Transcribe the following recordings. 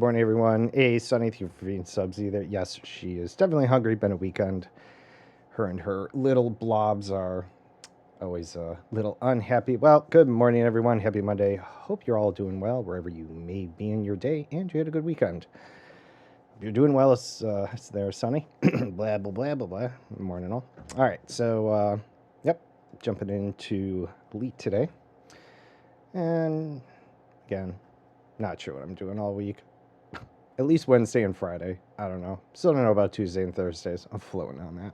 morning, everyone. Hey, Sunny, thank you for being subs either. Yes, she is definitely hungry. Been a weekend. Her and her little blobs are always a little unhappy. Well, good morning, everyone. Happy Monday. Hope you're all doing well wherever you may be in your day, and you had a good weekend. If you're doing well, it's there, Sunny. Blah, blah, blah, blah, blah. Morning, all. All right, so, yep, jumping into Elite today. And, again, not sure what I'm doing all week. At least Wednesday and Friday. I don't know. Still don't know about Tuesday and Thursdays. I'm floating on that.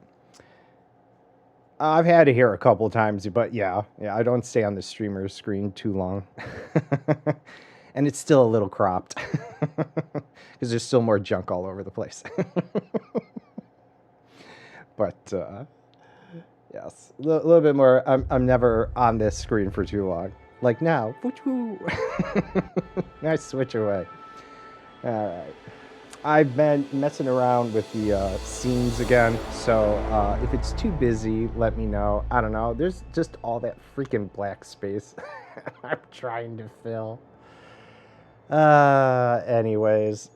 I've had it here a couple of times, but yeah, I don't stay on the streamer screen too long. And it's still a little cropped. Because there's still more junk all over the place. But, yes. A little bit more. I'm never on this screen for too long. Like now. Nice switch away. All right. I've been messing around with the scenes again, so if it's too busy, let me know. I don't know. There's just all that freaking black space I'm trying to fill. Anyways,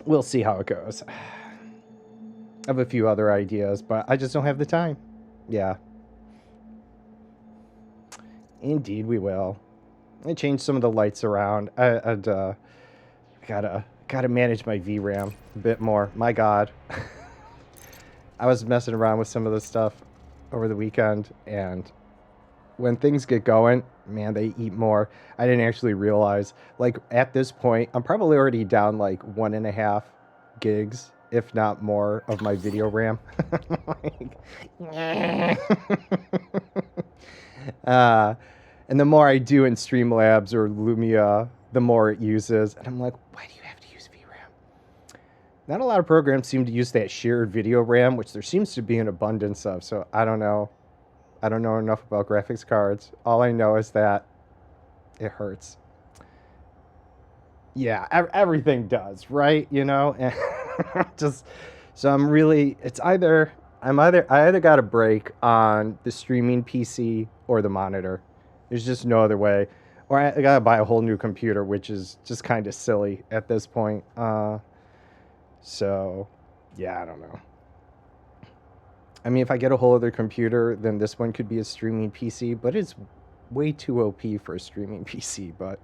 we'll see how it goes. I have a few other ideas, but I just don't have the time. Yeah. Indeed, we will. I changed some of the lights around. I'd gotta manage my VRAM a bit more. My God. I was messing around with some of this stuff over the weekend, and when things get going, man, they eat more. I didn't actually realize, like, at this point, I'm probably already down like 1.5 gigs, if not more, of my video RAM. And the more I do in Streamlabs or Lumia, the more it uses. And I'm like, why do you have to use VRAM? Not a lot of programs seem to use that shared video RAM, which there seems to be an abundance of. So I don't know. I don't know enough about graphics cards. All I know is that it hurts. Yeah, everything does, right? You know? And just so I'm really, I either got a break on the streaming PC or the monitor. There's just no other way. Or I gotta buy a whole new computer, which is just kind of silly at this point. So, yeah, I don't know. I mean, if I get a whole other computer, then this one could be a streaming PC, but it's way too OP for a streaming PC. But,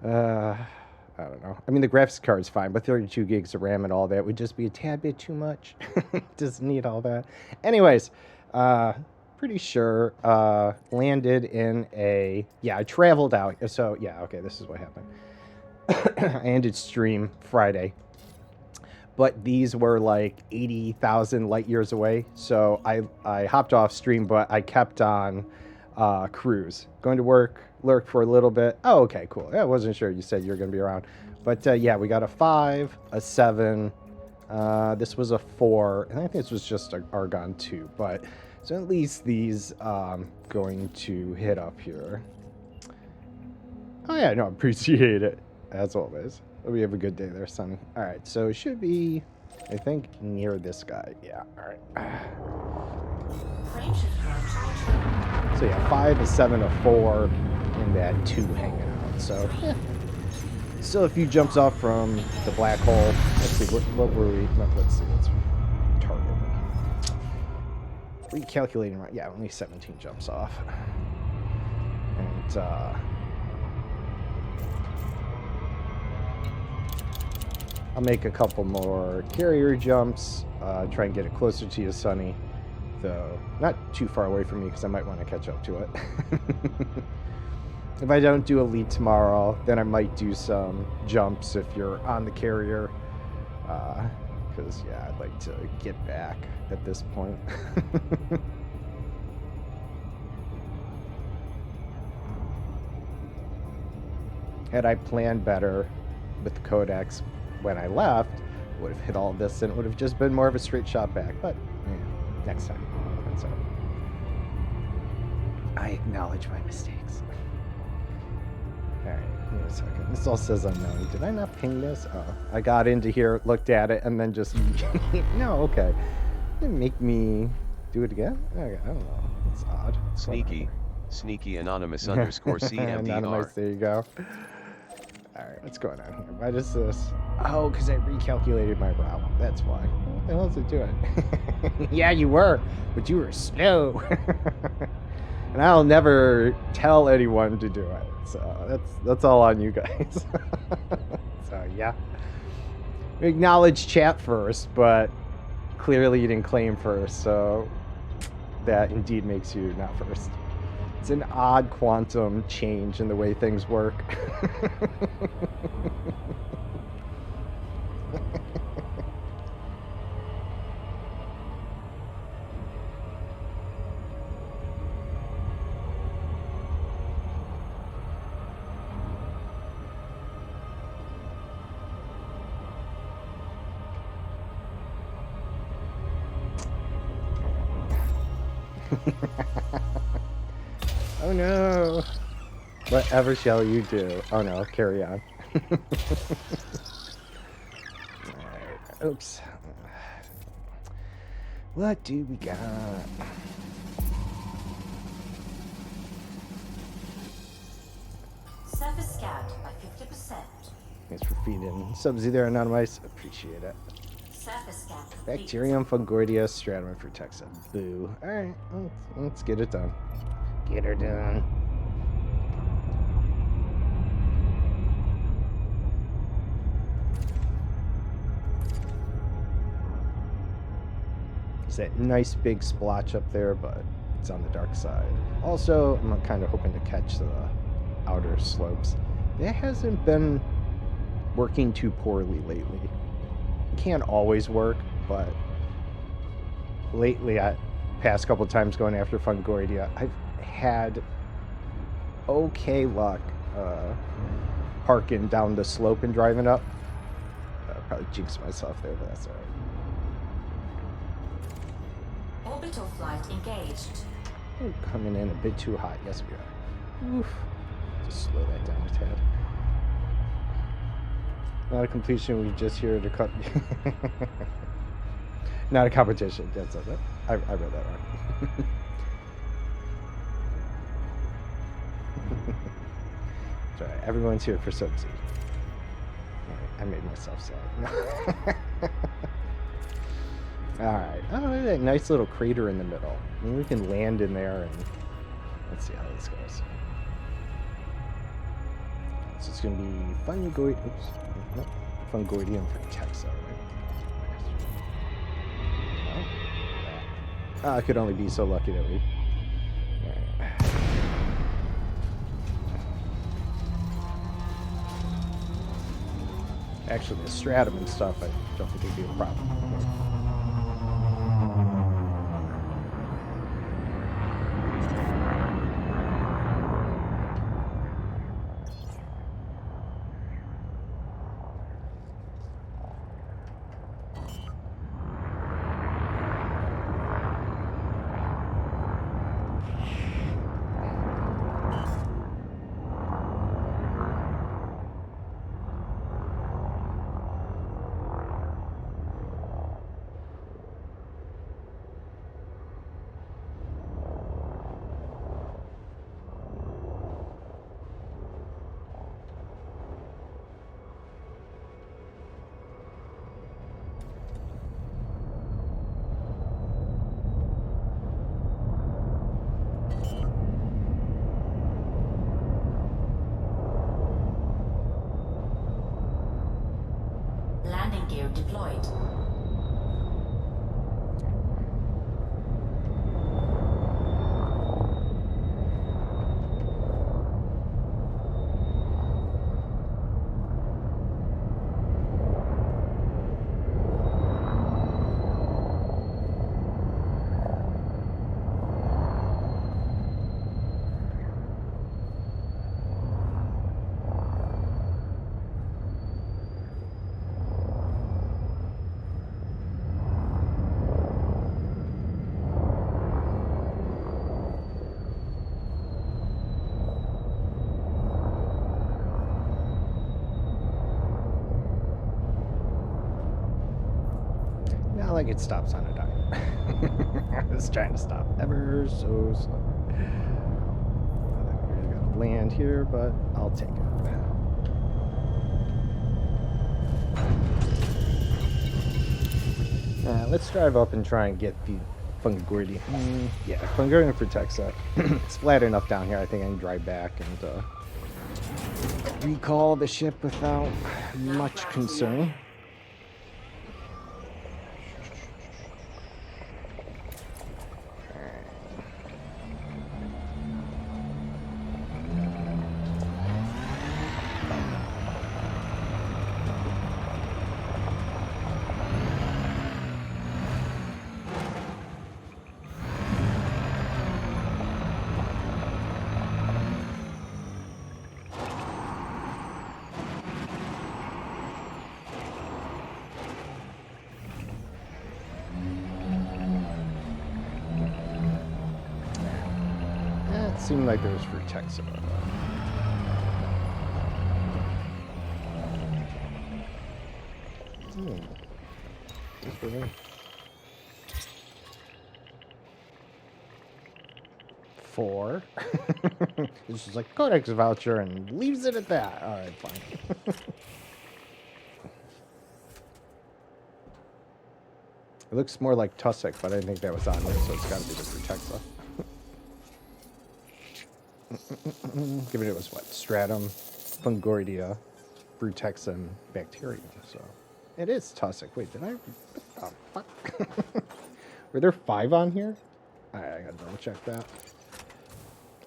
I don't know. I mean, the graphics card's fine, but 32 gigs of RAM and all that would just be a tad bit too much. Doesn't need all that. Anyways, pretty sure landed in I traveled out. So, yeah, okay, this is what happened. I ended stream Friday. But these were like 80,000 light years away. So I hopped off stream, but I kept on cruise. Going to work, lurk for a little bit. Oh, okay, cool. I wasn't sure you said you were going to be around. But yeah, we got a 5, a 7. This was a 4. And I think this was just a Argon 2. But so at least these going to hit up here. Oh, yeah, no, appreciate it. As always. We have a good day there, Sonny. All right, so it should be, I think, near this guy. Yeah, all right. So yeah, 5, a 7, a 4, and that 2 hanging out. So yeah, still a few jumps off from the black hole. Let's see, what were we? Let's see, what's target? Recalculating right. Yeah, only 17 jumps off. And I'll make a couple more carrier jumps, try and get it closer to you, Sunny, though not too far away from me because I might want to catch up to it. If I don't do Elite tomorrow, then I might do some jumps if you're on the carrier, because, yeah, I'd like to get back at this point. Had I planned better with the codex when I left, would have hit all of this and it would have just been more of a straight shot back. But next time. That's all. I acknowledge my mistakes. Alright, give me a second. This all says unknown. Did I not ping this? Oh, I got into here, looked at it, and then just... No, okay. Didn't make me do it again? Okay, I don't know. It's odd. Sneaky. Sneaky anonymous underscore CMDR. Anonymous, there you go. Alright, what's going on here? Why does this... Oh, because I recalculated my route. That's why. What the hell is it doing? Yeah, you were, but you were slow. And I'll never tell anyone to do it. So that's all on you guys. So, yeah. We acknowledge chat first, but clearly you didn't claim first, so that indeed makes you not first. It's an odd quantum change in the way things work. Oh no! Whatever shall you do? Oh no, carry on. Alright, oops. What do we got? Surface scanned by 50%. Thanks for feeding subs there, Anonymous. Appreciate it. Surface scan complete. Bacterium, Fungoidia, Stratum, for Texa. Boo. Alright, let's get it done. Get her done. It's that nice big splotch up there, but it's on the dark side. Also, I'm kind of hoping to catch the outer slopes. That hasn't been working too poorly lately. It can't always work, but lately, past couple times going after Fungoidia, I've had okay luck parking down the slope and driving up. Probably jinxed myself there, but that's alright. Orbital flight engaged. We're coming in a bit too hot. Yes, we are. Oof. Just slow that down a tad. Not a completion, we just here to cut. Not a competition. That's it. I read that wrong. That's right. Everyone's here for Subsea. I made myself sad. Alright. Oh, look at that nice little crater in the middle. Maybe we can land in there and let's see how this goes. So it's going to be Fungoid. Oops. No. Fungoidium for Texa, right? Oh. I could only be so lucky that we. Right. Actually, the stratum and stuff, I don't think it'd be a problem. Landing gear deployed. Not like it stops on a dime. I was trying to stop ever so slow. We're gonna land here, but I'll take it. Let's drive up and try and get the Fungordi. Yeah, Fungordi protects that. It's flat enough down here. I think I can drive back and recall the ship without much concern. Seemed like there was Vertex about that. Just for me. 4. It's just like Codex voucher and leaves it at that. All right, fine. It looks more like Tussock, but I think that was on there, so it's got to be the Vertexa. Given it was what? Stratum, Fungordia, Brutexa, and Bacterium. So it is Tussock. Wait, did I? What the fuck? Were there 5 on here? I gotta double check that.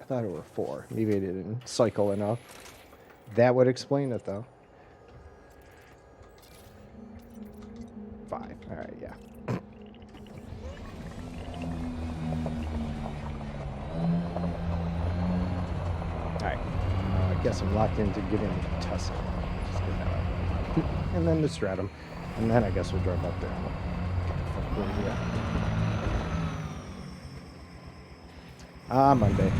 I thought it were 4. Maybe I didn't cycle enough. That would explain it, though. 5. All right, yeah. Alright, I guess I'm locked into getting Tussock. Just get that out. And then the Stratum. And then I guess we'll drive up there. Monday.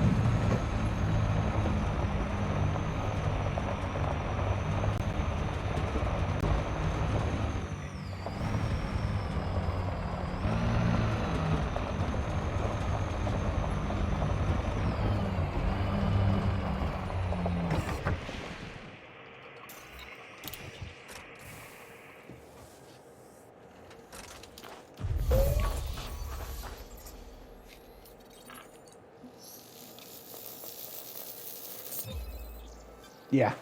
Yeah.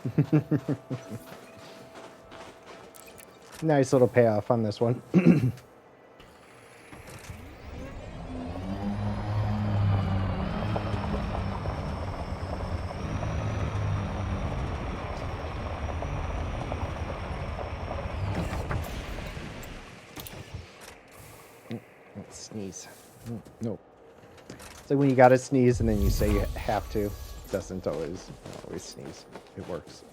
Nice little payoff on this one. Let's sneeze. Nope. It's like when you gotta sneeze and then you say you have to. Doesn't always sneeze. It works.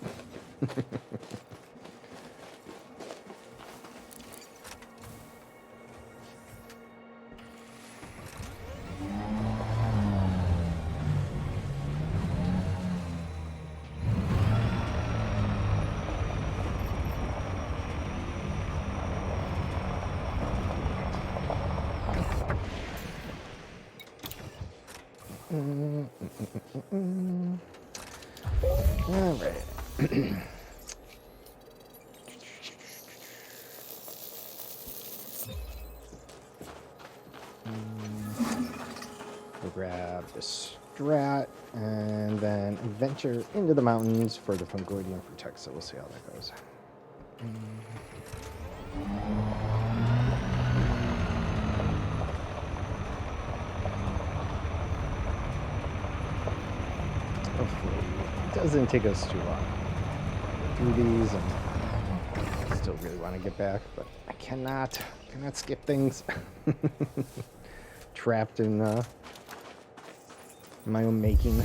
All right. We'll grab the Strat and then venture into the mountains for the Fungordium Protect, so we'll see how that goes. Hopefully it doesn't take us too long through these, and I still really want to get back, but I cannot skip things. Trapped in my own making.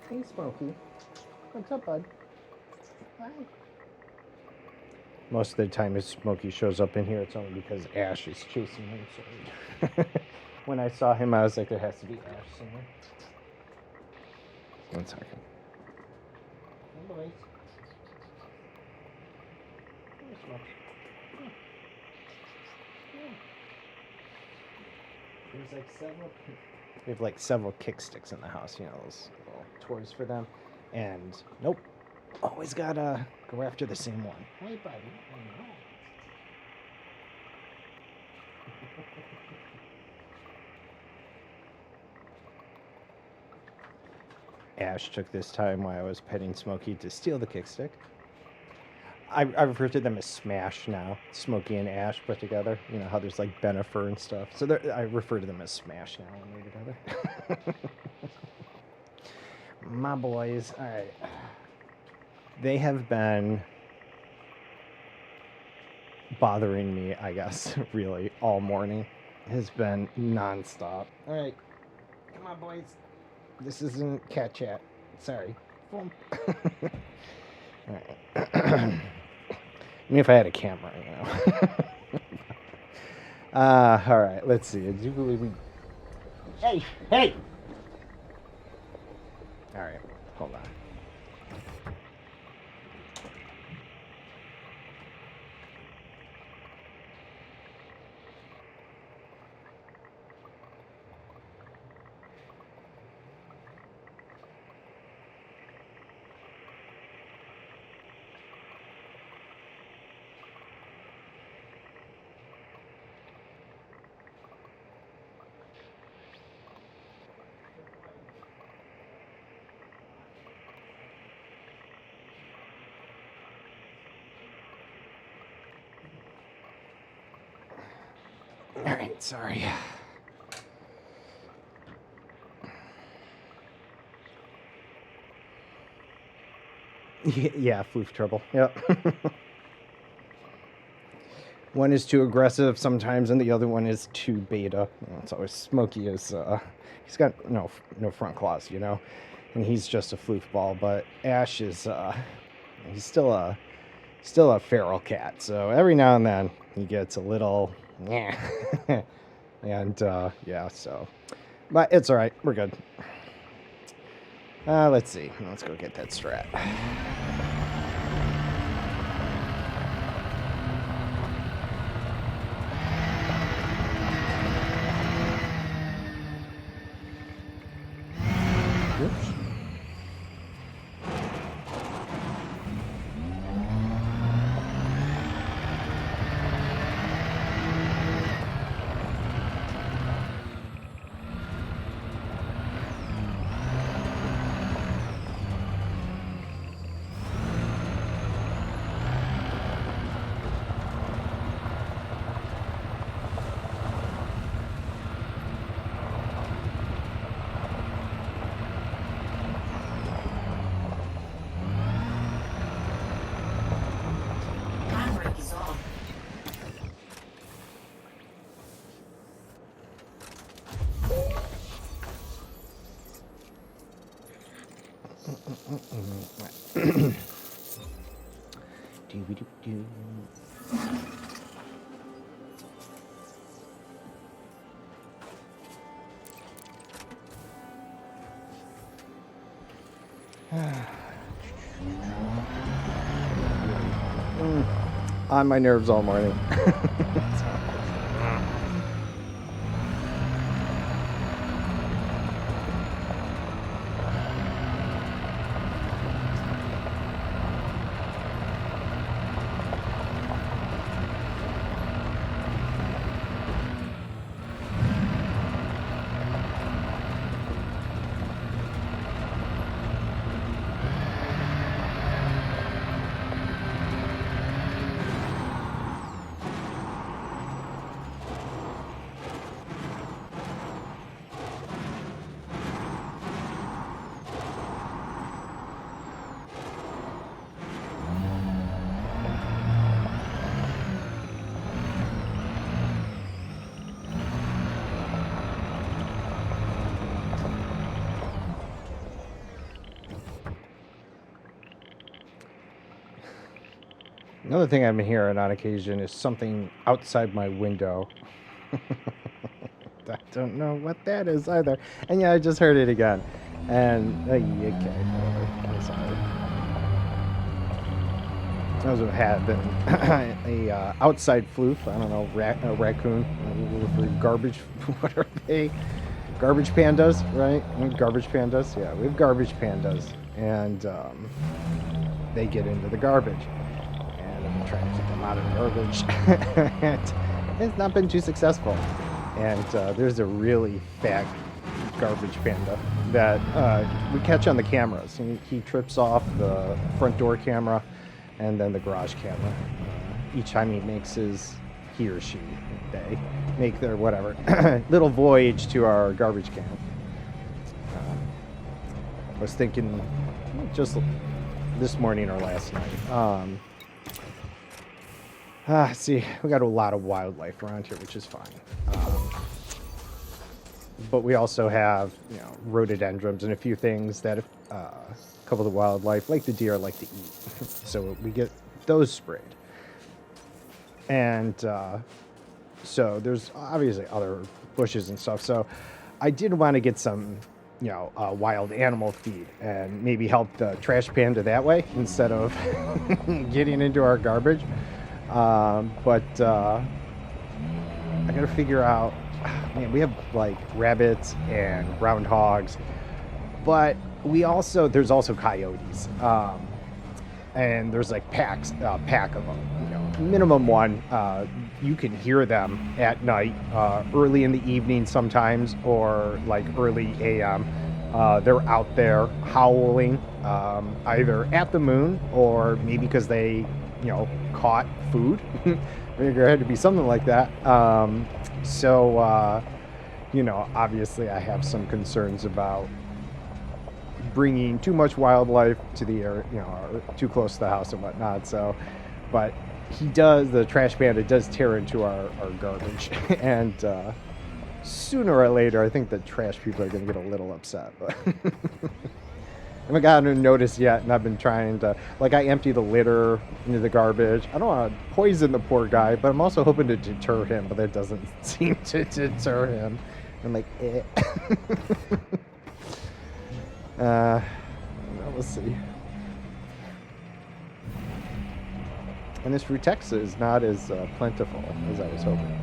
Hey, Smokey. What's up, bud? Hi. Most of the time, if Smokey shows up in here, it's only because Ash is chasing him. So when I saw him, I was like, there has to be Ash somewhere. 1 second. Hey, boys. Hey, Smokey. Come. Come. There's like several. We have like several kick sticks in the house, you know, those little toys for them. And nope, always gotta go after the same one. Hey, buddy. I know. Ash took this time while I was petting Smokey to steal the kick stick. I refer to them as Smash now. Smokey and Ash put together. You know how there's like Benifer and stuff. So I refer to them as Smash now when they're together. My boys. All right. They have been bothering me, I guess, really, all morning. It has been nonstop. All right. Come on, boys. This isn't cat chat. Sorry. Boom. All right. I mean, if I had a camera, you know. All right, let's see. I do believe we. Hey! All right, hold on. All right, sorry. Yeah, floof trouble. Yep. One is too aggressive sometimes, and the other one is too beta. It's always Smokey is. He's got no front claws, you know, and he's just a floof ball. But Ash is. He's still a feral cat. So every now and then he gets a little. Yeah. And yeah, so. But it's all right. We're good. Let's see. Let's go get that strat. Oops. Handbrake is on. Doo-doo-doo. On my nerves all morning. Another thing I've been hearing on occasion is something outside my window. I don't know what that is either. And yeah, I just heard it again. And okay, whatever. I'm sorry. I was having a outside floof. I don't know, raccoon, for garbage. What are they? Garbage pandas, right? Garbage pandas. Yeah, we have garbage pandas, and they get into the garbage, and I'm trying to keep them out of the garbage, and it's not been too successful. And there's a really fat garbage panda that we catch on the cameras. He trips off the front door camera and then the garage camera. Each time he or she, they make their whatever little voyage to our garbage can. I was thinking just this morning or last night. See, we got a lot of wildlife around here, which is fine. But we also have, rhododendrons and a few things that a couple of the wildlife, like the deer, like to eat. So we get those sprayed. And so there's obviously other bushes and stuff. So I did want to get some, wild animal feed and maybe help the trash panda that way instead of getting into our garbage. But I got to figure out, man, we have like rabbits and groundhogs, but there's also coyotes. And there's like pack of them, minimum one. You can hear them at night, early in the evening sometimes, or like early AM. They're out there howling, either at the moon or maybe because they, caught food. There had to be something like that. So, obviously I have some concerns about bringing too much wildlife to the area, or too close to the house and whatnot. So, but the trash panda does tear into our garbage. And sooner or later, I think the trash people are going to get a little upset. But I haven't gotten a notice yet, and I've been trying to, I empty the litter into the garbage. I don't want to poison the poor guy, but I'm also hoping to deter him, but that doesn't seem to deter him. I'm like, eh. We'll see. And this Frutexa is not as plentiful as I was hoping.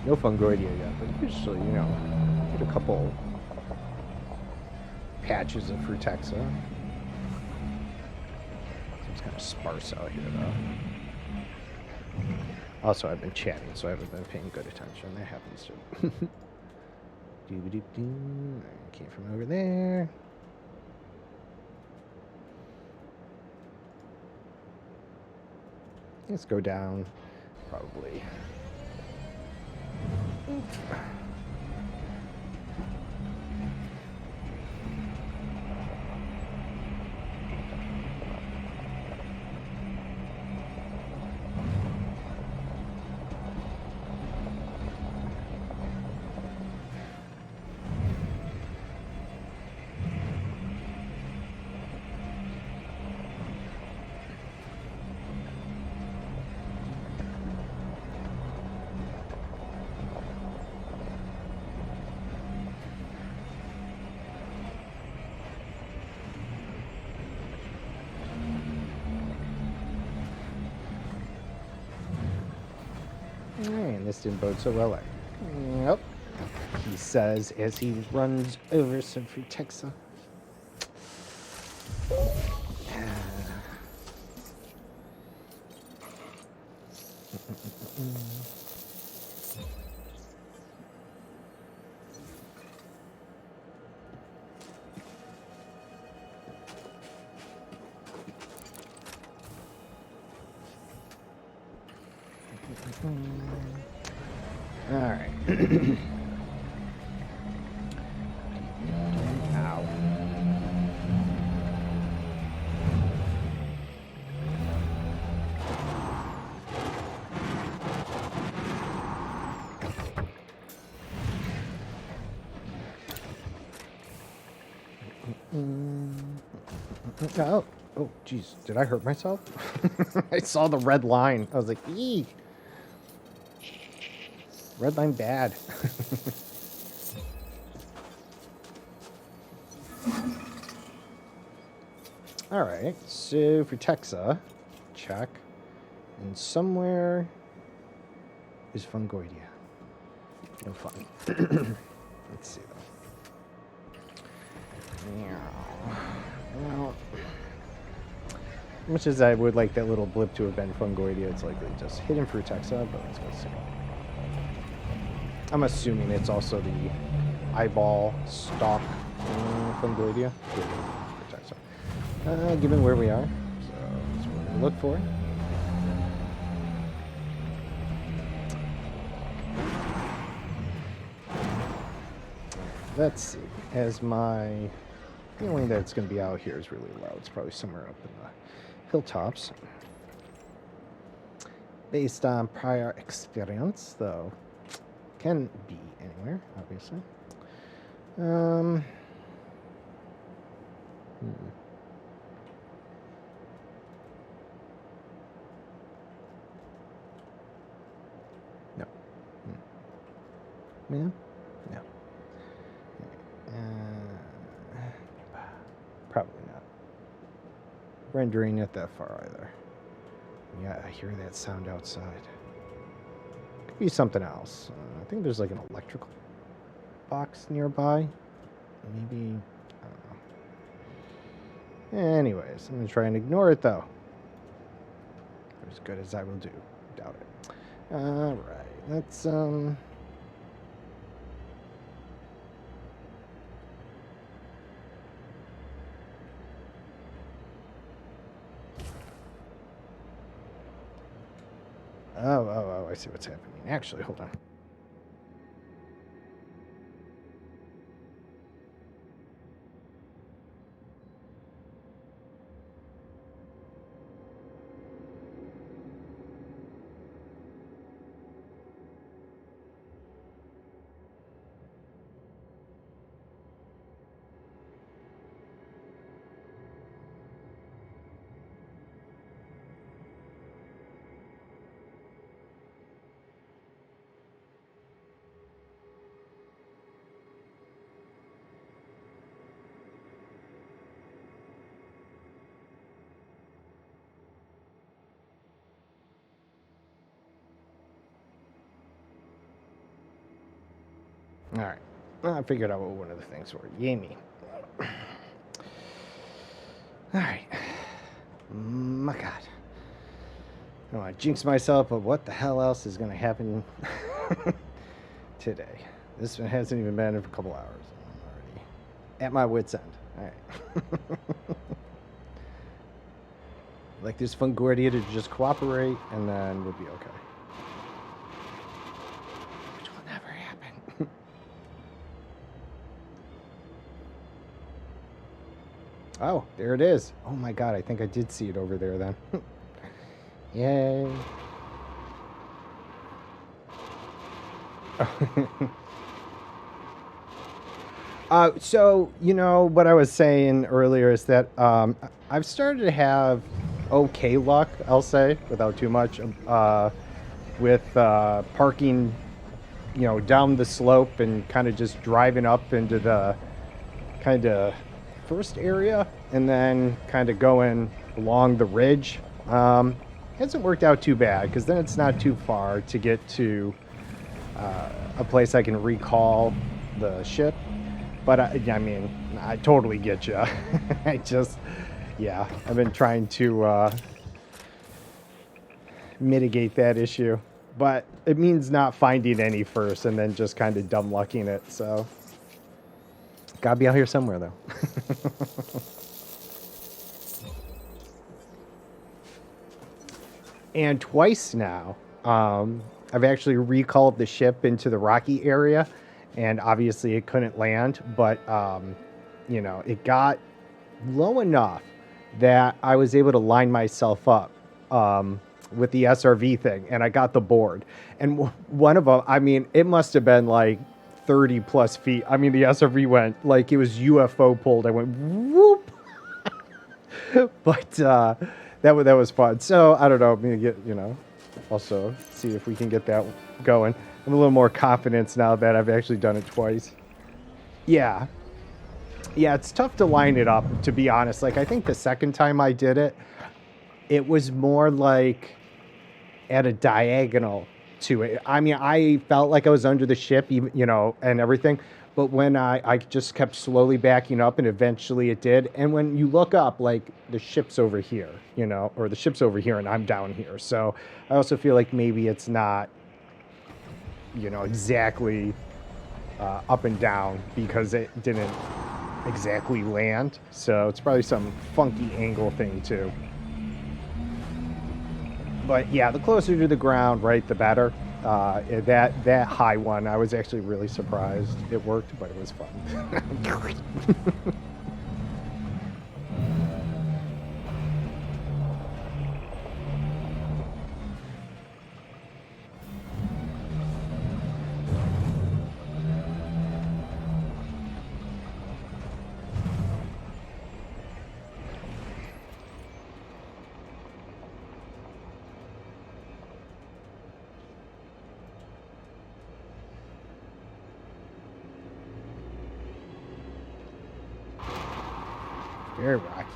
No fungoidia yet, but usually, get a couple patches of Frutexa. Seems kind of sparse out here, though. Also, I've been chatting, so I haven't been paying good attention. That happens too. Came from over there. Let's go down, probably. And this didn't bode so well. Nope. He says as he runs over some Frutexa. All right. Ow. Oh, Oh, geez. Did I hurt myself? I saw the red line. I was like, eee. Red line bad. All right. So for Texa, check. And somewhere is Fungoidia. No fun. Let's see, though. Well, as much as I would like that little blip to have been Fungoidia, it's likely just hidden for Texa, but let's go see. I'm assuming it's also the eyeball stalk Fungoidia. For Texa. Given where we are, so that's what we're going to look for. Let's see. As my feeling that it's going to be out here is really low. It's probably somewhere up in the hilltops. Based on prior experience, though, can be anywhere, obviously. No. Yeah? No. Probably not. Rendering it that far either. Yeah, I hear that sound outside. Could be something else. I think there's like an electrical box nearby. Maybe, I don't know. Anyways, I'm going to try and ignore it though. As good as I will do. Doubt it. Alright, let's, Oh, I see what's happening. Actually, hold on. Alright. I figured out what one of the things were. Yay. Alright. My God. I don't want to jinx myself, but what the hell else is going to happen today? This one hasn't even been in for a couple hours. I'm already at my wit's end. Alright. Like this Fungoidia to just cooperate, and then we'll be okay. Which will never happen. Oh, there it is. Oh my God, I think I did see it over there then. Yay. So, you know, what I was saying earlier is that I've started to have okay luck, I'll say, without too much, with parking, you know, down the slope and kind of just driving up into the kind of first area and then kind of going along the ridge. Hasn't worked out too bad because then it's not too far to get to a place I can recall the ship. But I mean, I totally get you. I just, yeah, I've been trying to mitigate that issue. But it means not finding any first and then just kind of dumb lucking it. So, gotta be out here somewhere though. And twice now, I've actually recalled the ship into the rocky area, and obviously it couldn't land, but, you know, it got low enough that I was able to line myself up with the SRV thing, and I got the board. And one of them, I mean, it must have been like 30 plus feet. I mean, the SRV went like it was UFO pulled. I went whoop. But that was fun. So I don't know, maybe get, also see if we can get that going. I'm a little more confidence now that I've actually done it twice. Yeah. Yeah, it's tough to line it up, to be honest. Like, I think the second time I did it, it was more like at a diagonal to it. I mean, I felt like I was under the ship, even, and everything. But when I just kept slowly backing up, and eventually it did. And when you look up, like, the ship's over here, or the ship's over here and I'm down here. So I also feel like maybe it's not, exactly up and down because it didn't exactly land. So it's probably some funky angle thing too. But yeah, the closer to the ground, right, the better. That high one, I was actually really surprised it worked, but it was fun. Very rocky.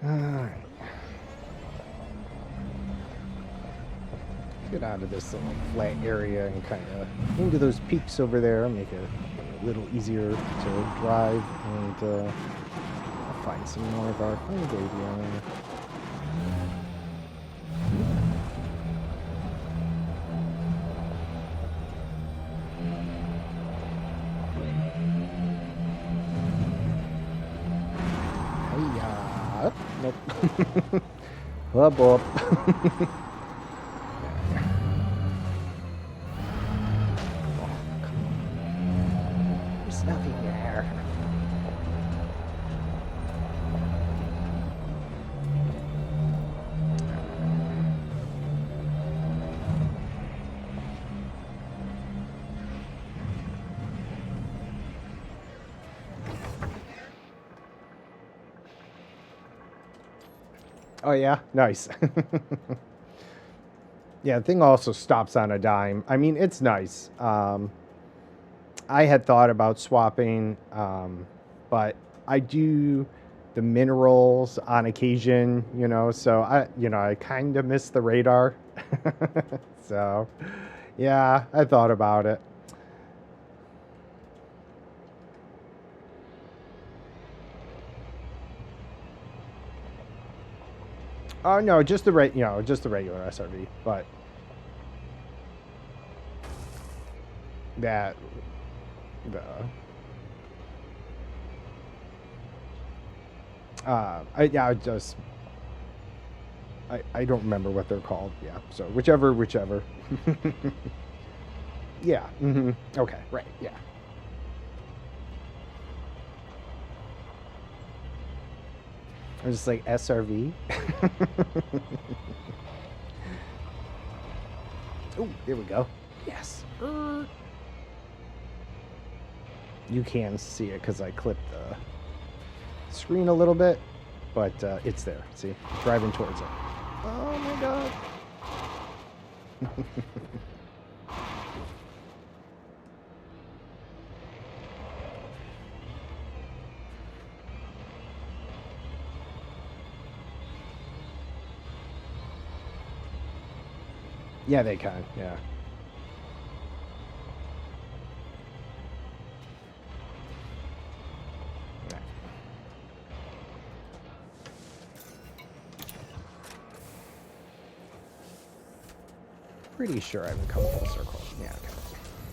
All right. Get out of this little flat area and kind of into those peaks over there. Make it a little easier to drive, and I'll find some more of our fungi. Hiya. Nope. Hub up. There's nothing there. Oh yeah, nice. Yeah, the thing also stops on a dime. I mean, it's nice. I had thought about swapping, but I do the minerals on occasion, so I kind of miss the radar. So, yeah, I thought about it. Oh no, just just the regular SRV, but that the I just I don't remember what they're called. Yeah, so whichever. Yeah. Okay. Right. Yeah. I'm just like SRV. Oh, there we go. Yes. You can see it because I clipped the screen a little bit, but it's there. See, driving towards it. Oh my god. Yeah, they can. Yeah. pretty sure I haven't come full circle. Yeah,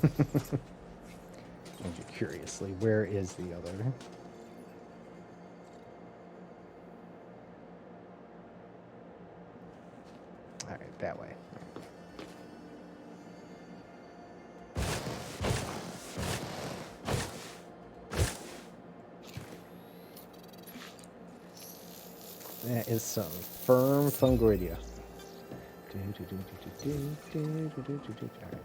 okay. Curiously, where is the other? All right, that way. That is some firm fungoidia. All right.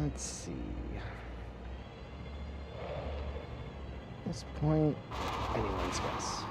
Let's see. At this point, anyone's guess.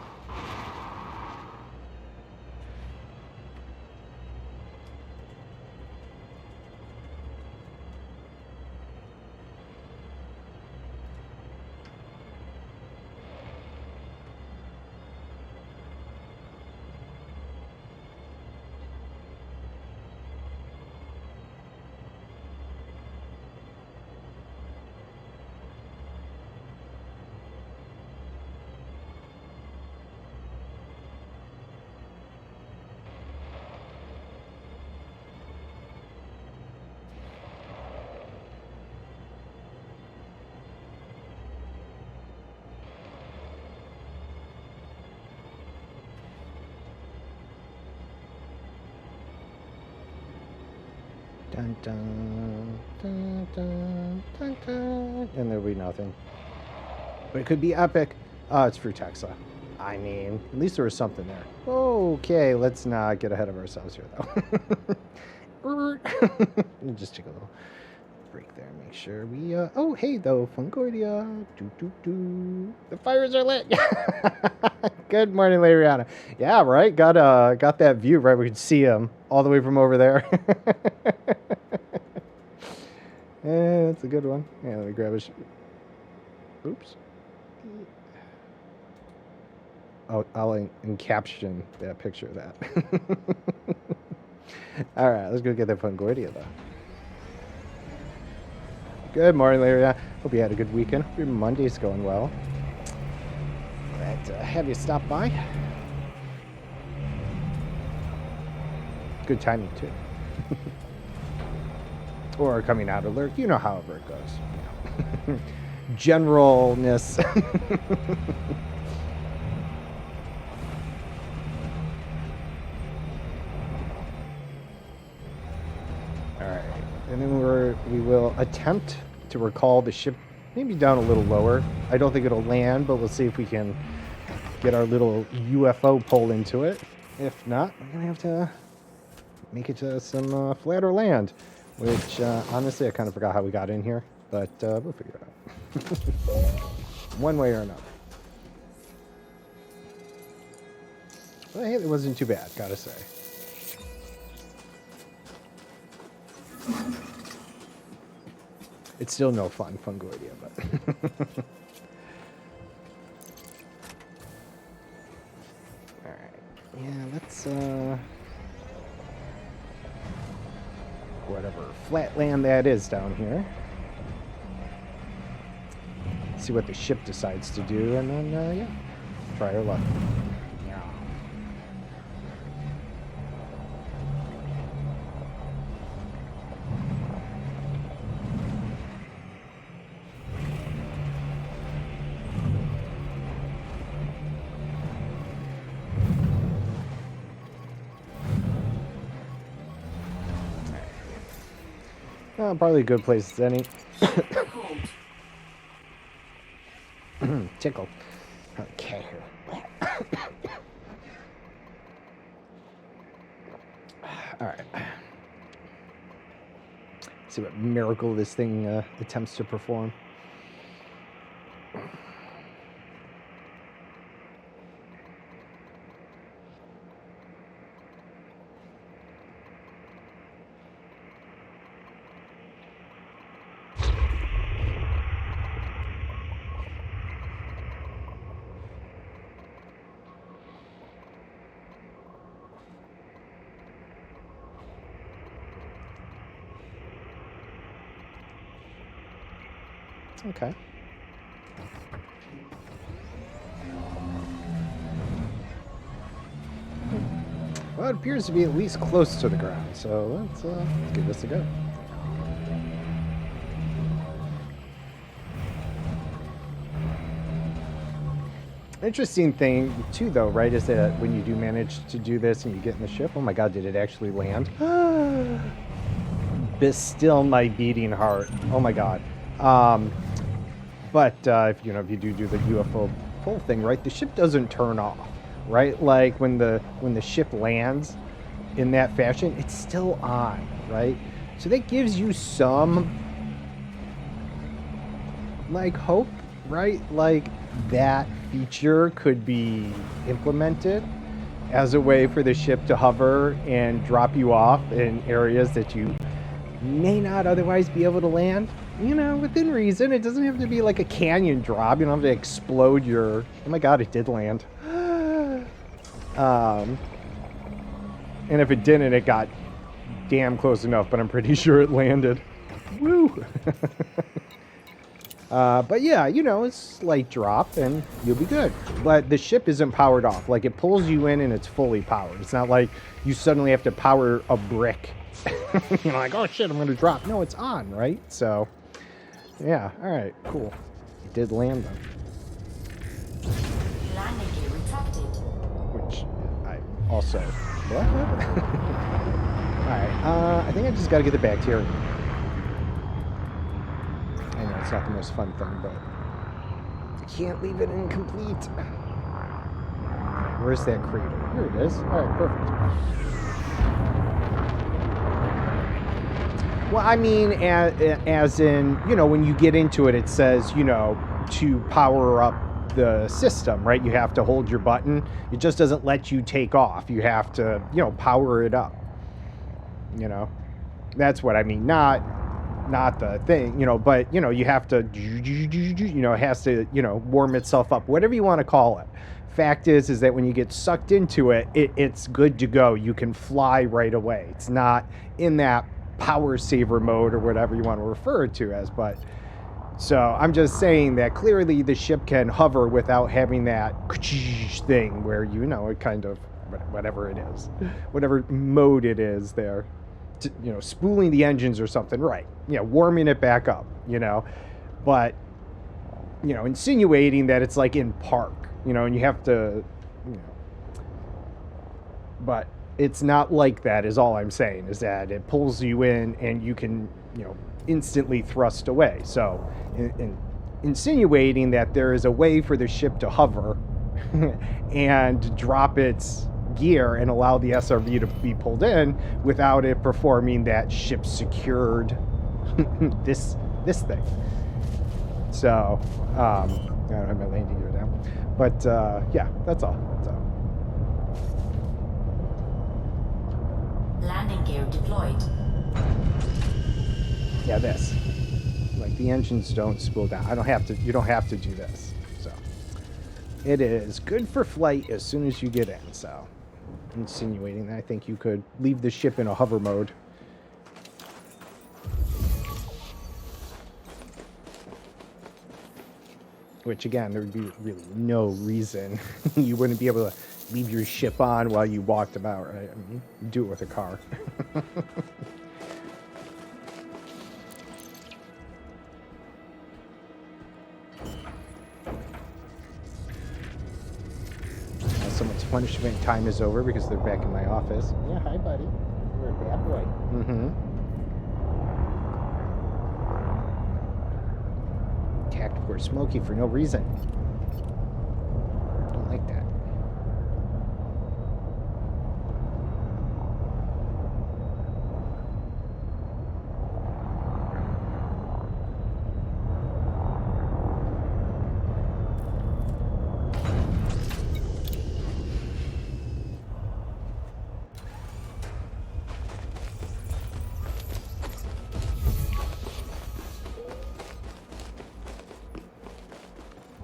Dun, dun, dun, dun, dun, dun. And there'll be nothing. But it could be epic. Oh, it's Frutexa. I mean, at least there was something there. Okay, let's not get ahead of ourselves here, though. Just take a little break there. Make sure we... oh, hey, though. Fungoidia. The fires are lit. Good morning, Lariana. Yeah, right? Got that view, right? We could see him all the way from over there. Yeah, that's a good one. Yeah, let me grab a... Oops. I'll encaption that picture of that. All right, let's go get that Fungoidia, though. Good morning, Larry. Hope you had a good weekend. Hope your Monday's going well. Glad to have you stop by. Good timing, too. Or coming out alert. You know however it goes. Generalness. Alright. And then we will attempt to recall the ship maybe down a little lower. I don't think it'll land, but we'll see if we can get our little UFO pull into it. If not, we're going to have to make it to some flatter land. Which, honestly, I kind of forgot how we got in here. But we'll figure it out. One way or another. Well, hey, it wasn't too bad, gotta say. It's still no fun, Fungoidia, but... Alright. Yeah, let's, whatever flat land that is down here. See what the ship decides to do, and then, yeah, try our luck. Yeah. Probably a good place as any. Tickle. Okay. All right. See what miracle this thing attempts to perform. Okay. Well, it appears to be at least close to the ground, so let's give this a go. Interesting thing, too, though, right, is that when you do manage to do this and you get in the ship, oh my god, did it actually land? Still my beating heart. Oh my god. But if you do the UFO pull thing, right, the ship doesn't turn off, right? Like when the ship lands in that fashion, it's still on, right? So that gives you some like hope, right? Like that feature could be implemented as a way for the ship to hover and drop you off in areas that you may not otherwise be able to land. Within reason. It doesn't have to be like a canyon drop. You don't have to explode your... Oh my god, it did land. And if it didn't, it got damn close enough, but I'm pretty sure it landed. Woo! But yeah, it's slight drop and you'll be good. But the ship isn't powered off. Like, it pulls you in and it's fully powered. It's not like you suddenly have to power a brick. Like, oh shit, I'm going to drop. No, it's on, right? So... yeah, alright, cool. It did land though. Landing gear retracted. Which I also... What? Alright, I think I just gotta get the bacteria. I know it's not the most fun thing, but... I can't leave it incomplete. Where's that crater? Here it is. Alright, perfect. Well, I mean, as in, when you get into it, it says, to power up the system, right? You have to hold your button. It just doesn't let you take off. You have to, power it up. That's what I mean. Not the thing, but, you have to, it has to, warm itself up, whatever you want to call it. Fact is that when you get sucked into it, it's good to go. You can fly right away. It's not in that power saver mode or whatever you want to refer to as, but so I'm just saying that clearly the ship can hover without having that thing where it kind of whatever it is, whatever mode it is there, spooling the engines or something, right? Warming it back up, but insinuating that it's like in park, and you have to, but it's not like that is all I'm saying, is that it pulls you in and you can, instantly thrust away. So insinuating that there is a way for the ship to hover and drop its gear and allow the SRV to be pulled in without it performing that ship secured this thing. So I don't have my landing gear down, but yeah, that's all. Landing gear deployed. Yeah, this. Like, the engines don't spool down. You don't have to do this. So it is good for flight as soon as you get in. So insinuating that I think you could leave the ship in a hover mode. Which, again, there would be really no reason you wouldn't be able to leave your ship on while you walked about, right? I mean, you do it with a car. Someone's punishment time is over because they're back in my office. Yeah, hi, buddy. You're a bad boy. Mm-hmm. active or smoky for no reason. Don't like that.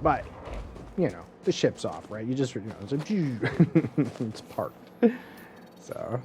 But, you know, the ship's off, right? You just, you know, it's, it's parked. So.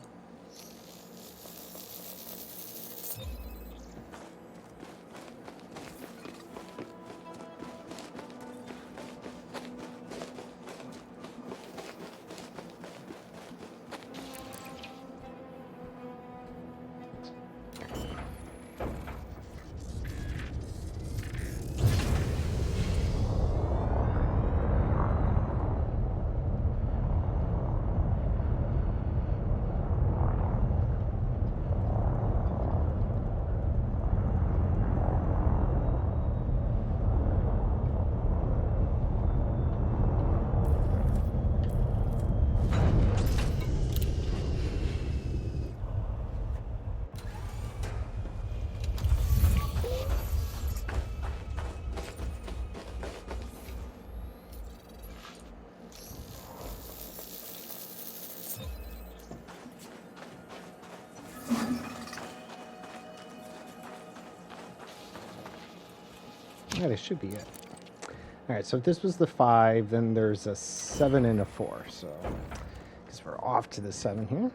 Yeah, this should be it. All right, so if this was the 5, then there's a 7 and a 4. So, because we're off to the 7 here,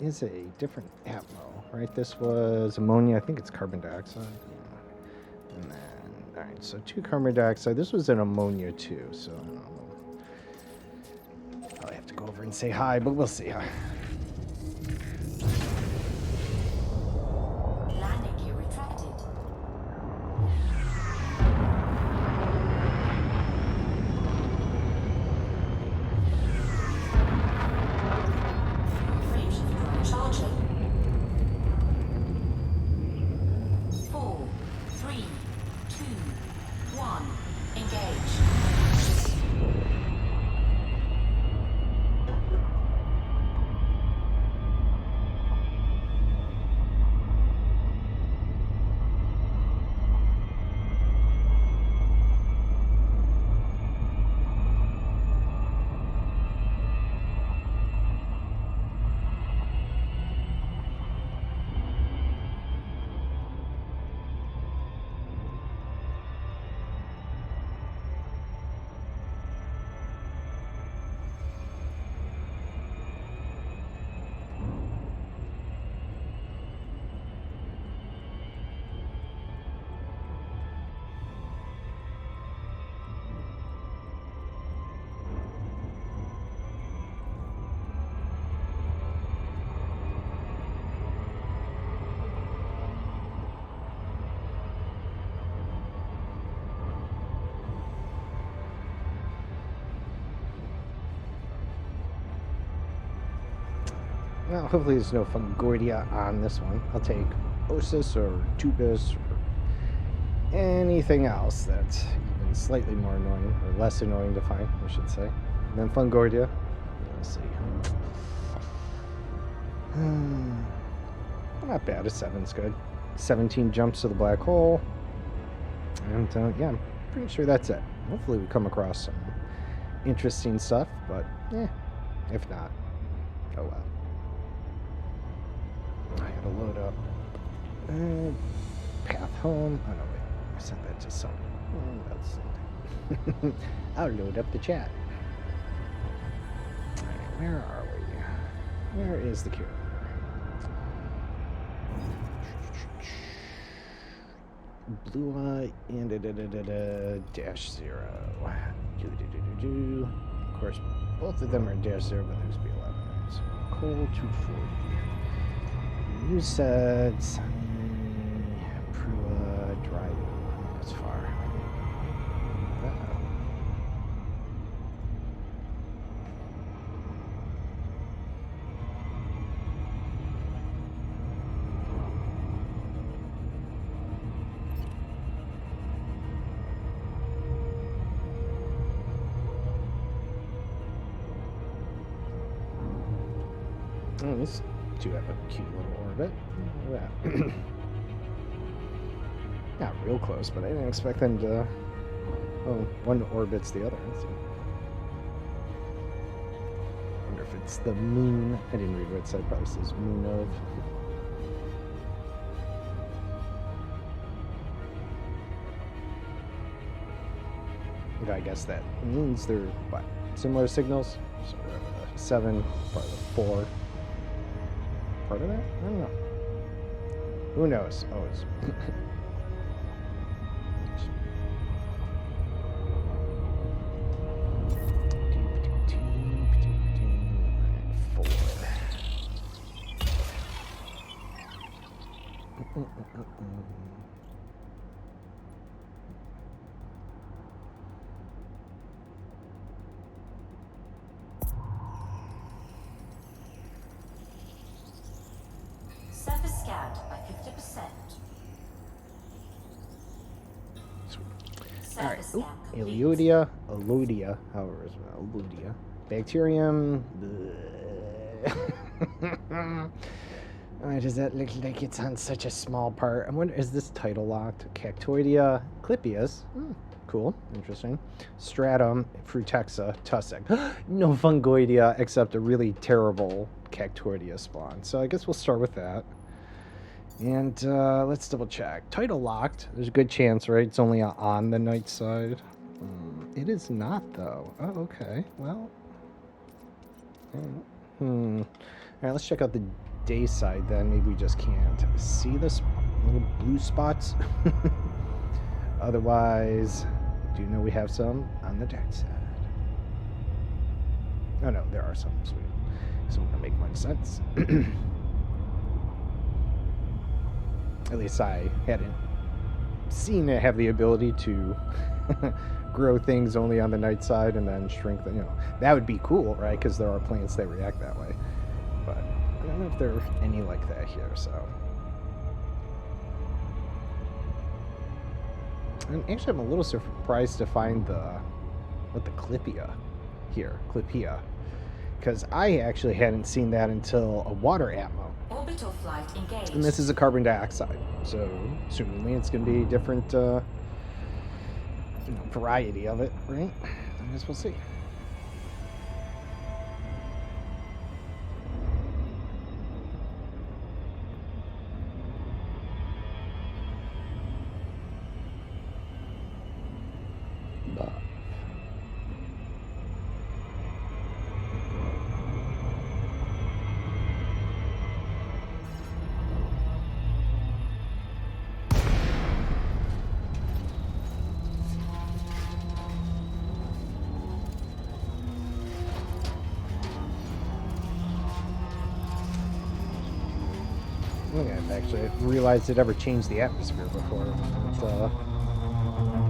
is a different atmo, right? This was ammonia. I think it's carbon dioxide. Yeah. And then, all right, so 2 carbon dioxide. This was an ammonia too. So, I'll have to go over and say hi, but we'll see. Landing gear retracted. Frameshift charging. 4, 3, 2, 1. Engage. Well, hopefully there's no Fungoidia on this one. I'll take Osis or Tubus or anything else that's even slightly more annoying, or less annoying to find, I should say, than Fungoidia. Let's see. Not bad. A 7's good. 17 jumps to the black hole. And yeah, I'm pretty sure that's it. Hopefully we come across some interesting stuff, but if not, oh well. I gotta load up. Path home. Oh no, wait. I sent that to someone. That's something. I'll load up the chat. Alright, where are we? Where is the cure? Blue eye and dash 0. Of course, both of them are dash 0, but there's B11. So coal 240. You said Sunny, Prua, driving. That's far. Oh, these two have a cute little orbit. Look at that. Not real close, but I didn't expect them to... Oh, one orbits the other. Let's see. Wonder if it's the moon. I didn't read what it said. Probably says moon of. But I guess that means they're, what, similar signals? So 7, part of the 4. Part of that? I don't know. Who knows? Oh, it's... Surface scanned by 50%. All right. Surface scan complete. Eludia, however, is Eludia. Bacterium. Why does that look like it's on such a small part? I wonder, is this title locked? Cactoidea, Clipias. Cool, interesting. Stratum, Frutexa, Tussock. No Fungoidea, except a really terrible Cactoidea spawn. So I guess we'll start with that. And let's double check. Title locked. There's a good chance, right? It's only on the night side. It is not, though. Oh, okay. Well. All right, let's check out the day side then. Maybe we just can't see this little blue spots. Otherwise, do know we have some on the dark side. Oh no, there are some. Sweet. So it'll make much sense. At least I hadn't seen it have the ability to grow things only on the night side and then shrink them. You know, that would be cool, right? Because there are plants that react that way. But I don't know if there are any like that here, so. And actually, I'm a little surprised to find the Clipia here, Clipia. Because I actually hadn't seen that until a water atmo. Orbital flight engaged. And this is a carbon dioxide, so assumingly it's going to be a different variety of it, right? I guess we'll see. Actually, I realized it ever changed the atmosphere before. But,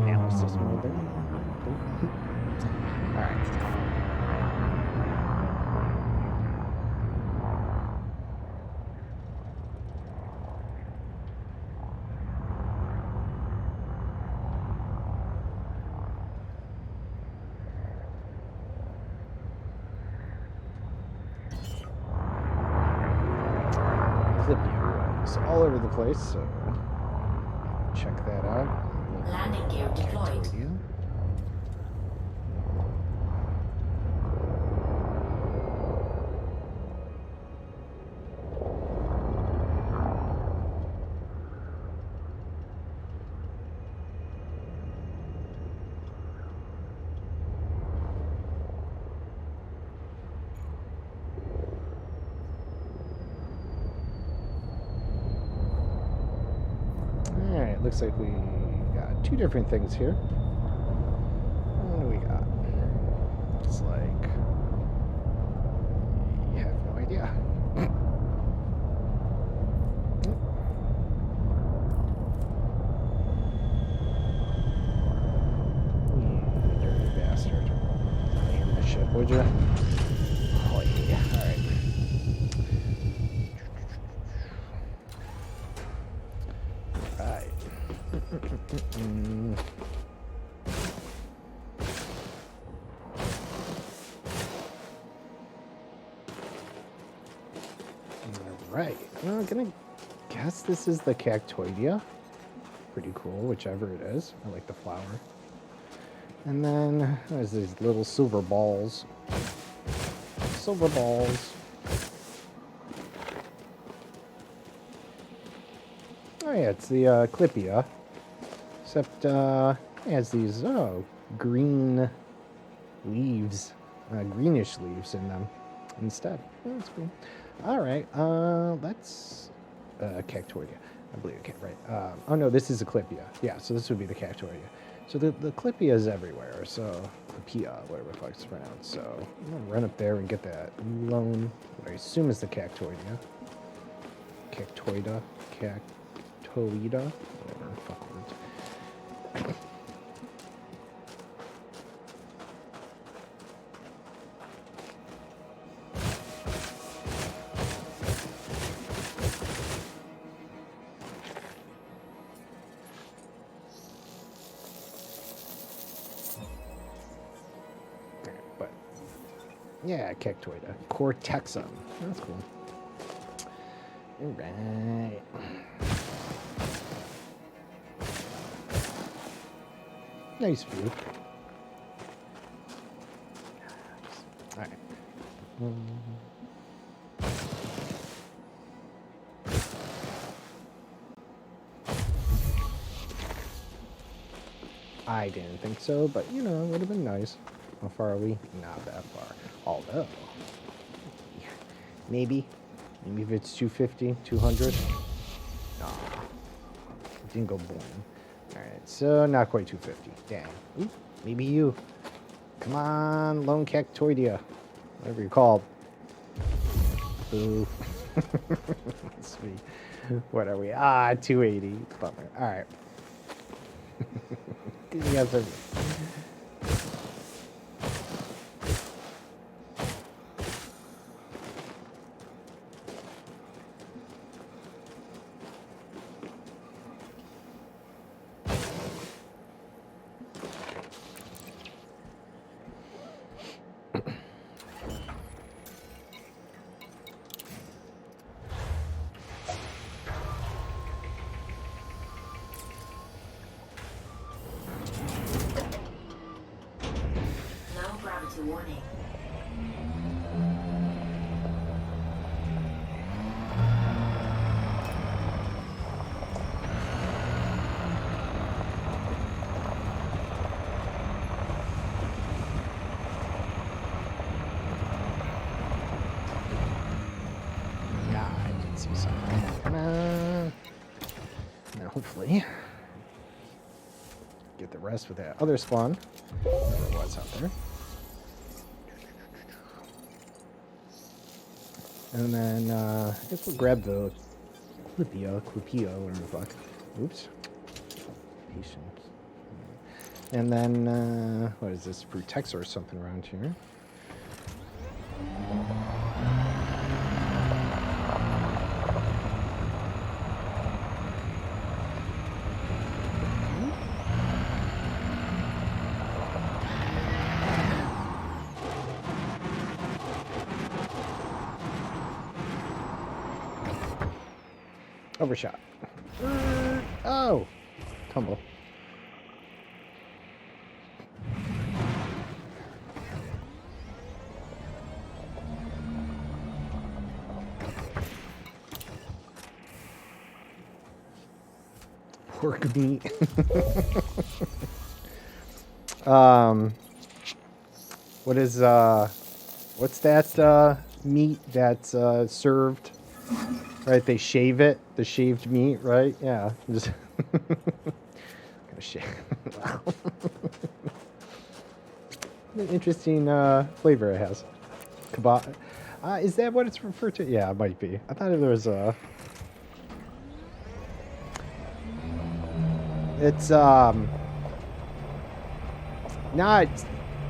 analysis mode there. Cool. Alright. All over the place, so check that out. Landing gear deployed. Alright, looks like we got two different things here. What do we got? It's like... you have no idea. You dirty bastard. Land the ship, would you? Oh yeah, alright. right. Well, I'm gonna guess this is the Cactoidea. Pretty cool, whichever it is. I like the flower. And then there's these little silver balls. Silver balls. Oh yeah, it's the Clippia. Except it has these green leaves, greenish leaves in them instead. Oh, that's cool. All right, let's Cactoidea. I believe I can't, right? Oh no, this is a Clippia. Yeah, so this would be the Cactoidea. So the Clippia is everywhere. So Clippia, whatever the fuck it's pronounced. So I'm gonna run up there and get that lone, what I assume is the Cactoidea. Cactoida, Cactoida, whatever the fuck words. But yeah, Cactoida, Cortexum. That's cool. All right. Nice view. All right. I didn't think so, but you know, it would have been nice. How far are we? Not that far. Although, maybe if it's 250, 200. Nah, it didn't go boom. All right, so not quite 250. Dang. Ooh, maybe you. Come on, Lone Cactoidea, whatever you're called. Boo. Sweet. What are we? 280. Bummer. All right. You guys are... Low gravity warning. Yeah, I did see something. Now, hopefully, get the rest with that other spawn. Whatever it was out there. And then, I guess we'll grab the Clippia, whatever the fuck. Oops. Patience. And then, what is this? Frutex or something around here. Overshot. Oh! Tumble. Pork meat. What is, what's that, meat that's, served? Right, they shave it, the shaved meat, right? Yeah, just gonna shave. Wow. An interesting flavor it has. Kebab. Is that what it's referred to? Yeah, it might be. I thought there was a. It's not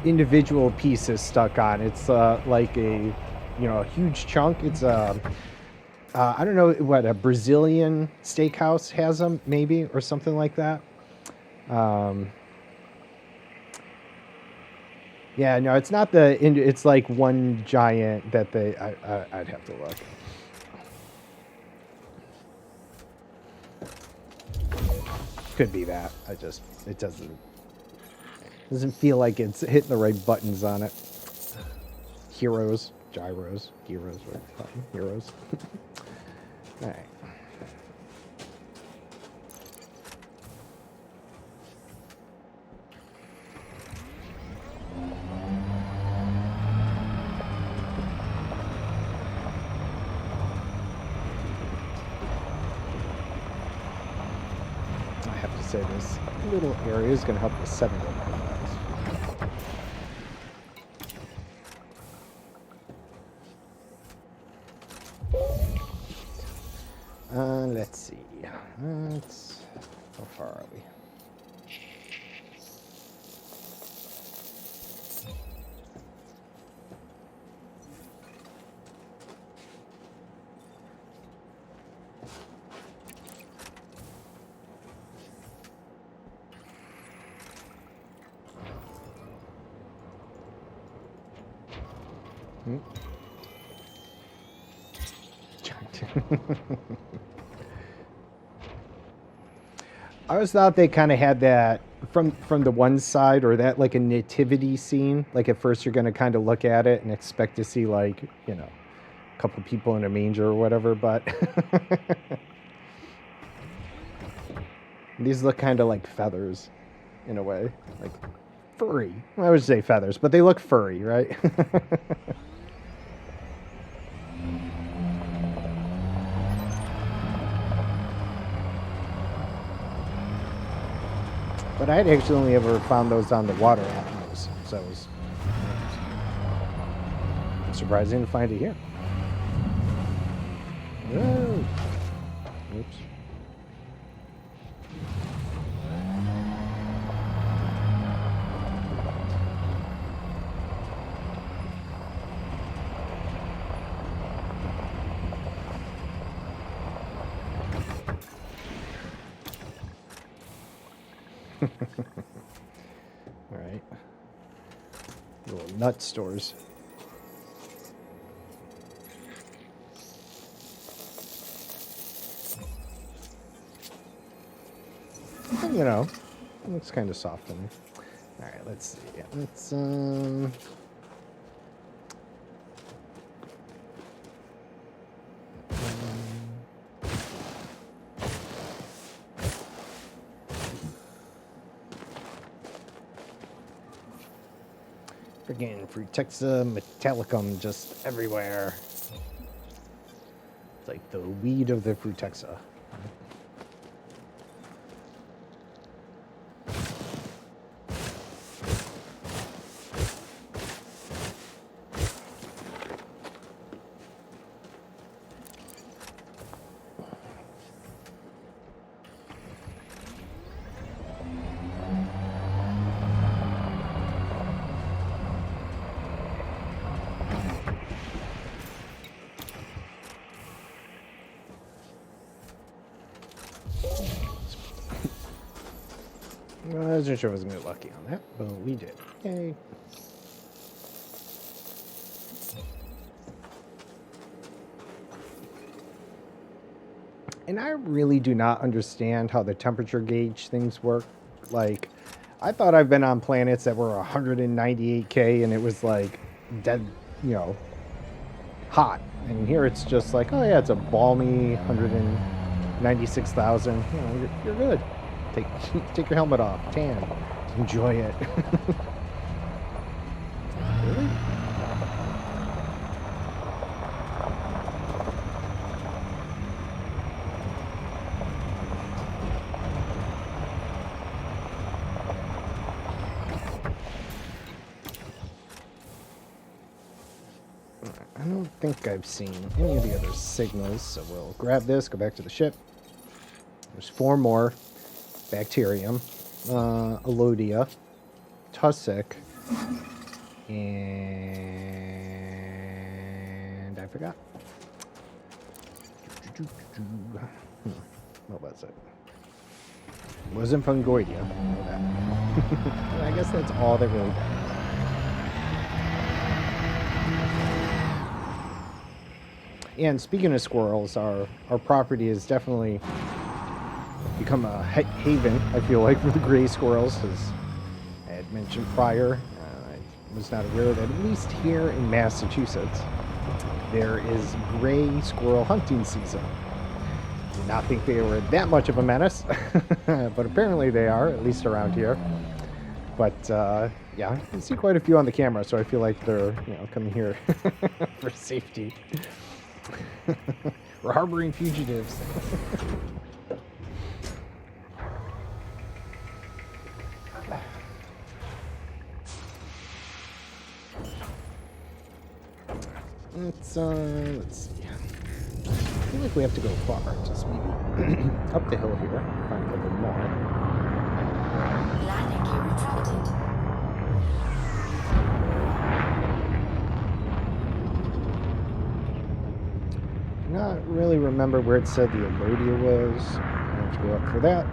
individual pieces stuck on. It's like a, a huge chunk. It's I don't know what a Brazilian steakhouse has them, maybe, or something like that. Yeah, no, it's not the. It's like one giant that they. I'd have to look. could be that. It doesn't feel like it's hitting the right buttons on it. Heroes, gyros, heroes, what? Heroes. All right. I have to say this little area is going to help with 7 of my files. Let's see. How far are we? I always thought they kind of had that from the one side, or that like a nativity scene. Like at first you're going to kind of look at it and expect to see like, you know, a couple people in a manger or whatever, but these look kind of like feathers in a way, like furry. I would say feathers, but they look furry, right? But I had actually only ever found those on the water animals, so it was surprising to find it here. Whoa. Oops. All right. Little nut stores. You know, it looks kind of soft to me. All right, let's see. Yeah, let's friggin' Frutexa metallicum just everywhere. It's like the weed of the Frutexa. I wasn't sure I was going to get lucky on that, but we did. Yay. And I really do not understand how the temperature gauge things work. Like, I thought I've been on planets that were 198K and it was like dead, you know, hot. And here it's just like, oh yeah, it's a balmy 196,000. You know, you're good. Take your helmet off. Tan. Enjoy it. Really? I don't think I've seen any of the other signals, so we'll grab this, go back to the ship. There's 4 more. Bacterium, Alodia, Tussock, and I forgot. What was it? It wasn't Fungoidia. I know that. I guess that's all that really matters. And speaking of squirrels, our property is definitely become a haven, I feel like, for the gray squirrels, as I had mentioned prior. I was not aware that at least here in Massachusetts, there is gray squirrel hunting season. Did not think they were that much of a menace, but apparently they are, at least around here. But yeah, I can see quite a few on the camera, so I feel like they're coming here for safety. We're harboring fugitives. Let's see. I feel like we have to go far. Just maybe up the hill here. Find a little more. Landing gear retracted. Not really remember where it said the Elodia was. I have to go up for that.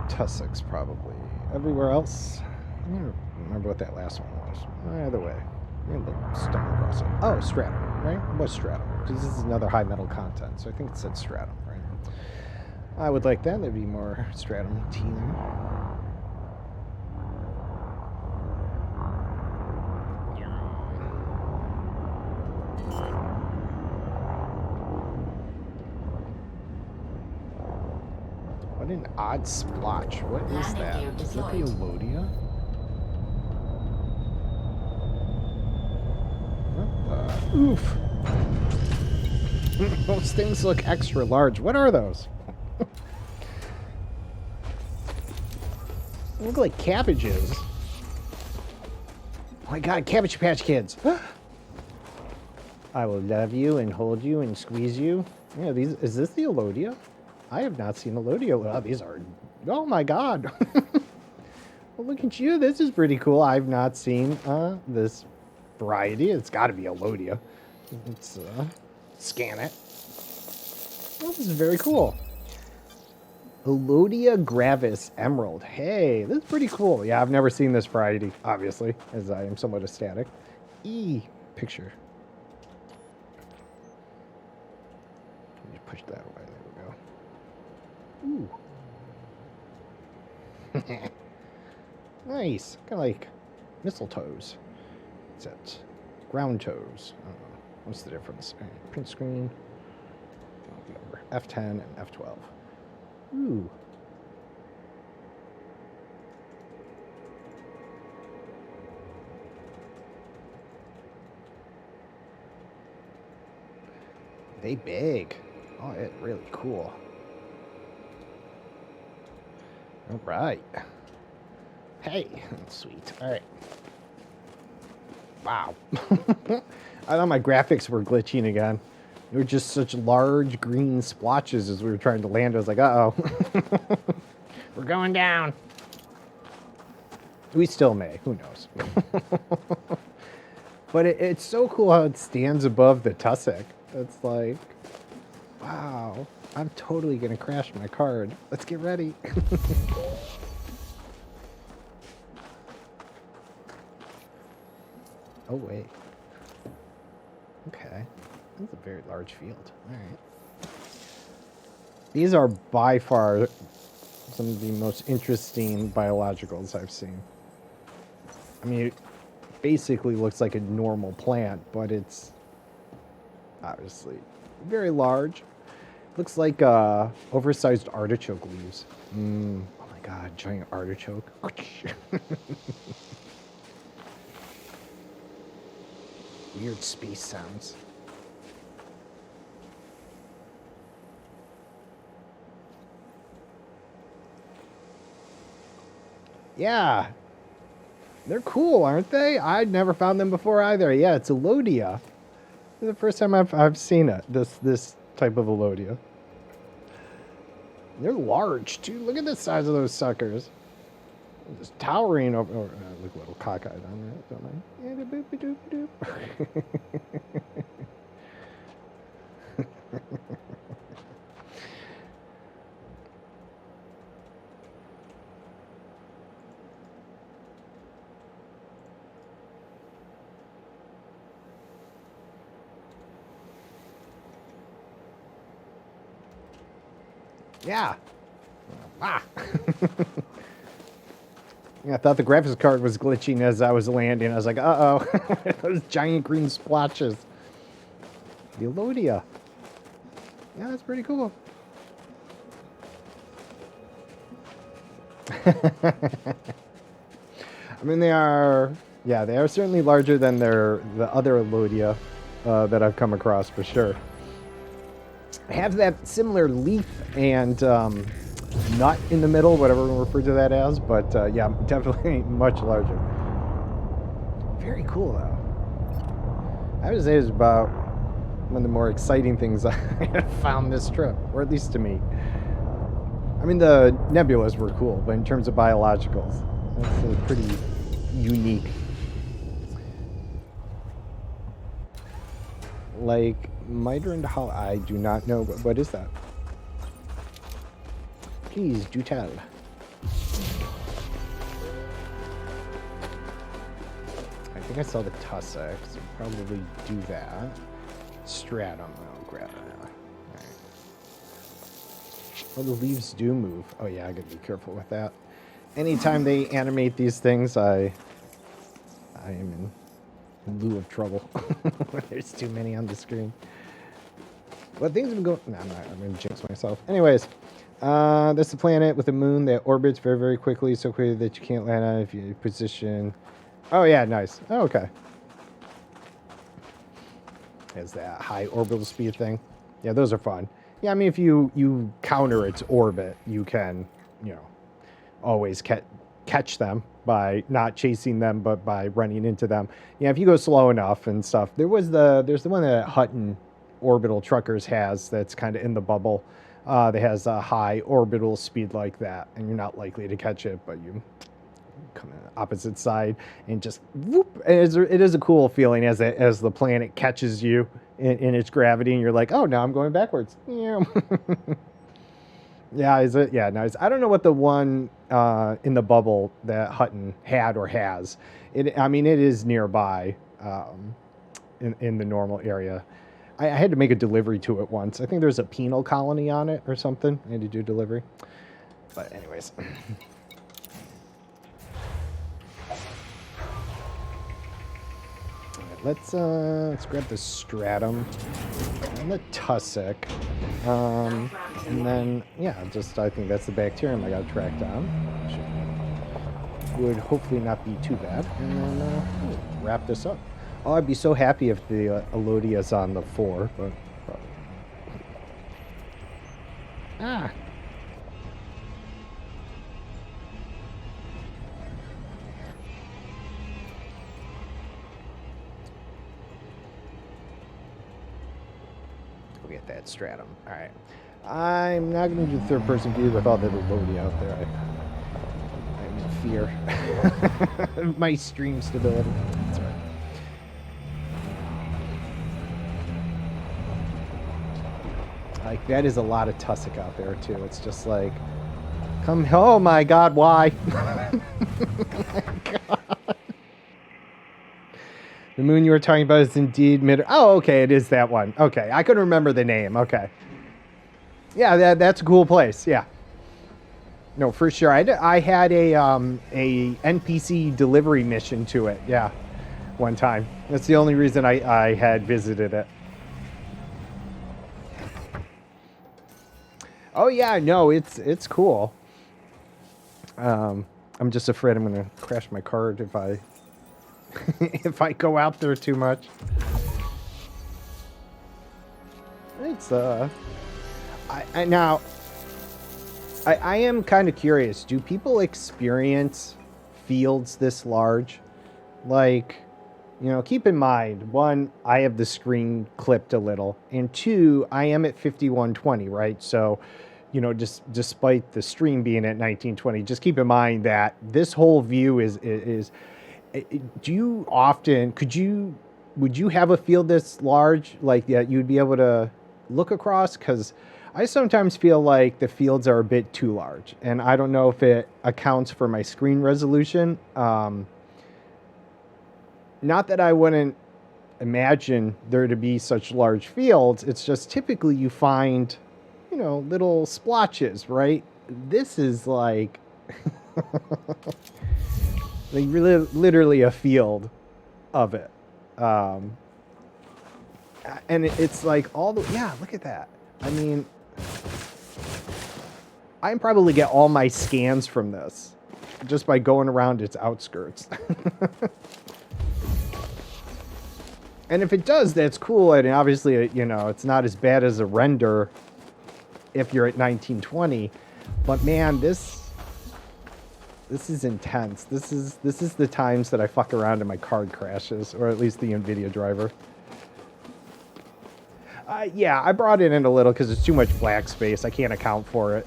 Tussocks probably. Everywhere else, I don't remember what that last one was. Either way, maybe stumble across it. Oh, stratum, right? It was stratum. Because this is another high metal content, so I think it said stratum, right? I would like that. There'd be more stratum team. What an odd splotch. What is that? Is that the Elodia? What the? Oof. Those things look extra large. What are those? They look like cabbages. Oh my god, Cabbage Patch Kids. I will love you and hold you and squeeze you. Yeah, is this the Elodia? I have not seen Elodia. Oh, these are... Oh my god. Well, look at you. This is pretty cool. I've not seen this variety. It's got to be Elodia. Let's scan it. Oh, this is very cool. Elodia gravis emerald. Hey, this is pretty cool. Yeah, I've never seen this variety, obviously, as I am somewhat ecstatic. Picture. Let me push that away. There we go. Ooh. Nice. Kind of like mistletoes. What's that? Ground toes. I don't know. What's the difference? Print screen. F10 and F12. Ooh. They big. Oh, it's really cool. All right. Hey, sweet. All right. Wow. I thought my graphics were glitching again. They were just such large green splotches as we were trying to land. I was like, uh-oh. We're going down. We still may. Who knows? But it's so cool how it stands above the tussock. It's like, wow. I'm totally going to crash my card. Let's get ready. Oh, wait. Okay. That's a very large field. All right. These are by far some of the most interesting biologicals I've seen. I mean, it basically looks like a normal plant, but it's obviously very large. Looks like oversized artichoke leaves. Oh my god, giant artichoke. Weird space sounds. Yeah. They're cool, aren't they? I'd never found them before either. Yeah, it's Elodia. This is the first time I've seen it. This type of Elodia. They're large too. Look at the size of those suckers. Just towering over. Oh, look a little cockeyed on that, don't I? Yeah, boop doop doop. Yeah. Ah. Yeah, I thought the graphics card was glitching as I was landing. I was like, uh-oh. Those giant green splotches. The Elodia. Yeah, that's pretty cool. I mean, they are certainly larger than the other Elodia that I've come across for sure. Have that similar leaf and nut in the middle, whatever we refer to that as, but yeah, definitely much larger. Very cool, though. I would say it's about one of the more exciting things I have found this trip, or at least to me. I mean, the nebulas were cool, but in terms of biologicals, that's pretty unique. Like, miter and how I do not know, but what is that? Please do tell. I think I saw the tussock, so probably do that. Stratum, I'll grab it now. Alright. Oh, the leaves do move. Oh yeah, I gotta be careful with that. Anytime they animate these things, I am in lieu of trouble. There's too many on the screen. Well, things have been going... No, I'm going to jinx myself. Anyways, this is a planet with a moon that orbits very, very quickly, so quickly that you can't land on it if you position... Oh, yeah, nice. Oh, okay. Has that high orbital speed thing. Yeah, those are fun. Yeah, I mean, if you counter its orbit, you can, always catch them by not chasing them, but by running into them. Yeah, if you go slow enough and stuff. There's the one that Hutton Orbital Truckers has that's kind of in the bubble. That has a high orbital speed like that, and you're not likely to catch it, but you come in the opposite side and just whoop. It is a cool feeling as the planet catches you in its gravity, and you're like, oh, now I'm going backwards. Yeah. Yeah, is it? Yeah, nice. I don't know what the one in the bubble that Hutton had or has. It is nearby in the normal area. I had to make a delivery to it once. I think there's a penal colony on it or something. I had to do delivery. But anyways. Let's grab the stratum and the tussock. And then, yeah, I think that's the bacterium I got to track down. Which would hopefully not be too bad. And then wrap this up. Oh, I'd be so happy if the Elodia's on the 4, but probably. Ah! Go get that stratum. Alright. I'm not going to do third-person view with all the Elodia out there. I'm in fear. My stream stability. That's right. Like, that is a lot of tussock out there, too. It's just like, oh my god, why? Oh my god. The moon you were talking about is indeed Oh, okay, it is that one. Okay, I couldn't remember the name. Okay. Yeah, that's a cool place. Yeah. No, for sure. I had a NPC delivery mission to it. Yeah, one time. That's the only reason I had visited it. Oh yeah, no, it's cool. I'm just afraid I'm gonna crash my card if I if I go out there too much. It's I am kind of curious. Do people experience fields this large? Like, keep in mind, one, I have the screen clipped a little, and two, I am at 5120, right? So, just despite the stream being at 1920, just keep in mind that this whole view is would you have a field this large, like that you'd be able to look across? Because I sometimes feel like the fields are a bit too large, and I don't know if it accounts for my screen resolution. Not that I wouldn't imagine there to be such large fields. It's just typically you find, you know, little splotches, right? This is like, like really, literally a field of it. Um, and it's like all the, yeah, look at that. I mean, I probably get all my scans from this just by going around its outskirts. And if it does, that's cool. And obviously, you know, it's not as bad as a render if you're at 1920. But man, this is intense. This is the times that I fuck around and my card crashes, or at least the NVIDIA driver. Yeah, I brought it in a little because it's too much black space. I can't account for it.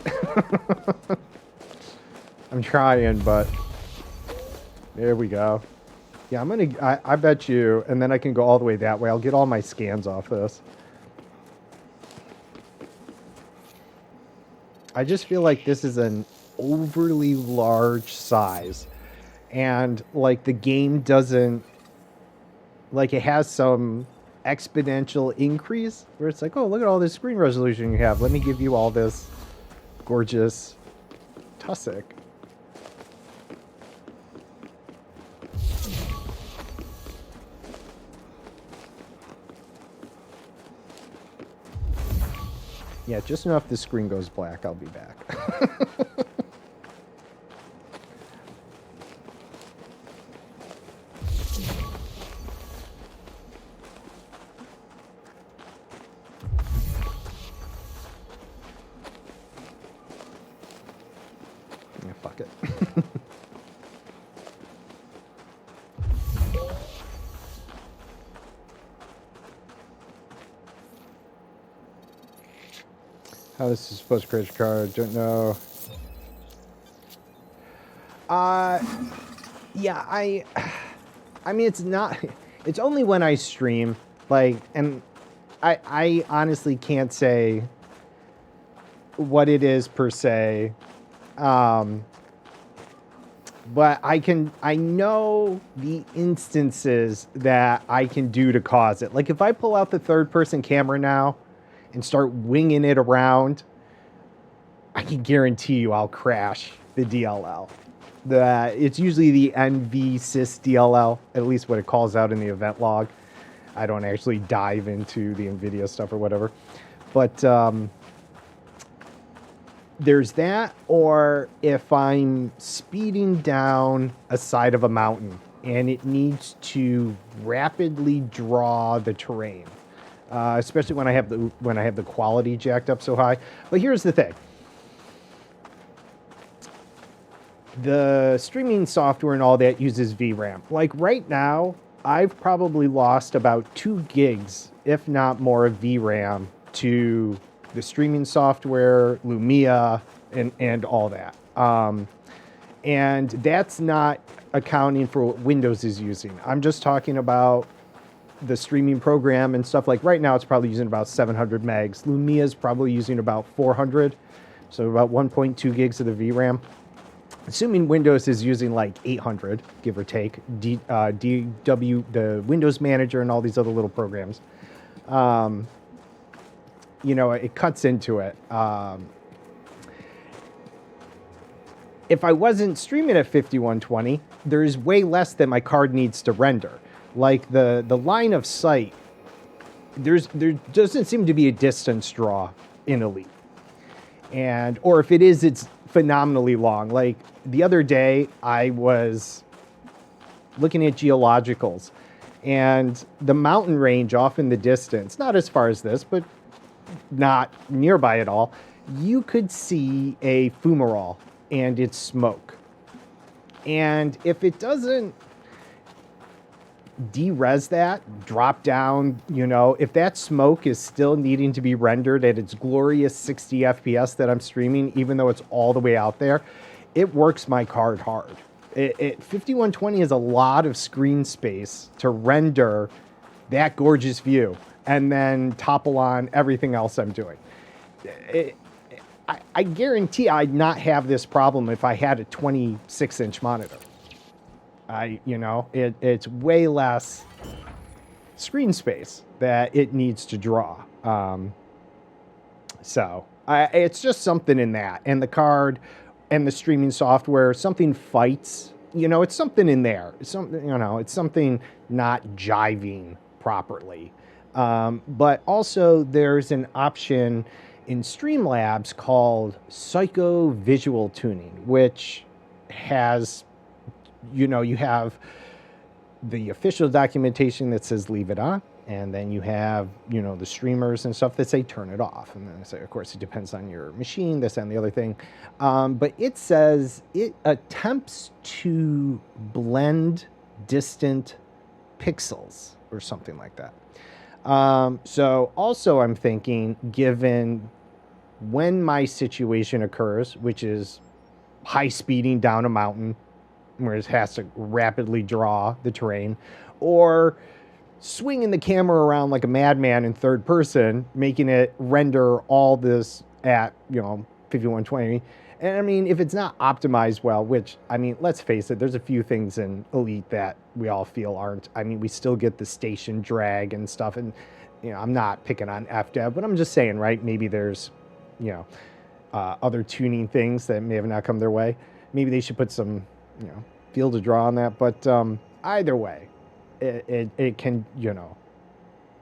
I'm trying, but there we go. Yeah, I bet you, and then I can go all the way that way. I'll get all my scans off this. I just feel like this is an overly large size. And, like, the game doesn't... Like, it has some exponential increase where it's like, oh, look at all this screen resolution you have. Let me give you all this gorgeous tussock. Yeah, just enough the screen goes black. I'll be back. Yeah, fuck it. How this is supposed to create a card, don't know. Yeah, I mean, it's not, it's only when I stream, like, and I honestly can't say what it is per se. But I know the instances that I can do to cause it. Like if I pull out the third person camera now and start winging it around, I can guarantee you I'll crash the DLL. It's usually the NVSys DLL, at least what it calls out in the event log. I don't actually dive into the NVIDIA stuff or whatever. But there's that, or if I'm speeding down a side of a mountain and it needs to rapidly draw the terrain, especially when I have the quality jacked up so high. But here's the thing: the streaming software and all that uses VRAM. Like right now, I've probably lost about 2 gigs, if not more, of VRAM to the streaming software, Lumia, and all that. And that's not accounting for what Windows is using. I'm just talking about the streaming program and stuff. Like right now, it's probably using about 700 megs. Lumia is probably using about 400, so about 1.2 gigs of the VRAM. Assuming Windows is using like 800, give or take, DW, the Windows Manager and all these other little programs. You know, it cuts into it. If I wasn't streaming at 5120, there's way less that my card needs to render. Like the line of sight, there doesn't seem to be a distance draw in Elite. And, or if it is, it's phenomenally long. Like the other day, I was looking at geologicals, and the mountain range off in the distance, not as far as this, but not nearby at all, you could see a fumarole and its smoke. And if it doesn't de-res that, drop down, you know, if that smoke is still needing to be rendered at its glorious 60 FPS that I'm streaming, even though it's all the way out there, it works my card hard. 5120 is a lot of screen space to render that gorgeous view and then topple on everything else I'm doing. I guarantee I'd not have this problem if I had a 26-inch monitor. It's way less screen space that it needs to draw. So It's just something in that, and the card, and the streaming software. Something fights. It's something in there. It's something. It's something not jiving properly. But also, there's an option in Streamlabs called psycho-visual tuning, which has, you have the official documentation that says leave it on, and then you have the streamers and stuff that say turn it off, and then say, of course, it depends on your machine, this and the other thing, but it says it attempts to blend distant pixels or something like that. So also I'm thinking, given when my situation occurs, which is high speeding down a mountain where it has to rapidly draw the terrain, or swinging the camera around like a madman in third person, making it render all this at 5120. And I mean, if it's not optimized well, which, I mean, let's face it, there's a few things in Elite that we all feel aren't. I mean, we still get the station drag and stuff, and I'm not picking on FDev, but I'm just saying, right? Maybe there's other tuning things that may have not come their way. Maybe they should put some field of draw on that. But either way, it can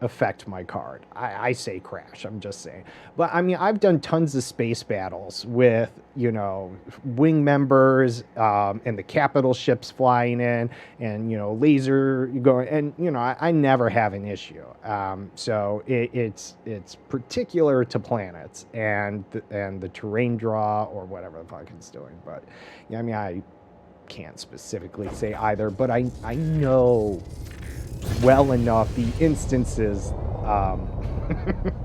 affect my card. I say crash. I'm just saying. But I mean, I've done tons of space battles with wing members and the capital ships flying in, and laser going, and I never have an issue. So it's particular to planets and the terrain draw or whatever the fuck it's doing. But I mean, I can't specifically say either, but I know well enough the instances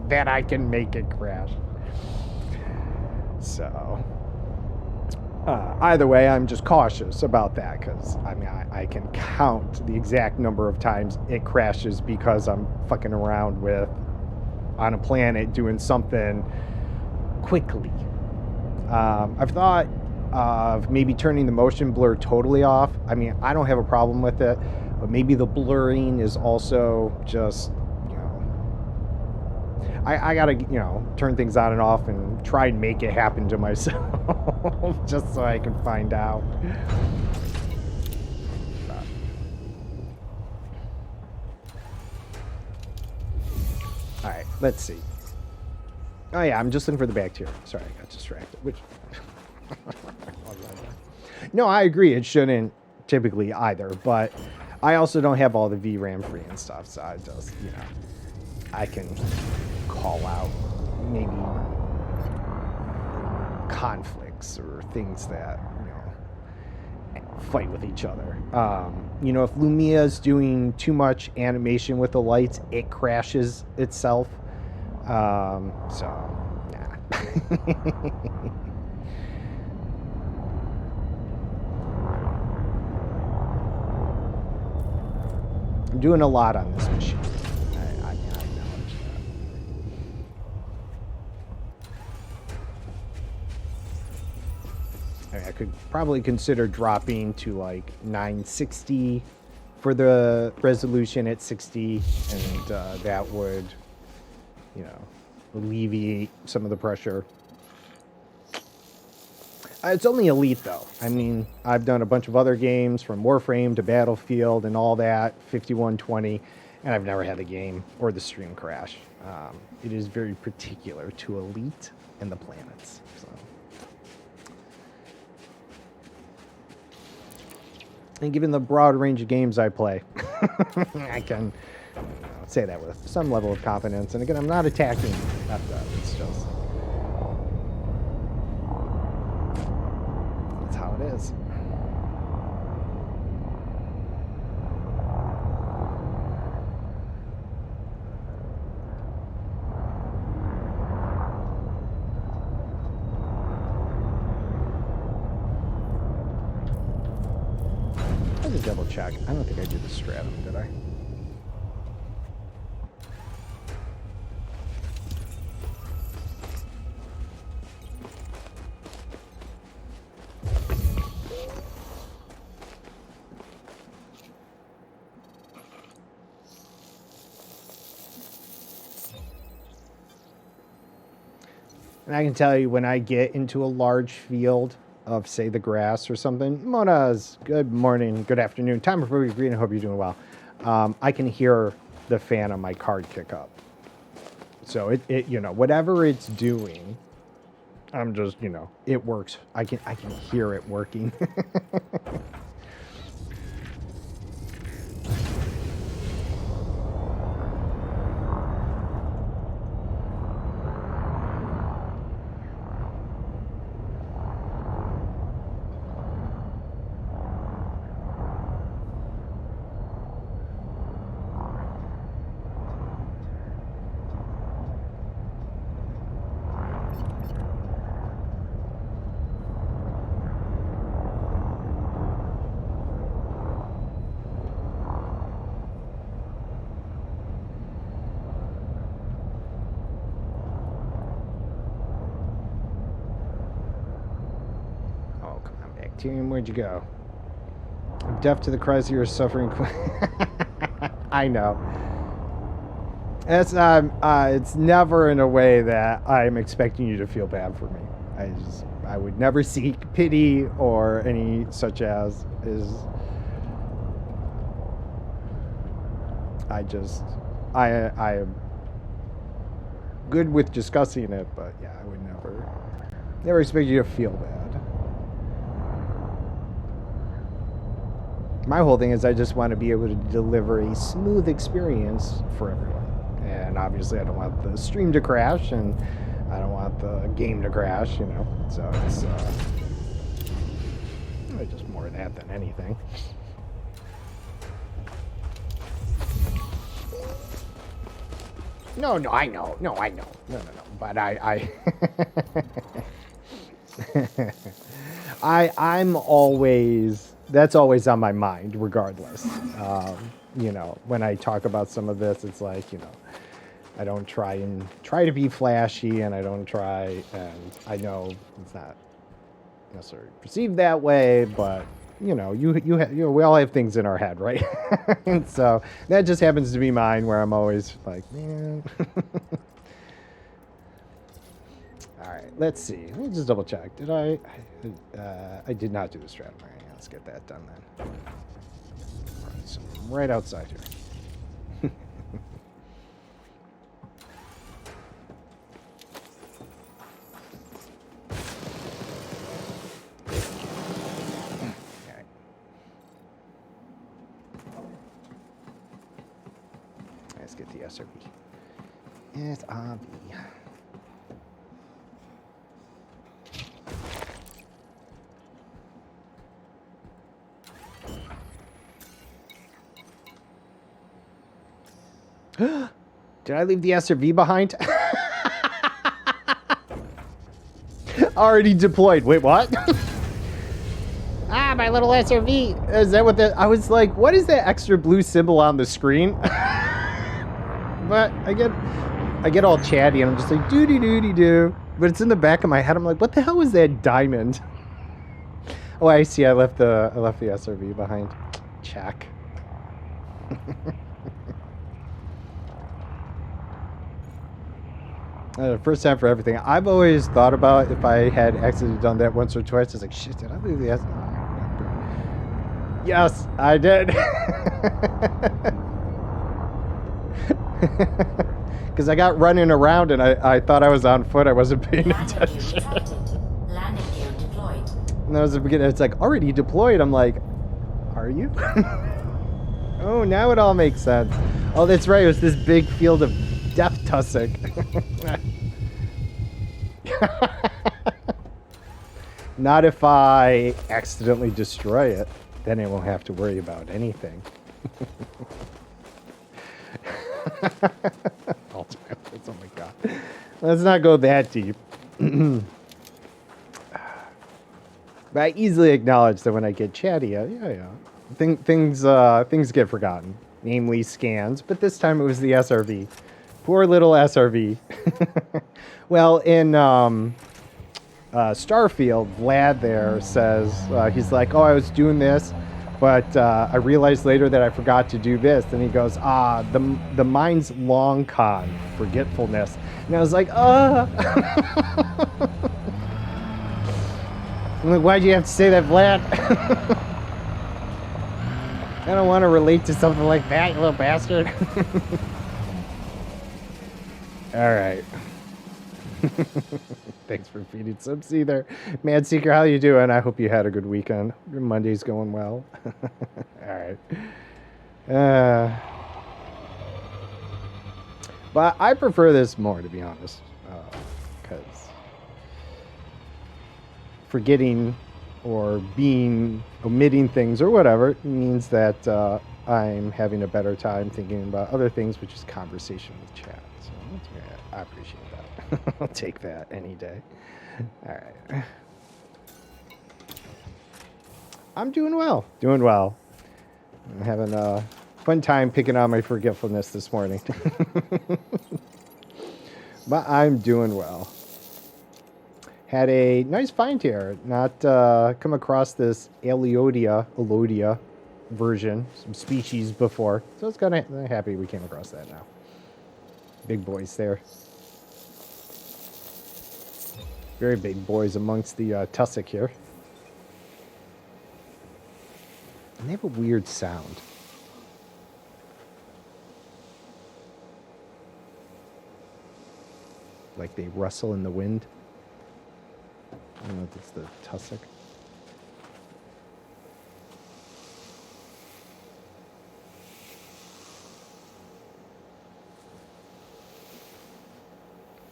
that I can make it crash. So either way, I'm just cautious about that, because I mean, I can count the exact number of times it crashes because I'm fucking around on a planet doing something quickly. I've thought of maybe turning the motion blur totally off. I mean, I don't have a problem with it, but maybe the blurring is also just, I gotta, turn things on and off and try and make it happen to myself just so I can find out. All right, let's see. Oh yeah, I'm just looking for the bacteria. Sorry, I got distracted. Which no, I agree. It shouldn't typically either, but I also don't have all the VRAM free and stuff, so I just, I can call out maybe conflicts or things that, fight with each other. If Lumia's doing too much animation with the lights, it crashes itself. So, nah. I'm doing a lot on this machine. I acknowledge that. I mean, I could probably consider dropping to like 960 for the resolution at 60, and that would, alleviate some of the pressure. It's only Elite, though. I mean, I've done a bunch of other games, from Warframe to Battlefield and all that, 5120, and I've never had the game or the stream crash. It is very particular to Elite and the planets. So. And given the broad range of games I play, I can say that with some level of confidence. And again, I'm not attacking that. It's just... it is. Let me double check. I don't think I did the stratum, did I? And I can tell you when I get into a large field of, say, the grass or something, Monas, good morning, good afternoon, time for green, I hope you're doing well. I can hear the fan on my card kick up. So it you know, whatever it's doing, I'm just, you know, it works. I can hear it working. Tyrion, where'd you go? I'm deaf to the cries of your suffering. I know. It's never in a way that I'm expecting you to feel bad for me. I would never seek pity or any such as is. I am good with discussing it, but yeah, I would never expect you to feel bad. My whole thing is I just want to be able to deliver a smooth experience for everyone. And obviously I don't want the stream to crash and I don't want the game to crash, you know. So it's just more of that than anything. No, I know. No. But I'm always... That's always on my mind, regardless. You know, when I talk about some of this, it's like, you know, I don't try to be flashy, and I don't try, and I know it's not necessarily perceived that way, but you know, we all have things in our head, right? And so that just happens to be mine, where I'm always like, man. All right, let's see. Let me just double check. Did I did not do the stratum. All right, let's get that done then. All right, so I'm right outside here. Okay. Let's get the SRB. SRB. Did I leave the SRV behind? Already deployed. Wait, what? My little SRV. Is that what that? I was like, what is that extra blue symbol on the screen? But I get all chatty and I'm just like, doo. But it's in the back of my head. I'm like, what the hell was that diamond? Oh, I see. I left the SRV behind. Check. First time for everything. I've always thought about if I had accidentally done that once or twice. I was like, shit, did I leave the S? Yes, I did. Because I got running around and I thought I was on foot. I wasn't paying attention. Landing gear deployed. And that was the beginning. It's like, already deployed. I'm like, are you? Oh, now it all makes sense. Oh, that's right. It was this big field of death tussock. Not if I accidentally destroy it. Then I won't have to worry about anything. Ultimately, oh my god. Let's not go that deep. But I easily acknowledge that when I get chatty, yeah. Things get forgotten. Namely scans, but this time it was the SRV. Poor little SRV. Well, in Starfield, Vlad there says, he's like, oh, I was doing this But I realized later that I forgot to do this. And he goes, the mind's long con, forgetfulness. And I was like, I'm like, why'd you have to say that, Vlad? I don't want to relate to something like that, you little bastard. All right. Thanks for feeding some sea there. Mad Seeker, how you doing? I hope you had a good weekend. Your Monday's going well. All right. But I prefer this more, to be honest. Because forgetting or omitting things or whatever means that I'm having a better time thinking about other things, which is conversation with chat. So I appreciate that. I'll take that any day. All right. I'm doing well. I'm having a fun time picking on my forgetfulness this morning. But I'm doing well. Had a nice find here. Not come across this Alodia version, some species before. So it's kind of happy we came across that now. Big boys there. Very big boys amongst the tussock here. And they have a weird sound. Like they rustle in the wind. I don't know if it's the tussock.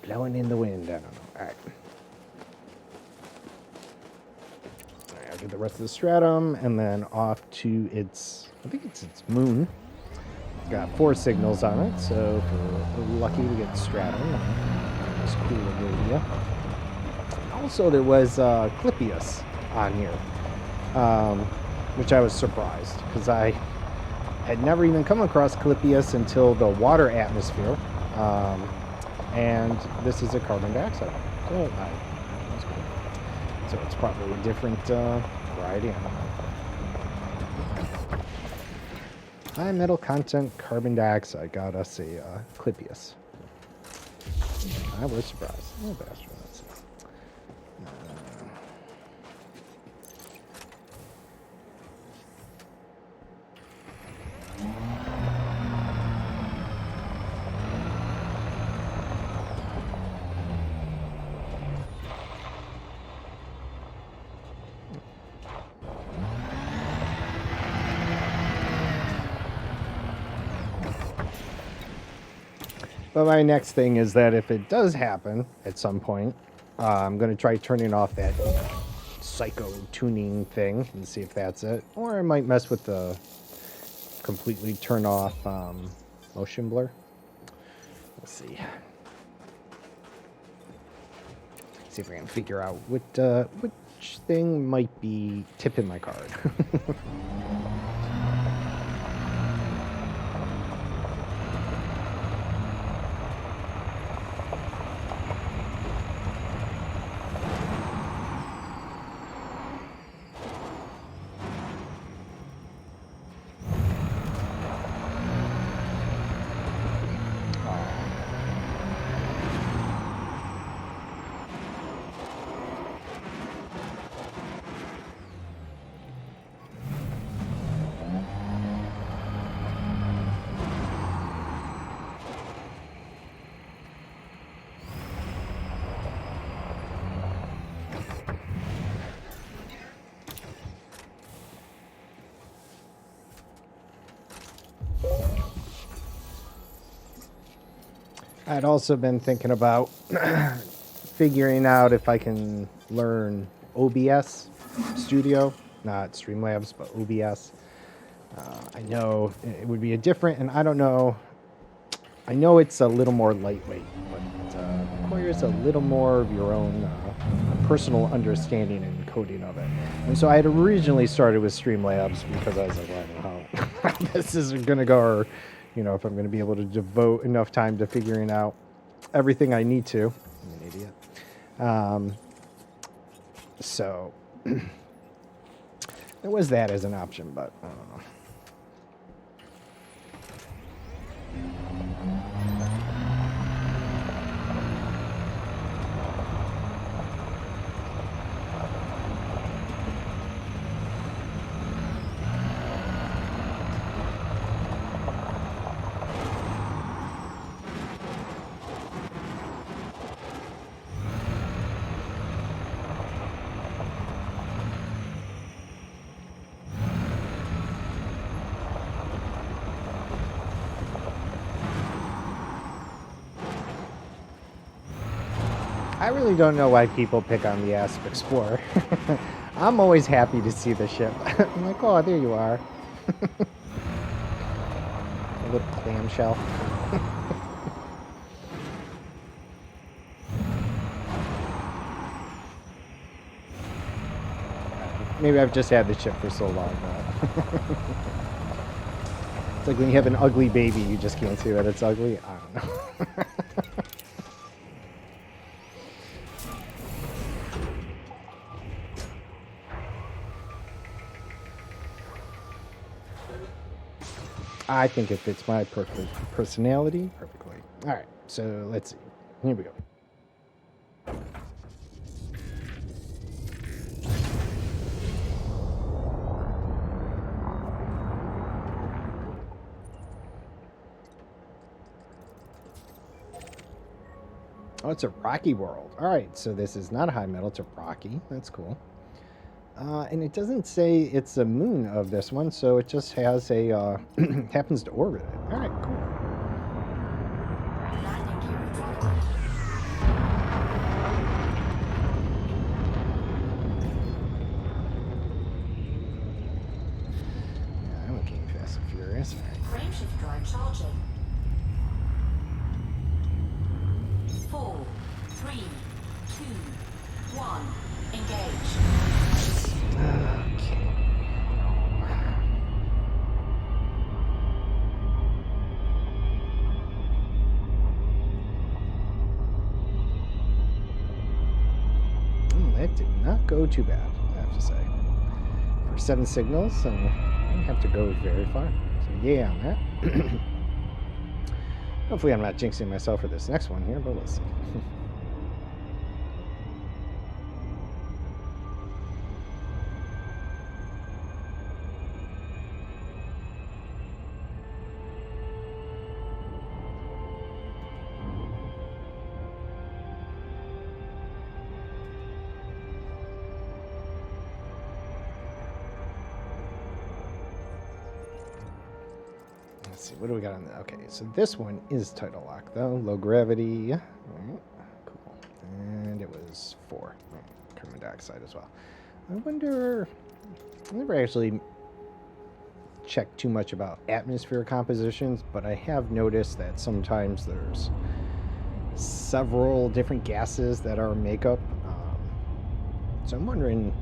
Blowing in the wind. I don't know. All right. All right, I'll get the rest of the stratum and then off to its, I think it's its moon. It's got 4 signals on it, so if we're lucky to get stratum, it's cool area. Also, there was Clippius on here, which I was surprised because I had never even come across Clippius until the water atmosphere, and this is a carbon dioxide. So that's cool. So it's probably a different variety. I don't know. High metal content carbon dioxide got us a Clippius. I was surprised. Oh, bastard. But my next thing is that if it does happen at some point, I'm going to try turning off that psycho tuning thing and see if that's it. Or I might mess with the completely turn off motion blur. Let's see. See if I can figure out which thing might be tipping my card. I'd also been thinking about figuring out if I can learn OBS Studio, not Streamlabs, but OBS. I know it would be a different, and I don't know. I know it's a little more lightweight, but it requires a little more of your own personal understanding and coding of it. And so I had originally started with Streamlabs because I was like, well, I don't know how this is going to go, or if I'm going to be able to devote enough time to figuring out everything I need to. I'm an idiot. So There was that as an option, but I don't know. I really don't know why people pick on the Asp Explorer. I'm always happy to see the ship. I'm like, oh, there you are. A little clamshell. Maybe I've just had the ship for so long. It's like when you have an ugly baby, you just can't see that it's ugly. I don't know. I think it fits my personality perfectly. All right, so let's see. Here we go. Oh, it's a rocky world. All right, so this is not a high metal. It's a rocky. That's cool. And it doesn't say it's a moon of this one, so it just has a happens to orbit it. All right, cool. Landing gear retracted. Yeah, I'm getting fast and furious. All right. Frameshift drive charging. 4, 3, 2, 1. Engage. Okay. That did not go too bad, I have to say. For 7 signals, I don't have to go very far. So yeah on that. Hopefully I'm not jinxing myself for this next one here, but we'll see. Let's see, what do we got on that? Okay, so this one is tidal lock, though. Low gravity. All right, cool. And it was 4. All right, carbon dioxide as well. I wonder... I never actually checked too much about atmosphere compositions, but I have noticed that sometimes there's several different gases that are makeup. So I'm wondering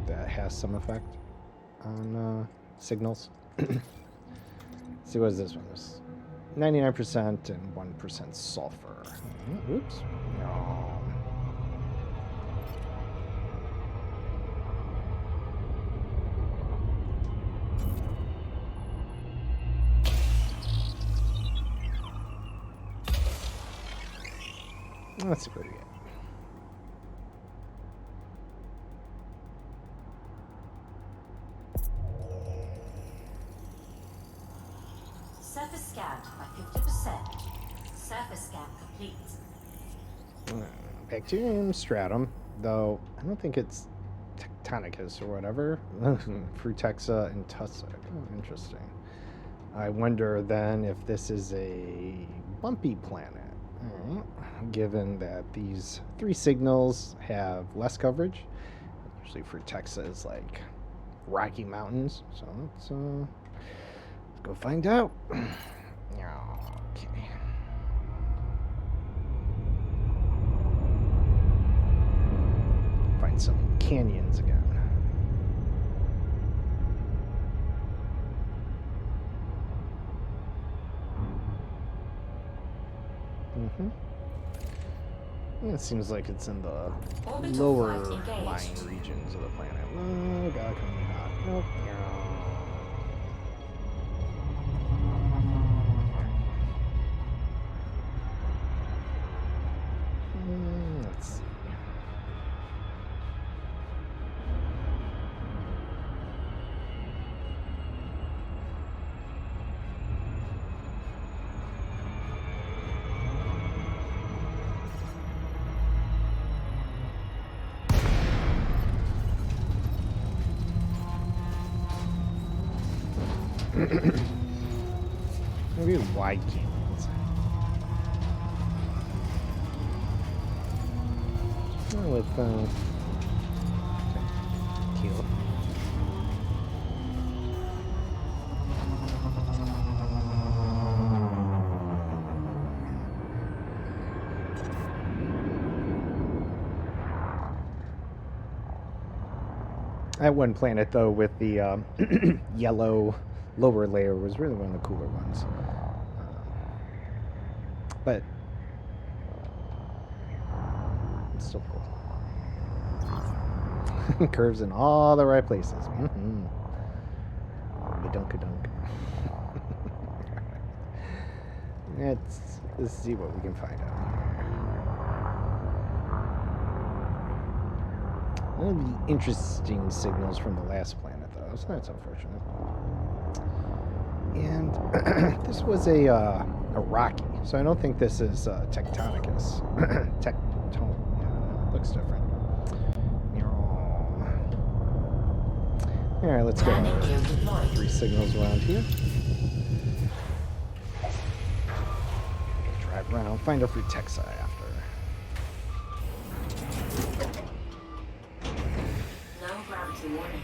if that has some effect on signals. See, what is this one? This 99% and 1% sulfur. Oops. No. Let's see what we get. Surface scanned by 50%. Surface scan complete. Bacterium stratum, though I don't think it's Tectonicus or whatever. Frutexa and Tussock. Oh, interesting. I wonder then if this is a bumpy planet. Given that these 3 signals have less coverage. Usually Frutexa is like Rocky Mountains. So let's go find out. Okay. Find some canyons again. It seems like it's in the Orbital lower flight engaged. lying regions of the planet. Oh god, coming hot. Nope. Let's see. Maybe wide canyons. With teal. That one planet, though, with the yellow lower layer was really one of the cooler ones. But it's still cool. Curves in all the right places. Mm-hmm. Badunk-a-dunk. Let's see what we can find out. One of the interesting signals from the last planet, though, so that's unfortunate. And this was a rocky, so I don't think this is tectonicus. Tectonic, yeah, it looks different. All right, let's get our 3 signals around here. Drive around, find our free Texi after. No gravity warning.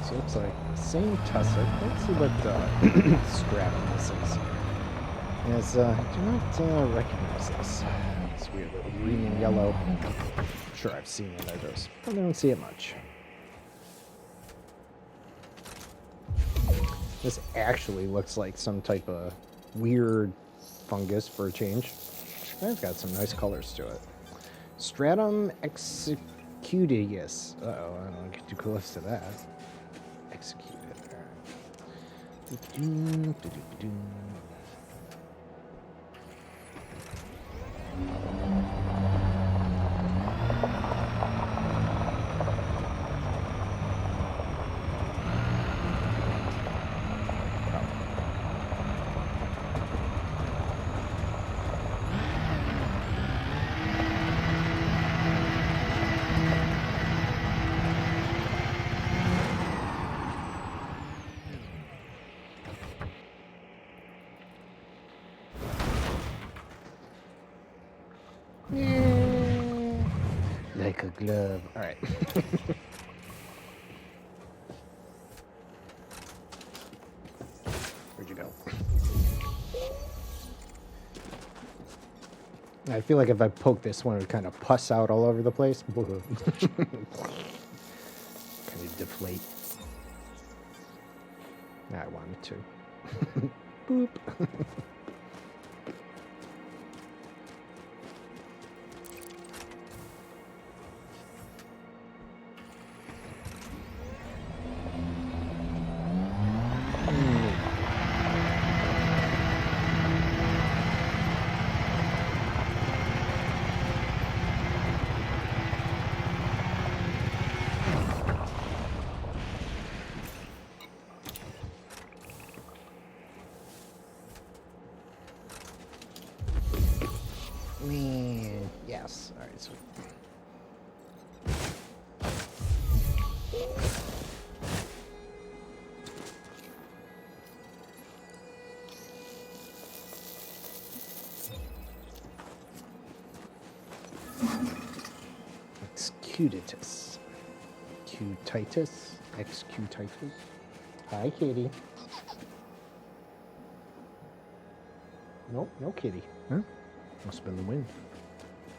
So it looks like the same tussock. Let's see what stratum this is. Yes, do not recognize this. It's weird little green and yellow. I'm sure I've seen it, I just probably don't see it much. This actually looks like some type of weird fungus for a change. It's got some nice colors to it. Stratum executeus. Uh-oh, I don't want to get too close to that. Executed. All right. Like a glove. All right. Where'd you go? I feel like if I poke this one, it would kind of pus out all over the place. Kind of deflate. I wanted to. Boop. Man, yes. All right, sweet. Excutitus. Cutitis. Excutitis. Hi, kitty. Nope, no kitty. Huh? Must have been the wind.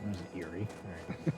That was eerie. All right.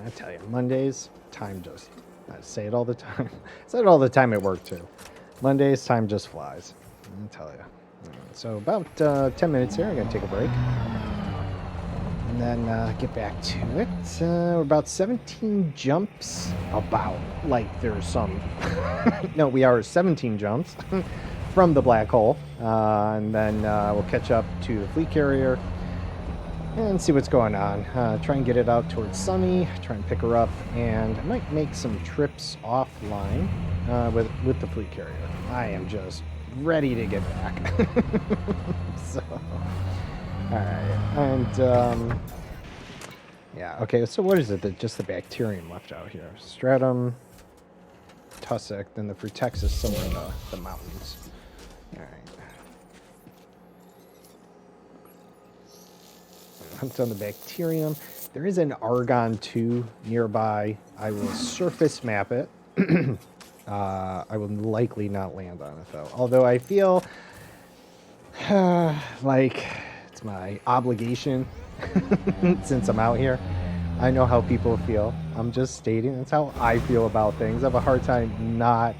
I tell you, Mondays, time just, I say it all the time. I say it all the time at work, too. Mondays, time just flies. I tell you. So about 10 minutes here. I'm going to take a break. And then get back to it. We're about 17 jumps. About. Like there's some... No, we are 17 jumps from the black hole. And then we'll catch up to the fleet carrier and see what's going on. Try and get it out towards Sunny. Try and pick her up. And I might make some trips offline with the fleet carrier. I am just ready to get back. So... Alright, and, yeah, okay, so what is it that just the bacterium left out here? Stratum, tussock, then the Frutexis somewhere in the mountains. Alright. Hunt on the bacterium. There is an Argon 2 nearby. I will surface map it. I will likely not land on it, though. Although I feel like... it's my obligation since I'm out here. I know how people feel. I'm just stating that's how I feel about things. I have a hard time not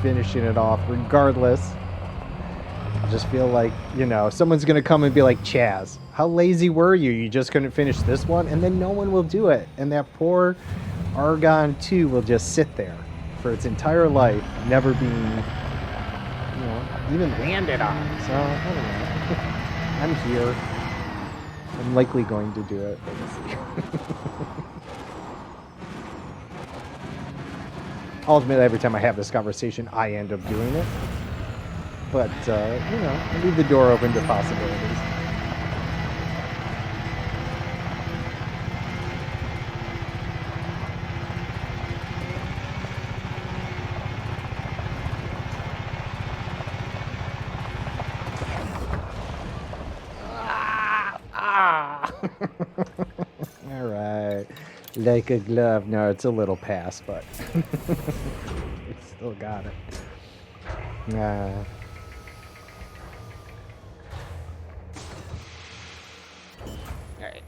finishing it off regardless. I just feel like, you know, someone's going to come and be like, Chaz, how lazy were you? You just couldn't finish this one? And then no one will do it. And that poor Argon 2 will just sit there for its entire life, never being, you know, even landed on. So, I don't know. I'm here. I'm likely going to do it. But we'll see. Ultimately, every time I have this conversation, I end up doing it. But, you know, I leave the door open to possibilities. All right. Like a glove. No, it's a little past, but we still got it. All right.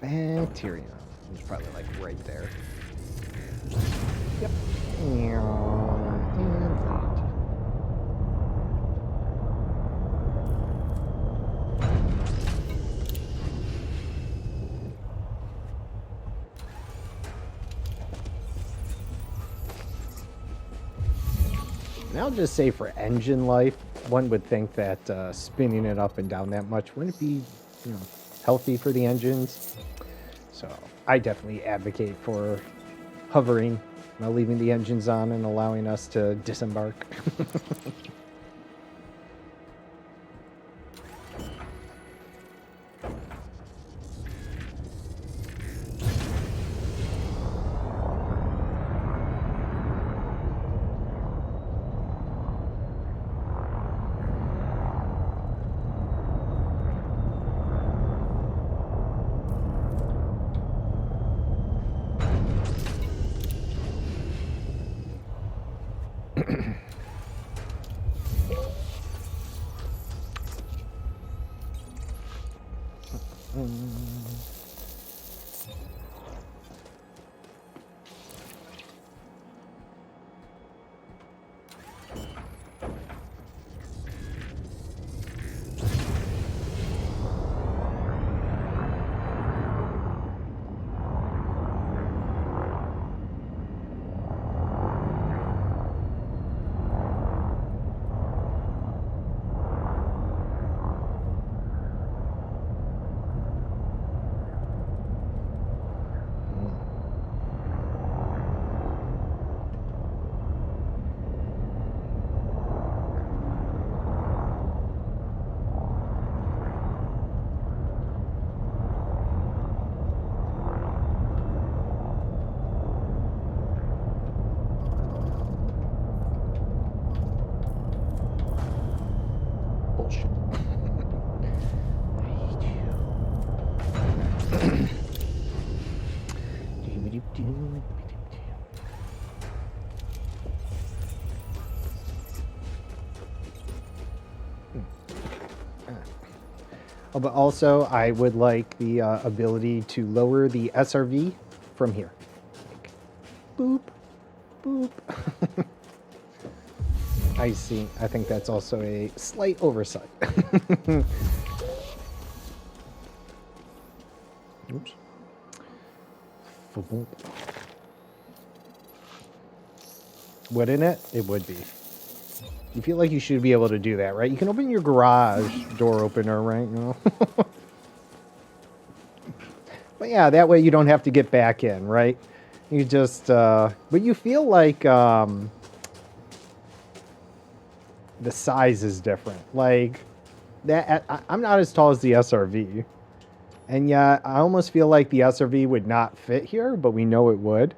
Bacterium. It's probably like right there. Yep. And And I'll just say for engine life, one would think that spinning it up and down that much wouldn't be, you know, healthy for the engines. So I definitely advocate for hovering, leaving the engines on and allowing us to disembark. Bullshit. Oh, but also, I would like the ability to lower the SRV from here. Boop. Boop. I see. I think that's also a slight oversight. Oops. Wouldn't it? It would be. You feel like you should be able to do that, right? You can open your garage door opener, right? You know? But yeah, that way you don't have to get back in, right? You just, but you feel like the size is different. Like, I'm not as tall as the SRV. And yeah, I almost feel like the SRV would not fit here, but we know it would.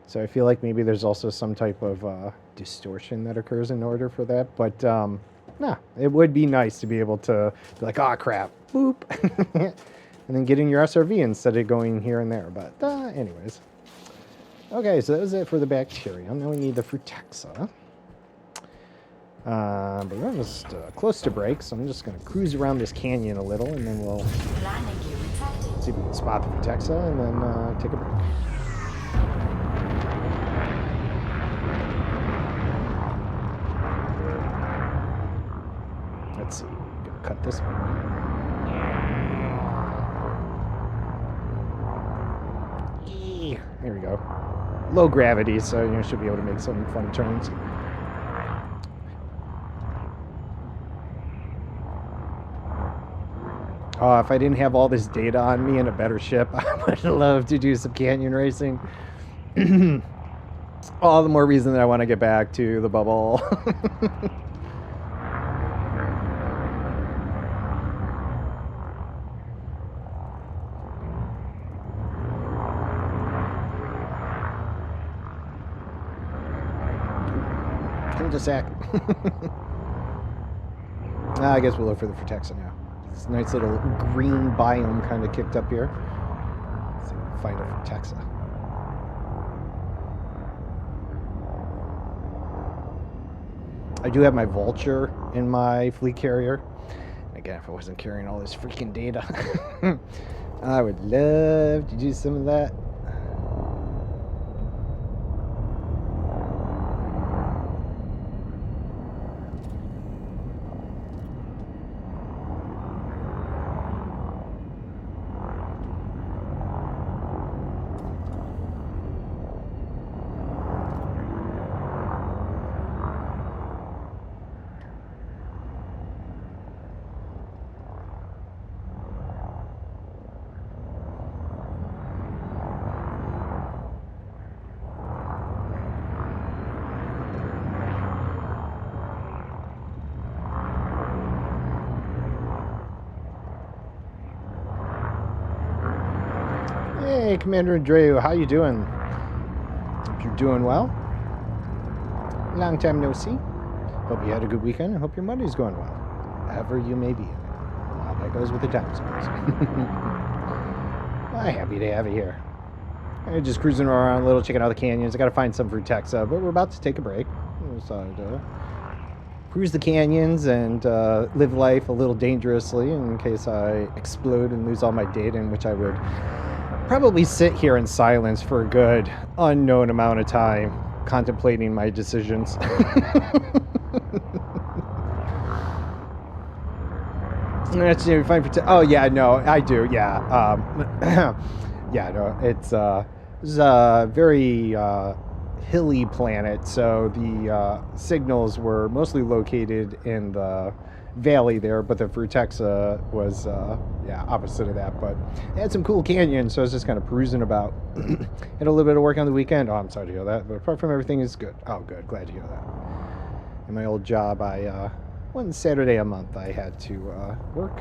So I feel like maybe there's also some type of distortion that occurs in order for that. But nah, it would be nice to be able to be like, oh crap, boop, and then get in your SRV instead of going here and there. But anyways. Okay, so that was it for the bacterium. Now we need the Frutexa. But we're almost close to break, so I'm just going to cruise around this canyon a little, and then we'll see if we can spot the Frutexa, and then take a break. Let's see. Gonna cut this one. There we go. Low gravity, so you should be able to make some fun turns. If I didn't have all this data on me and a better ship, I would love to do some canyon racing. All the more reason that I want to get back to the bubble. Cul-de-sac. I guess we'll look for the Frutexa now. This nice little green biome kind of kicked up here. Let's see if we can find a Frutexa. I do have my Vulture in my fleet carrier. Again, if I wasn't carrying all this freaking data, I would love to do some of that. Hey, Commander Andreu, how you doing? Hope you're doing well. Long time no see. Hope you had a good weekend. I hope your Monday's going well, wherever you may be. Well, that goes with the time zones. Well, happy to have you here. I'm just cruising around a little, checking out the canyons. I got to find some Frutexa, but we're about to take a break. So cruise the canyons and live life a little dangerously in case I explode and lose all my data, in which I would probably sit here in silence for a good unknown amount of time, contemplating my decisions. That's fine for. Oh yeah, no, I do. Yeah, yeah, no, it's a very hilly planet, so the signals were mostly located in the valley there, but the Frutexa was opposite of that. But it had some cool canyons, so I was just kind of perusing about. Had a little bit of work on the weekend. Oh, I'm sorry to hear that, but apart from everything is good. Oh, good, glad to hear that. In my old job, I one Saturday a month I had to work,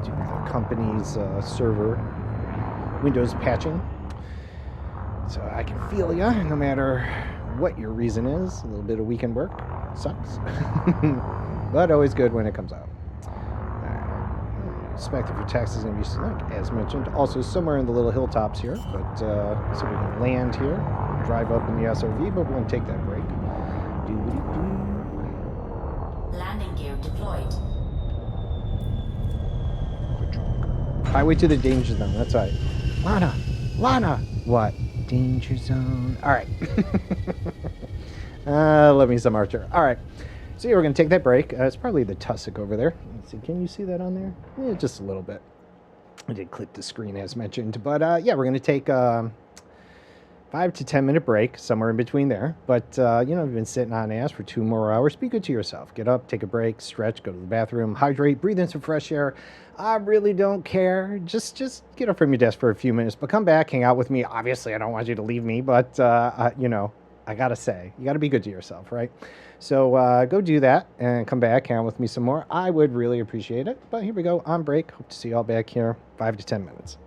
do the company's server Windows patching. So I can feel ya, no matter what your reason is. A little bit of weekend work sucks. But always good when it comes out. Expect the Frutexa is going to be, like, as mentioned, also somewhere in the little hilltops here. But so we can land here, drive up in the SRV, but we're going to take that break. Landing gear deployed. Highway to the danger zone. That's right. Lana, what? Danger zone. All right. Love me some Archer. All right. So yeah, we're going to take that break. It's probably the tussock over there. Let's see. Can you see that on there? Yeah, just a little bit. I did click the screen as mentioned. But yeah, we're going to take 5 to 10 minute break, somewhere in between there. But, you've been sitting on ass for 2 more hours. Be good to yourself. Get up, take a break, stretch, go to the bathroom, hydrate, breathe in some fresh air. I really don't care. Just get up from your desk for a few minutes, but come back, hang out with me. Obviously, I don't want you to leave me, but, I got to say, you got to be good to yourself, right? So go do that and come back, hang out with me some more. I would really appreciate it. But here we go, on break. Hope to see you all back here 5 to 10 minutes.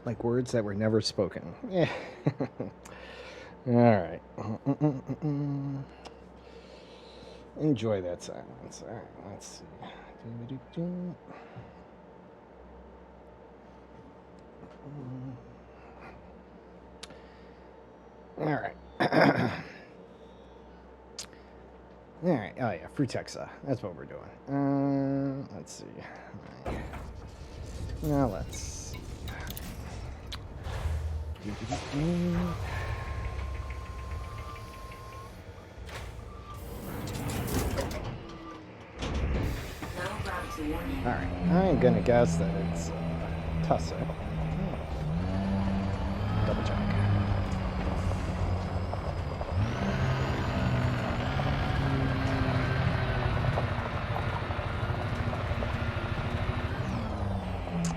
Like words that were never spoken. Yeah. All right. Enjoy that silence. All right, let's see. All right. All right. Oh yeah, Frutexa. That's what we're doing. Let's see. All right. Now let's see. No gravity warning. All right. I'm gonna guess that it's Tussock. Double check.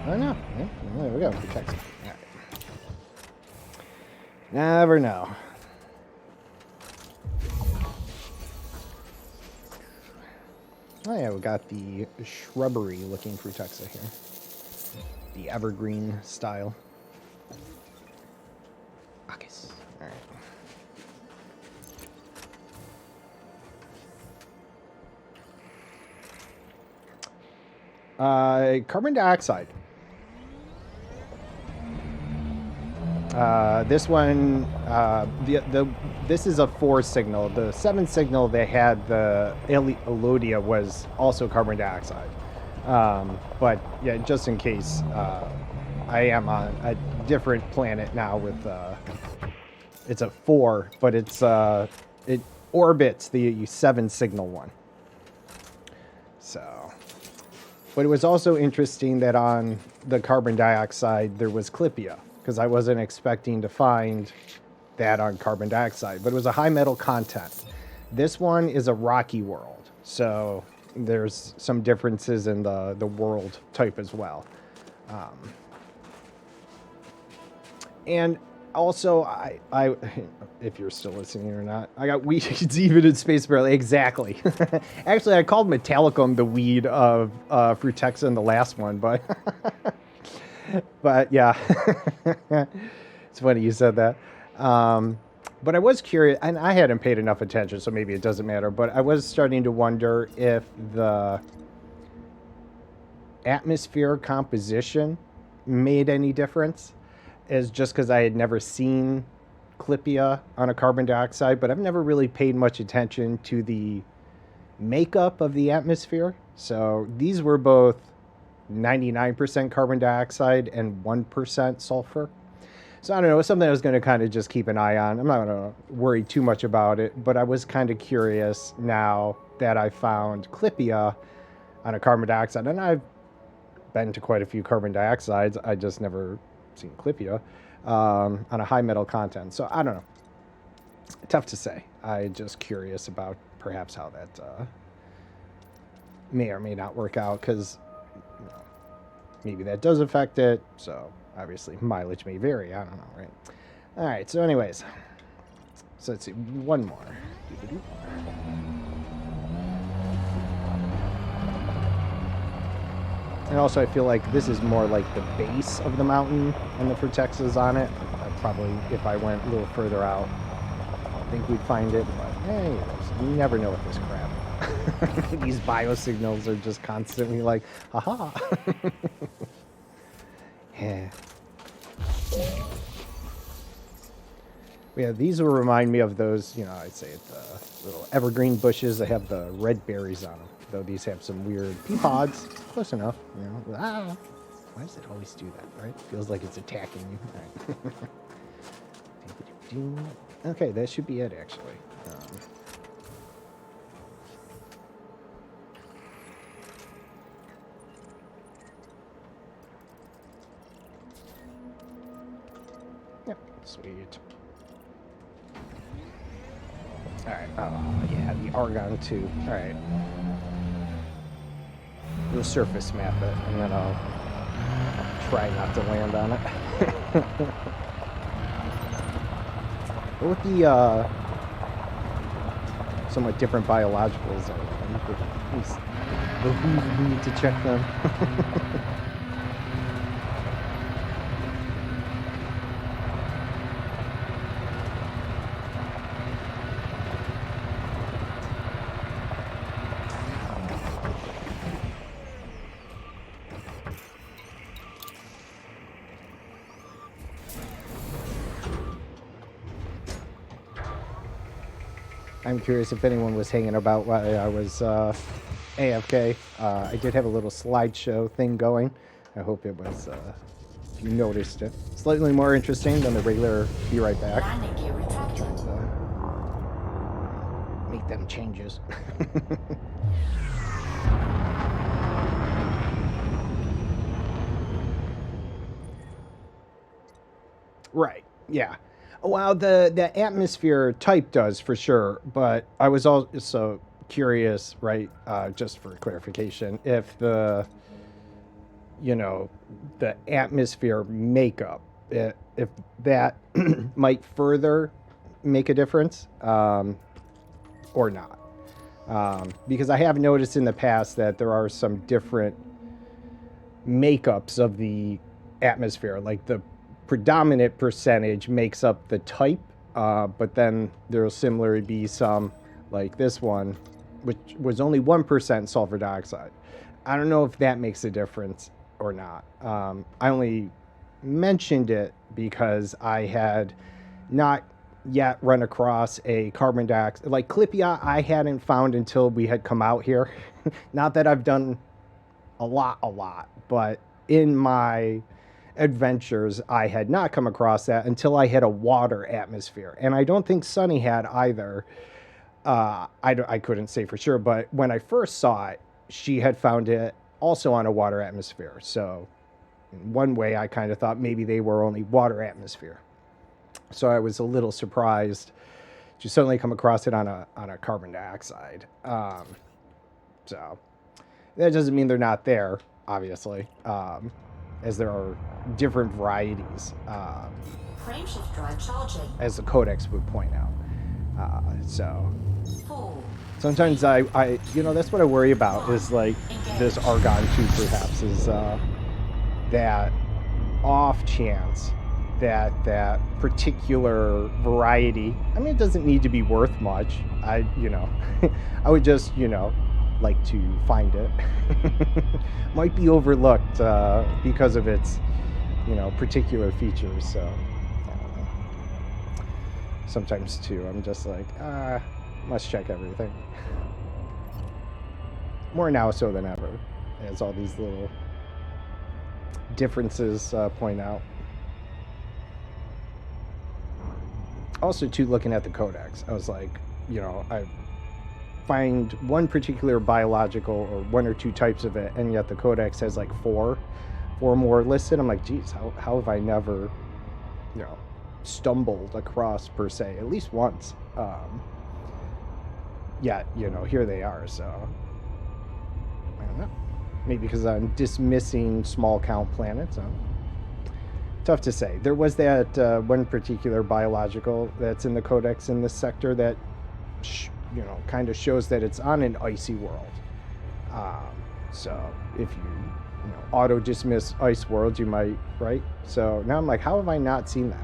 Oh no. Yeah, there we go. Protects it. All right. Never know. Oh yeah, we got the shrubbery looking Frutexa here. The evergreen style. Akis. Alright. Carbon dioxide. This one, this is a 4 signal. The 7 signal they had, the Elodia, was also carbon dioxide. But yeah, just in case, I am on a different planet now with, it's a 4, but it's, it orbits the 7 signal one. So, but it was also interesting that on the carbon dioxide there was Clippia, because I wasn't expecting to find that on carbon dioxide, but it was a high metal content. This one is a rocky world, so there's some differences in the world type as well. And also, I if you're still listening or not, I got weeds even in Space Barrel. Exactly. Actually, I called Metallicum the weed of Frutexa in the last one, but but yeah, it's funny you said that. But I was curious, and I hadn't paid enough attention, so maybe it doesn't matter. But I was starting to wonder if the atmosphere composition made any difference, is just because I had never seen Clippia on a carbon dioxide, but I've never really paid much attention to the makeup of the atmosphere. So these were both 99% carbon dioxide and 1% sulfur. So I don't know, it's something I was going to kind of just keep an eye on. I'm not going to worry too much about it, but I was kind of curious now that I found Clippia on a carbon dioxide, and I've been to quite a few carbon dioxides. I just never seen Clippia on a high metal content. So I don't know. Tough to say. I'm just curious about perhaps how that may or may not work out, because maybe that does affect it. So obviously mileage may vary. I don't know, right? All right. So anyways, so let's see. One more. And also, I feel like this is more like the base of the mountain, and the Frutexa's on it. I'd probably, if I went a little further out, I think we'd find it. But hey, you never know with this crap. These biosignals are just constantly like, haha. Yeah. Yeah, these will remind me of those, I'd say the little evergreen bushes that have the red berries on them. Though these have some weird pea pods. Close enough, Ah, why does it always do that, right? Feels like it's attacking you. All right. Okay, that should be it, actually. Yep, sweet. All right. Oh, yeah, the Argon too. All right. We'll surface map it, and then I'll try not to land on it. But with the somewhat different biologicals, we need to check them. I'm curious if anyone was hanging about while I was AFK. I did have a little slideshow thing going. I hope it was, if you noticed it, slightly more interesting than the regular be right back. Landing gear retracted. Make them changes. Right. Yeah. Well, the atmosphere type does for sure, but I was also curious, right? Just for clarification, if the the atmosphere makeup, if that might further make a difference, or not, because I have noticed in the past that there are some different makeups of the atmosphere, like the predominant percentage makes up the type, but then there'll similarly be some, like this one, which was only 1% sulfur dioxide. I don't know if that makes a difference or not. I only mentioned it because I had not yet run across a carbon dioxide, like Clipia, I hadn't found until we had come out here. Not that I've done a lot, but in my adventures, I had not come across that until I hit a water atmosphere. And I don't think Sunny had either. I couldn't say for sure, but when I first saw it, she had found it also on a water atmosphere. So in one way, I kind of thought maybe they were only water atmosphere. So I was a little surprised to suddenly come across it on a carbon dioxide. So that doesn't mean they're not there, obviously, as there are different varieties, Frameshift drive charging. as the codex would point out. So 4. sometimes I that's what I worry about, is like this Argon 2 perhaps, is that off chance that particular variety, I mean, it doesn't need to be worth much. I I would just, like to find it. Might be overlooked because of its, particular features. So I don't know. Sometimes too, I'm just like, must check everything. More now so than ever, as all these little differences point out. Also, too, looking at the codex, I was like, I find one particular biological or one or two types of it, and yet the codex has like four more listed. I'm like, geez, how have I never, stumbled across, per se, at least once. Yet, here they are. So I don't know. Maybe because I'm dismissing small count planets. Tough to say. There was that one particular biological that's in the codex in this sector that kind of shows that it's on an icy world. So if you auto dismiss ice worlds, you might, right? So now I'm like, how have I not seen that?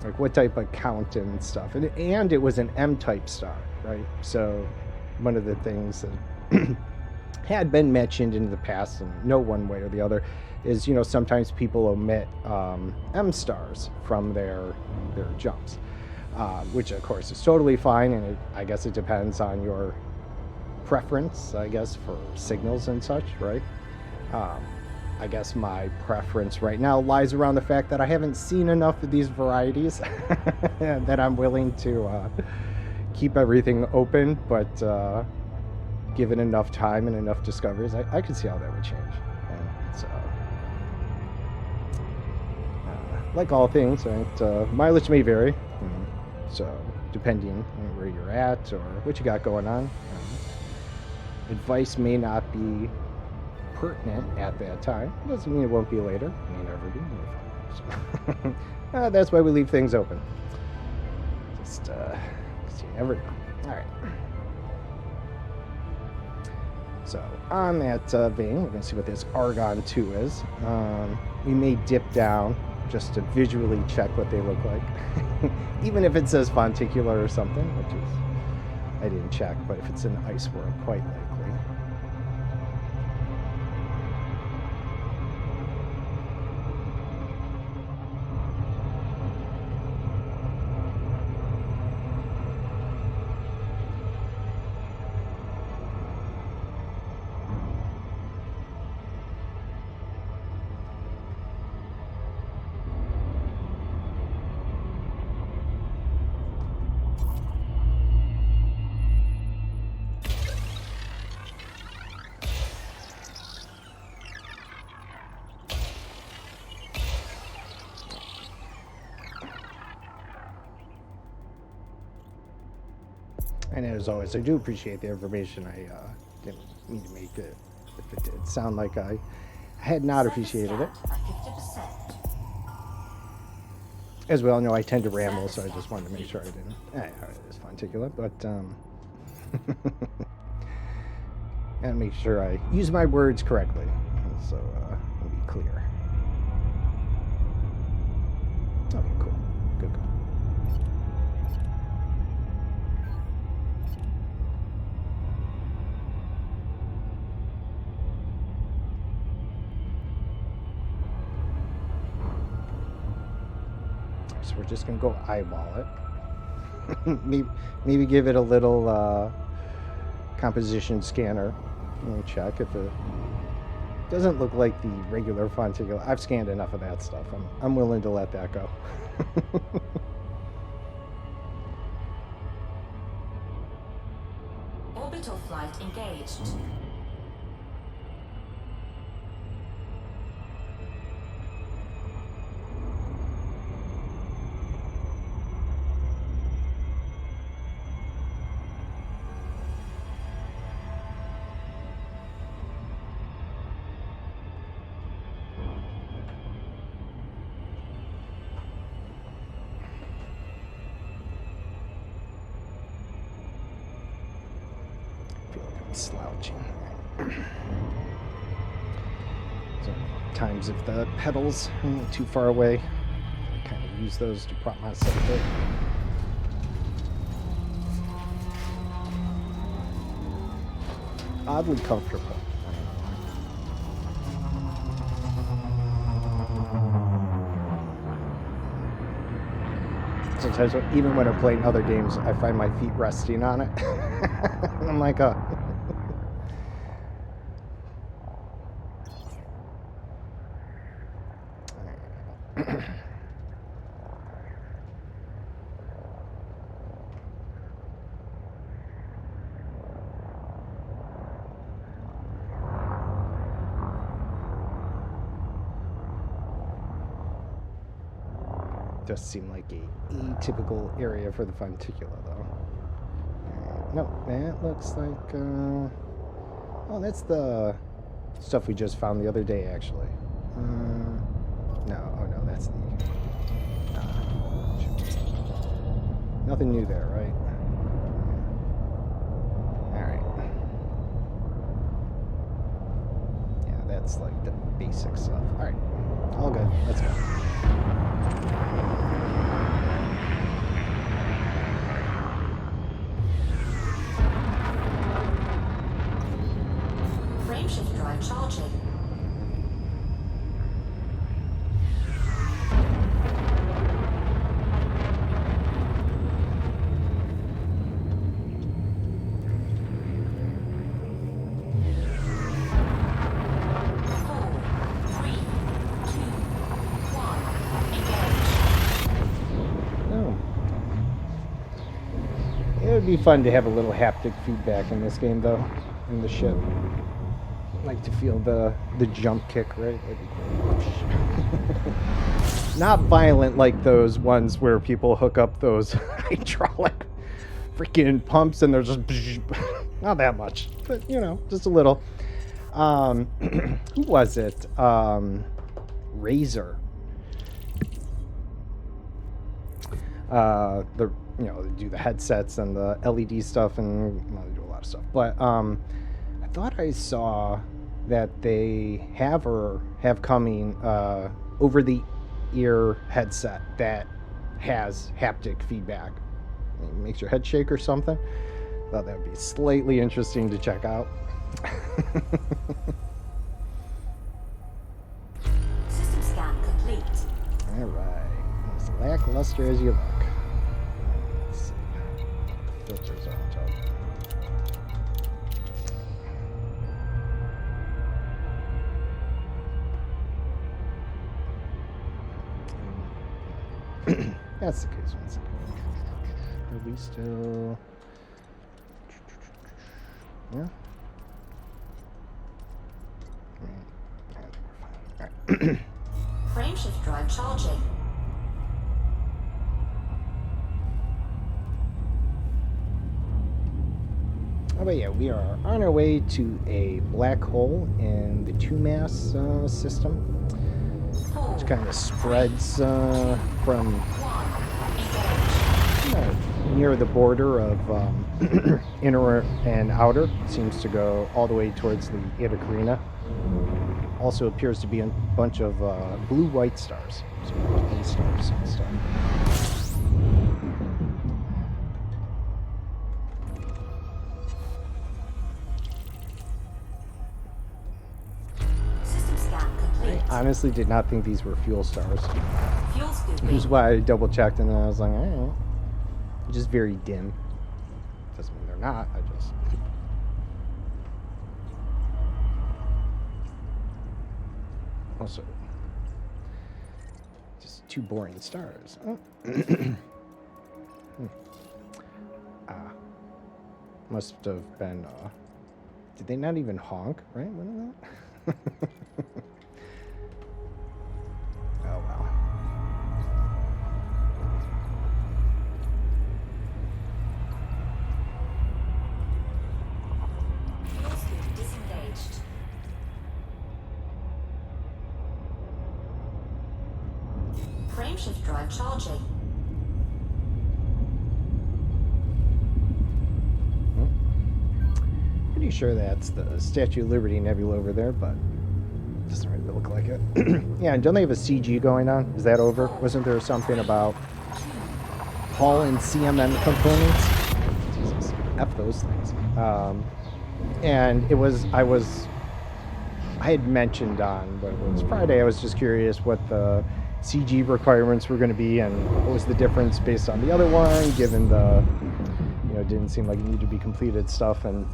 Like, what type of count and stuff? And it was an M-type star, right? So one of the things that had been mentioned in the past, and no one way or the other, is sometimes people omit M stars from their jumps, which of course is totally fine, and I guess it depends on your preference, I guess, for signals and such, right? I guess my preference right now lies around the fact that I haven't seen enough of these varieties that I'm willing to keep everything open, but given enough time and enough discoveries, I could see how that would change. And so, like all things, right, mileage may vary. So, depending on where you're at or what you got going on, advice may not be pertinent at that time. It doesn't mean it won't be later. It may never be. So, that's why we leave things open. Just, 'cause you never know. All right. So, on that vein, we're going to see what this Argon 2 is. We may dip down just to visually check what they look like. Even if it says Fonticular or something, which is, I didn't check, but if it's in Ice World, quite likely. And as always, I do appreciate the information. I didn't mean to make it, if it did sound like I had not appreciated it. By 50%. As we all know, I tend to ramble, so I just wanted to make sure I didn't. It's particulate, but gotta make sure I use my words correctly, so we'll be clear. Okay, cool. Good. So we're just gonna go eyeball it. maybe give it a little composition scanner. Check if it doesn't look like the regular fonticula. I've scanned enough of that stuff. I'm willing to let that go. Orbital flight engaged. Slouching. So times if the pedals are too far away, I kind of use those to prop myself up. Oddly comfortable. Sometimes, even when I'm playing other games, I find my feet resting on it. I'm like, oh. Does seem like a atypical area for the fonticula, though. No, that looks like. Oh, that's the stuff we just found the other day, actually. No, oh no, that's the. Nothing new there, right? All right. Yeah, that's like the basic stuff. All right, all good. Let's go. Frameshift drive charging. It would be fun to have a little haptic feedback in this game, though, in the ship. I'd like to feel the jump kick, right? That'd be cool. Not violent like those ones where people hook up those hydraulic freaking pumps and they're just not that much, but you know, just a little. Who was it? Razor. They do the headsets and the LED stuff, and they do a lot of stuff. But I thought I saw that they have coming over the ear headset that has haptic feedback. It makes your head shake or something. Thought that would be slightly interesting to check out. System scan complete. All right, as lackluster as you look. Let's see. Filters on top. That's the case. One second. Are we still? Yeah. I think we're fine. All right. Frameshift drive charging. Oh, but yeah, we are on our way to a black hole in the two-mass system, which kind of spreads from near the border of inner and outer. Seems to go all the way towards the Eta Carina. Also appears to be a bunch of blue-white stars, so like A stars and stuff. System scan complete. I honestly did not think these were fuel stars, Fuel which is scooping. why I double-checked, and then I was like, I don't know. Just very dim. Doesn't mean they're not. I just... Also, just two boring stars. Oh. Must have been. Did they not even honk? Right? What is that? Oh well. Fuel scoop disengaged. Frameshift drive charging. Pretty sure that's the Statue of Liberty Nebula over there, but it doesn't really look like it. Yeah, and don't they have a CG going on? Is that over? Wasn't there something about Hall and CMM components? Jesus, F those things. And it was, I had mentioned on, what it was, Friday, I was just curious what the CG requirements were going to be and what was the difference based on the other one, given the, it didn't seem like it needed to be completed stuff, and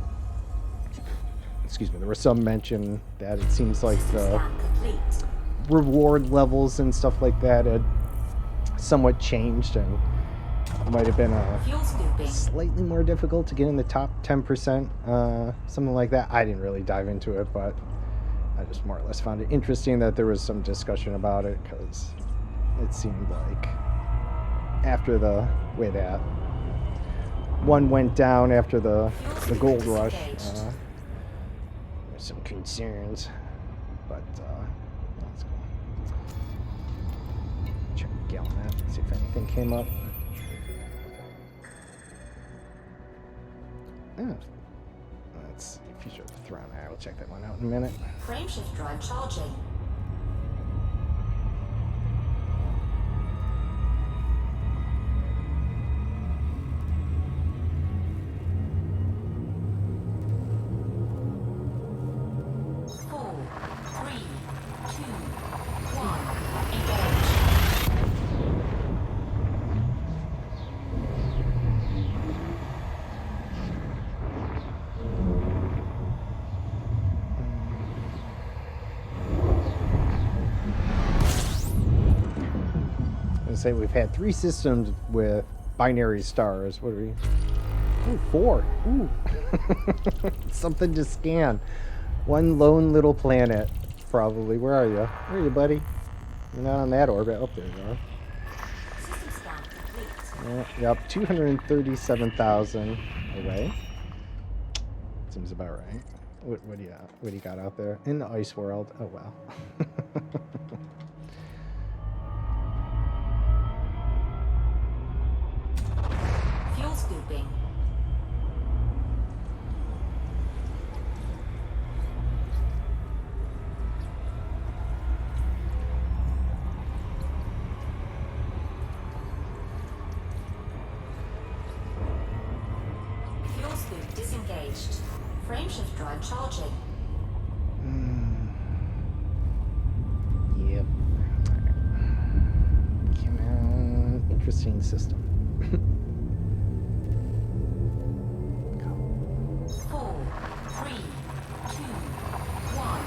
excuse me, there was some mention that it seems like the Scan complete. reward levels and stuff like that had somewhat changed, and it might have been Fuel scooping. slightly more difficult to get in the top 10%, something like that. I didn't really dive into it, but I just more or less found it interesting that there was some discussion about it, because it seemed like after the way that one went down after the gold rush, there's some concerns, but let's go check Gallon map, see if anything came up. Oh, that's future of the throne. I will check that one out in a minute. Frameshift drive charging. Four, three, two, one. Engage. I say we've had 3 systems with binary stars. What are we? Ooh, 4. Ooh. Something to scan. One lone little planet, probably. Where are you? Where are you, buddy? You're not on that orbit. Oh, there you are. System scan complete. Yep, 237,000 away. Seems about right. What do you got out there? In the ice world. Oh, wow. Fuel scooping. Fuel scoop disengaged. Frameshift drive charging. Yep. Come on. Interesting system. Four, three, two, one.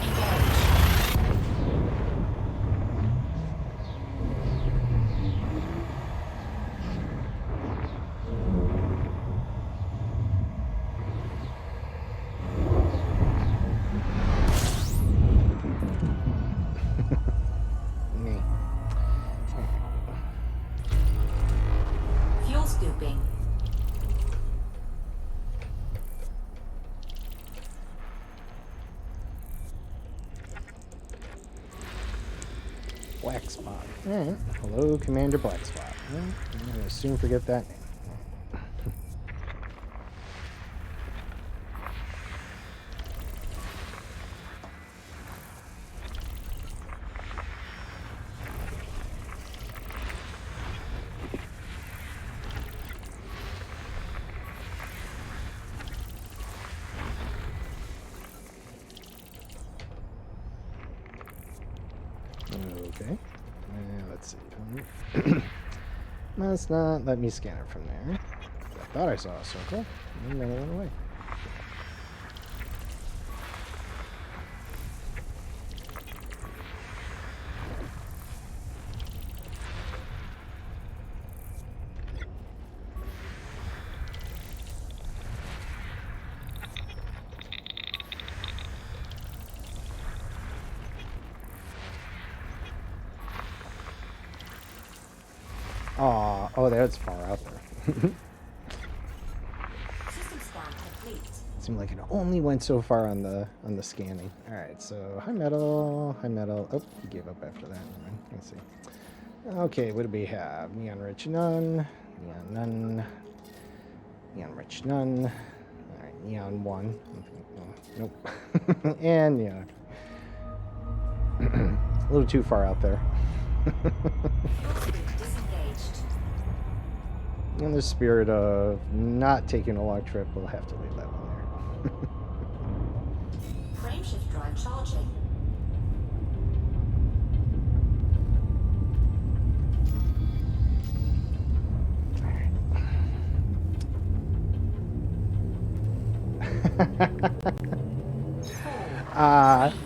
Engage. Me. Fuel Black Spot. Alright. Hello, Commander Black Spot. Well, I'm going to soon forget that name. Okay. Let's see. Must not let me scan it from there. I thought I saw a circle, and then it went away. Aw, oh, that's far out there. System scan complete. Seemed like it only went so far on the scanning. All right, so high metal, high metal. Oh, he gave up after that. Never mind. Let's see. Okay, what do we have? Neon rich none, neon none, neon rich none. All right, neon one. Nope. And neon. A little too far out there. Disengaged. In the spirit of not taking a long trip, we'll have to leave that one there. Frameshift drive charging.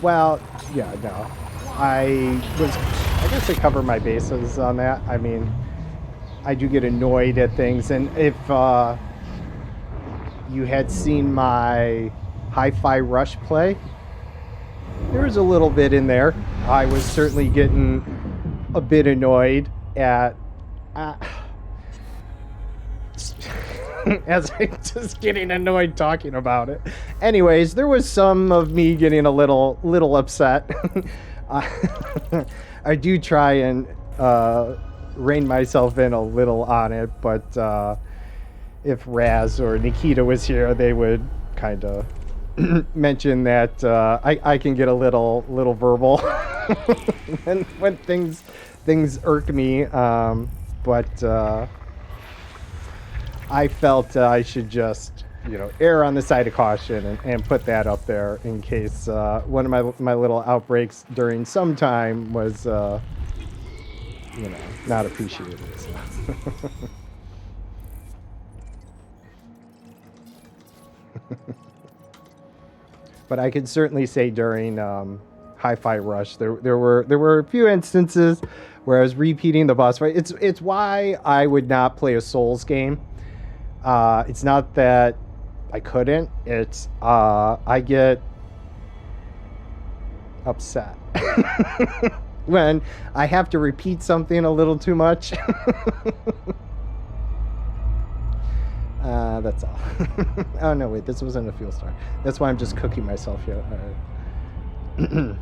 Well, yeah, no. I guess I cover my bases on that. I mean, I do get annoyed at things, and if you had seen my Hi-Fi Rush play, there was a little bit in there. I was certainly getting a bit annoyed at as I'm just getting annoyed talking about it. Anyways, there was some of me getting a little upset. I do try and rein myself in a little on it, but if Raz or Nikita was here, they would kind of mention that I can get a little verbal when things irk me. But I felt I should just, err on the side of caution and put that up there in case one of my little outbreaks during some time was, not appreciated. So. But I could certainly say during Hi-Fi Rush, there were a few instances where I was repeating the boss fight. It's why I would not play a Souls game. It's not that I couldn't. It's I get upset when I have to repeat something a little too much. That's all. Oh no, wait, this wasn't a fuel star. That's why I'm just cooking myself here. Oops.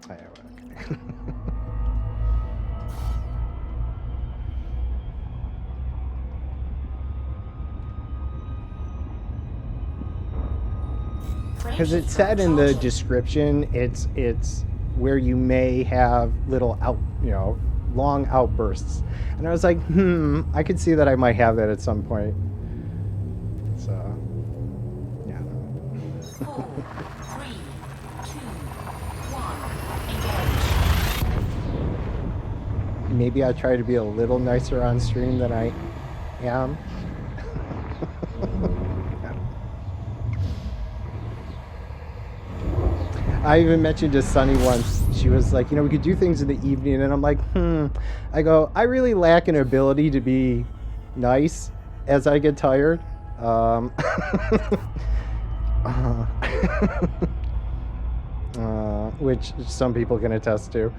Okay. Because it said in the description, it's where you may have little long outbursts, and I was like, I could see that I might have that at some point. So, yeah. 4, 3, 2, 1, engage. Maybe I try to be a little nicer on stream than I am. I even mentioned to Sunny once, she was like, we could do things in the evening, and I'm like, I go, I really lack an ability to be nice as I get tired. Which some people can attest to.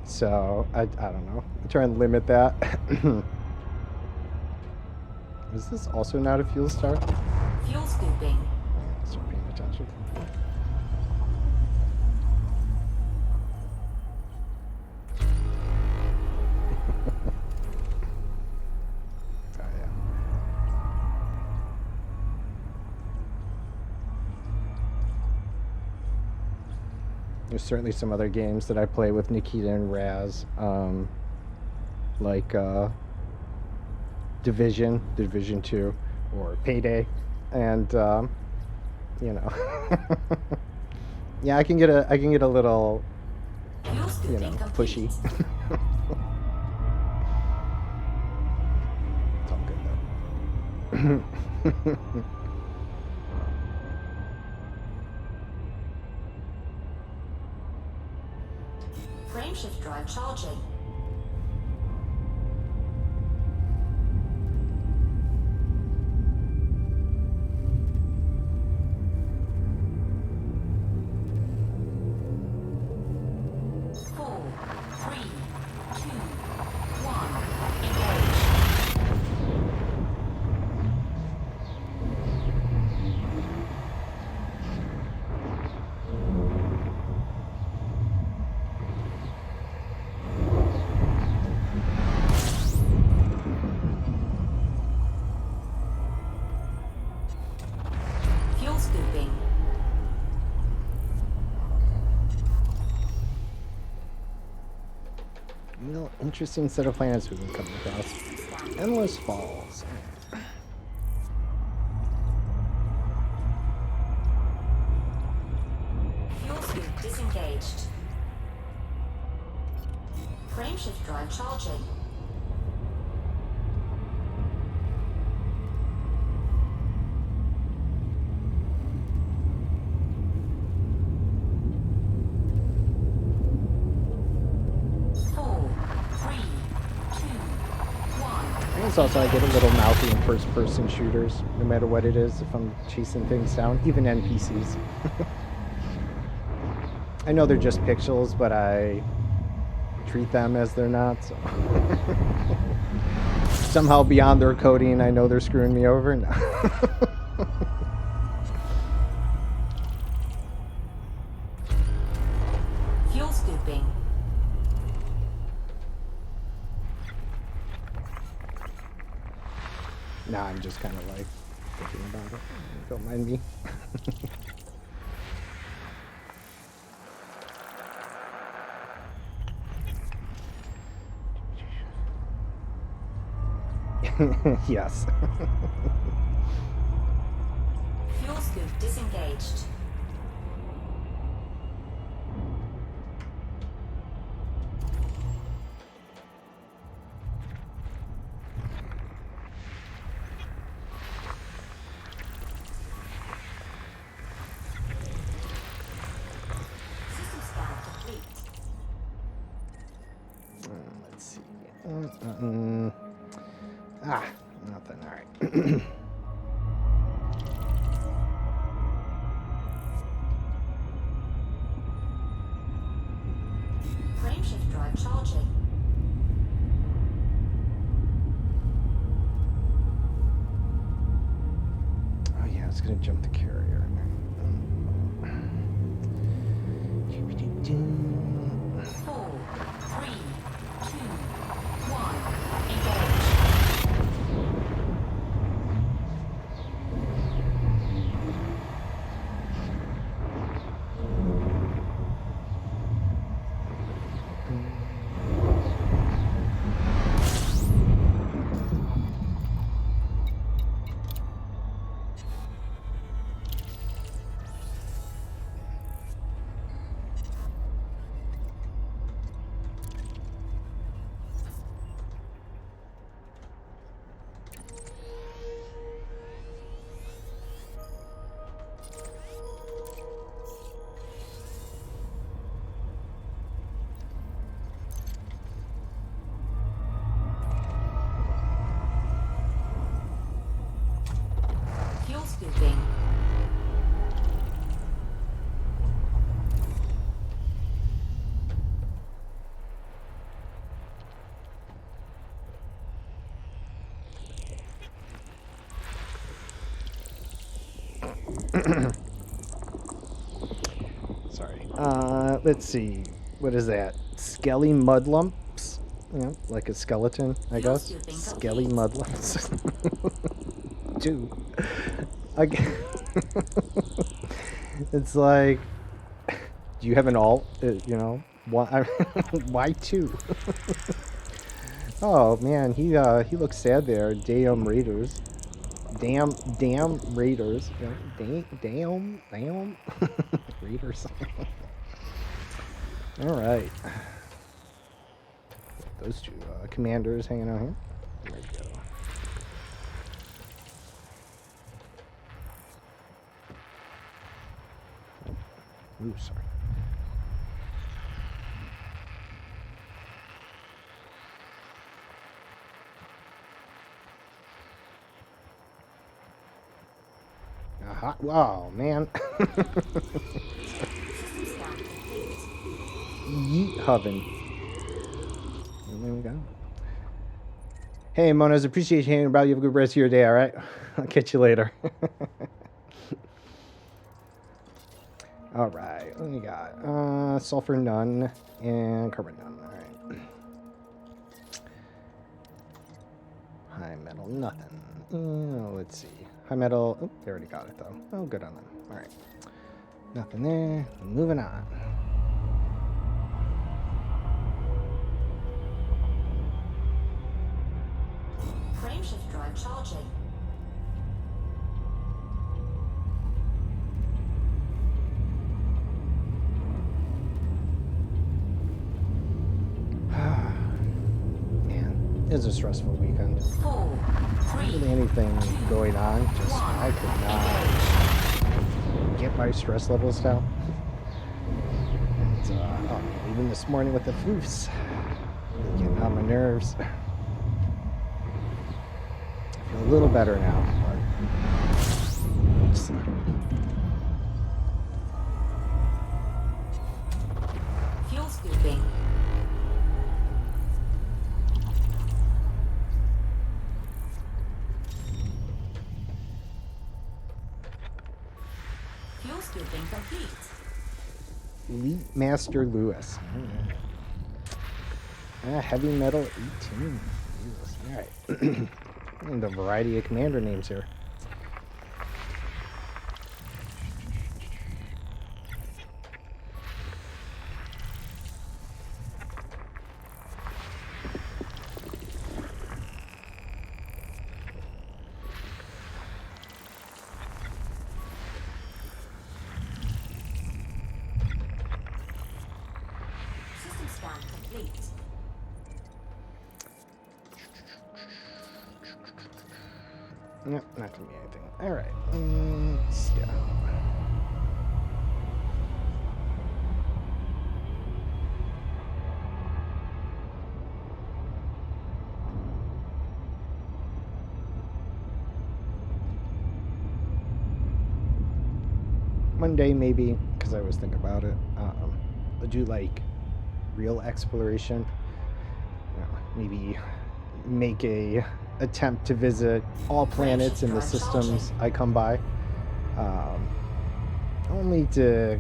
So, I don't know. I try and limit that. Is this also not a fuel star? Fuel scooping. Start paying There's certainly some other games that I play with Nikita and Raz, like Division 2, or Payday, and you know, yeah, I can get a little, Fuel you know, scooping pushy. complete. It's all good though. Frameshift drive charging. Four, three, two, one. Engage. Fuel scooping. Real interesting set of planets we've been coming across. Endless Falls. Fuel scoop disengaged. Frameshift drive charging. Four, three, two, one. I guess also I get a little mouthy in first-person shooters, no matter what it is, if I'm chasing things down, even NPCs. I know they're just pixels, but I treat them as they're not, so. Somehow beyond their coding, I know they're screwing me over. No. Fuel scooping. Nah, I'm just kind of like thinking about it. Don't mind me. Yes. Fuel scoop disengaged. System scan complete. Let's see. Nothing. All right. Frameshift drive charging. Oh yeah, it's gonna jump the carrier. Four, three, two, one. Engage. Fuel scooping. Sorry. Let's see. What is that? Skelly mud lumps? Like a skeleton, I Fuel guess. scooping Skelly complete. mud lumps. Dude. Again. It's like Do you have an alt? You know, why? Why two? Oh man, he looks sad there. Damn Raiders. Damn Raiders. You know, damn Raiders. All right. Those two commanders hanging out here. There we go. Ooh, sorry. Aha. Wow, man. Yeet Hoven. There we go. Hey, Monas, appreciate you hanging about. You have a good rest of your day, all right? I'll catch you later. All right, what do we got? Sulfur none and carbon none. All right. High metal nothing. Let's see. High metal. Oh, they already got it though. Oh, good on them. All right. Nothing there. Moving on. Frameshift drive charging. Man, it's a stressful weekend. 4, 3, Really anything going on. Just I could not get my stress levels down. And, even this morning with the foofs, really getting on my nerves. I feel a little better now. But let's see. fuel scooping. Fuel scooping complete. Elite Master Lewis. Heavy Metal 18. Jesus. All right. And a variety of commander names here. System scan complete. Nope, not gonna be anything. All right. Let's go. One day maybe, because I was thinking about it, I'll do like real exploration. Maybe make a attempt to visit all planets in the systems I come by, only to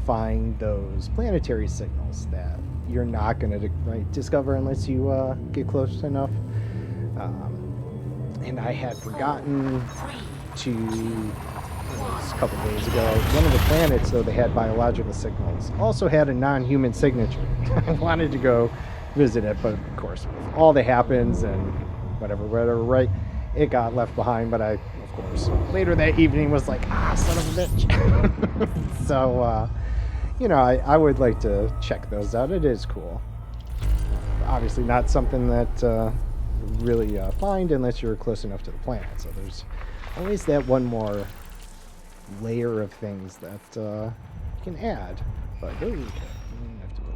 find those planetary signals that you're not going to discover unless you get close enough. And I had forgotten to, a couple days ago, one of the planets, though they had biological signals, also had a non-human signature. I wanted to go visit it, but of course, with all that happens and whatever, right, it got left behind. But I, of course, later that evening was like, son of a bitch. So, I would like to check those out. It is cool. Obviously not something that really find unless you're close enough to the planet. So there's always that one more layer of things that you can add. But ooh, okay. Have to move.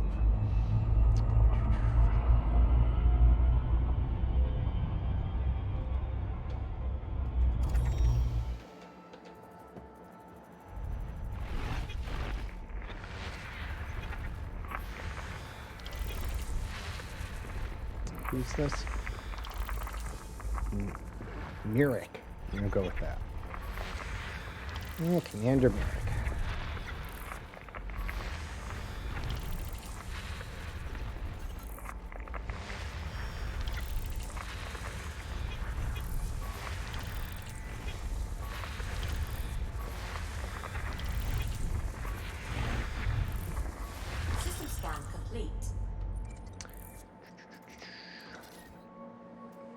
Who's this? Merrick. I'm gonna go with that. Yeah, Commander Merrick.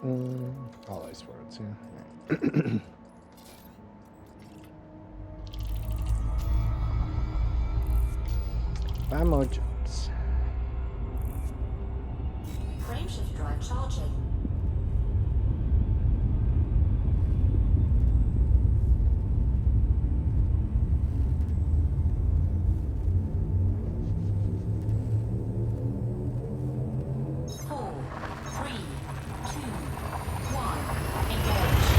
All ice worlds, yeah. Five more jumps. Frameshift drive charging. Four, three, two, one, engage.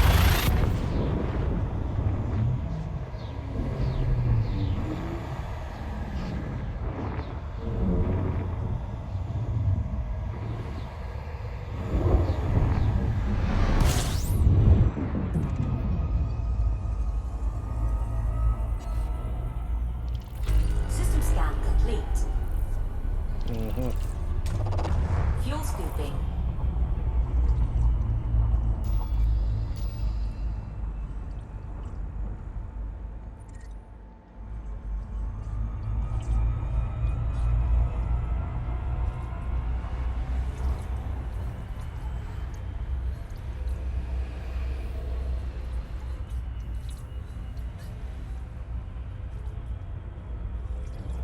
System scan complete. Fuel scooping.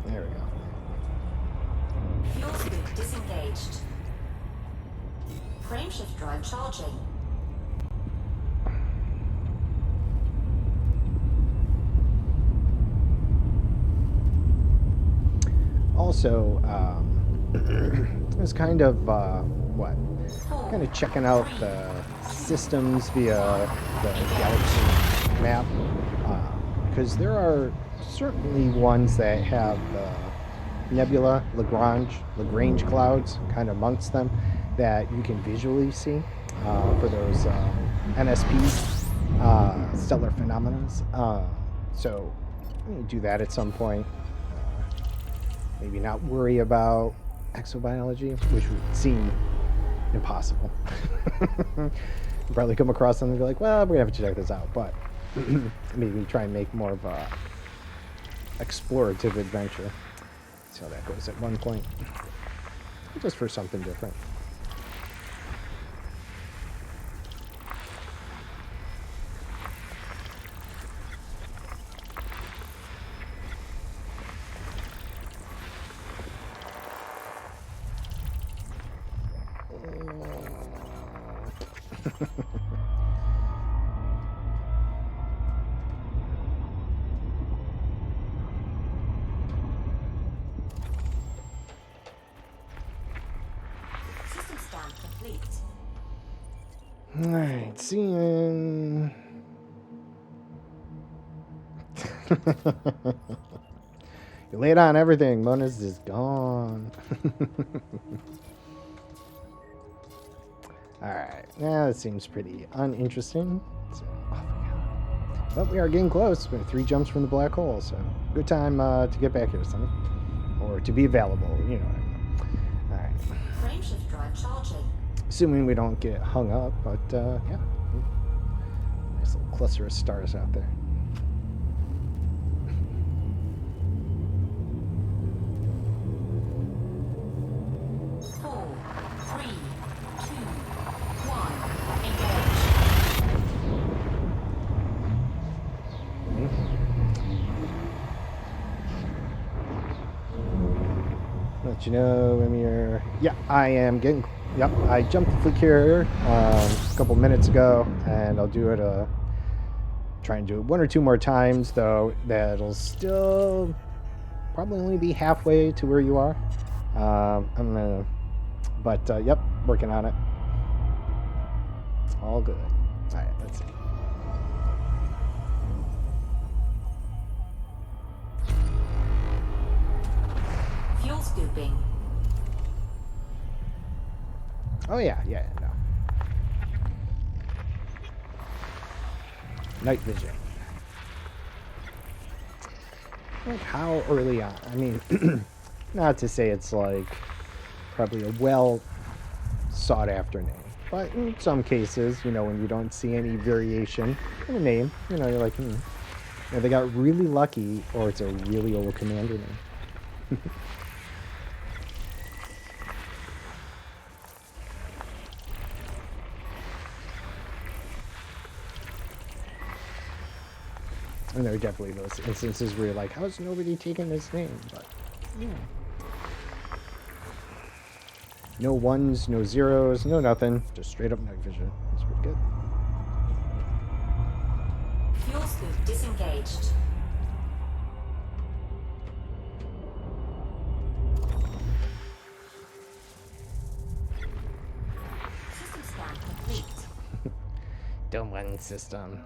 There we go. Fuel scoop disengaged. Frameshift drive charging. Also, it's kind of kind of checking out the systems via the galaxy map, because there are certainly ones that have nebula, Lagrange clouds kind of amongst them that you can visually see for those NSPs, stellar phenomena. So I'm going to do that at some point. Maybe not worry about exobiology, which would seem impossible. Probably come across something and be like, well, we're going to have to check this out. But maybe try and make more of a explorative adventure. See how that goes at one point. Just for something different. System scan complete. Alright, seeing. You laid on everything. Mona's is gone. Alright, yeah, that seems pretty uninteresting. So, but we are getting close. We're 3 jumps from the black hole, so good time to get back here, Sonny. Or to be available, you know what I mean. Alright. Frameshift drive charging. Assuming we don't get hung up, but yeah. Nice little cluster of stars out there. Four, three, two, one, engage. Let you know when you're. Yeah, I am getting. Yep, I jumped the fleet carrier a couple minutes ago, and I'll do it. Try and do it 1 or 2 more times, though. That'll still probably only be halfway to where you are. I'm gonna. But yep, working on it. All good. All right, let's see. Fuel scooping. Oh yeah, no. Night vision. Like how early on? I mean, not to say it's like probably a well sought after name, but in some cases, you know, when you don't see any variation in a name, you know, you're like, you know, they got really lucky, or it's a really old commander name. And there are definitely those instances where you're like, how is nobody taking this name? But yeah. No ones, no zeros, no nothing. Just straight up night vision. It's pretty good. Fuel scoop disengaged. System scan complete. Dome one system.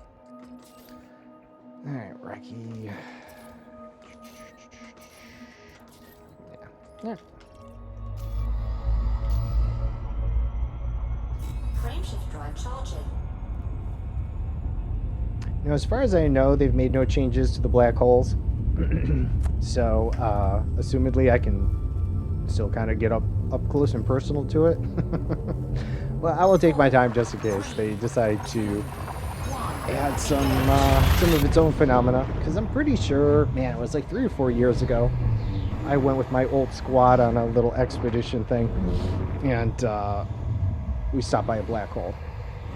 Alright, Rocky. Yeah. Yeah. Frameshift drive charging. You know, as far as I know, they've made no changes to the black holes. So, assumedly, I can still kind of get up close and personal to it. Well, I will take my time just in case they decide to add some of its own phenomena. Because I'm pretty sure, man, it was like 3 or 4 years ago. I went with my old squad on a little expedition thing, and we stopped by a black hole.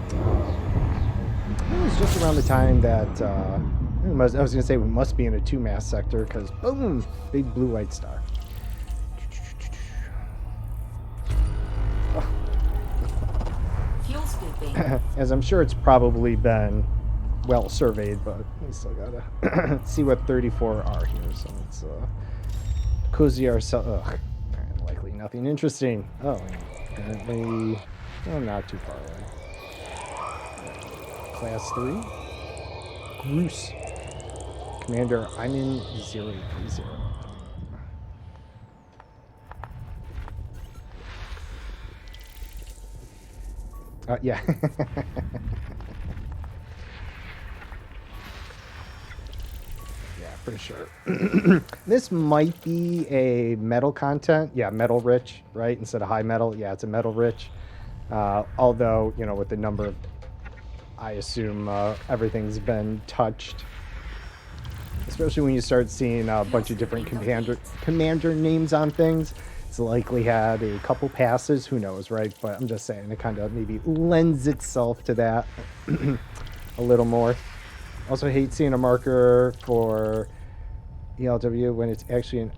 It was just around the time that I was going to say we must be in a 2-mass sector because boom, big blue white star. Fuel scooping. As I'm sure it's probably been well surveyed, but we still gotta see what 34 are here. So let's cozy ourselves. Likely nothing interesting. Oh, apparently, well, not too far away. Class 3. Groose. Commander, I'm in 030. Yeah. Yeah, pretty sure. This might be a metal content. Yeah, metal rich, right? Instead of high metal. Yeah, it's a metal rich. Although, you know, with the number of, I assume everything's been touched. Especially when you start seeing a bunch of different commander names on things. It's likely had a couple passes. Who knows, right? But I'm just saying it kind of maybe lends itself to that a little more. Also hate seeing a marker for ELW when it's actually in,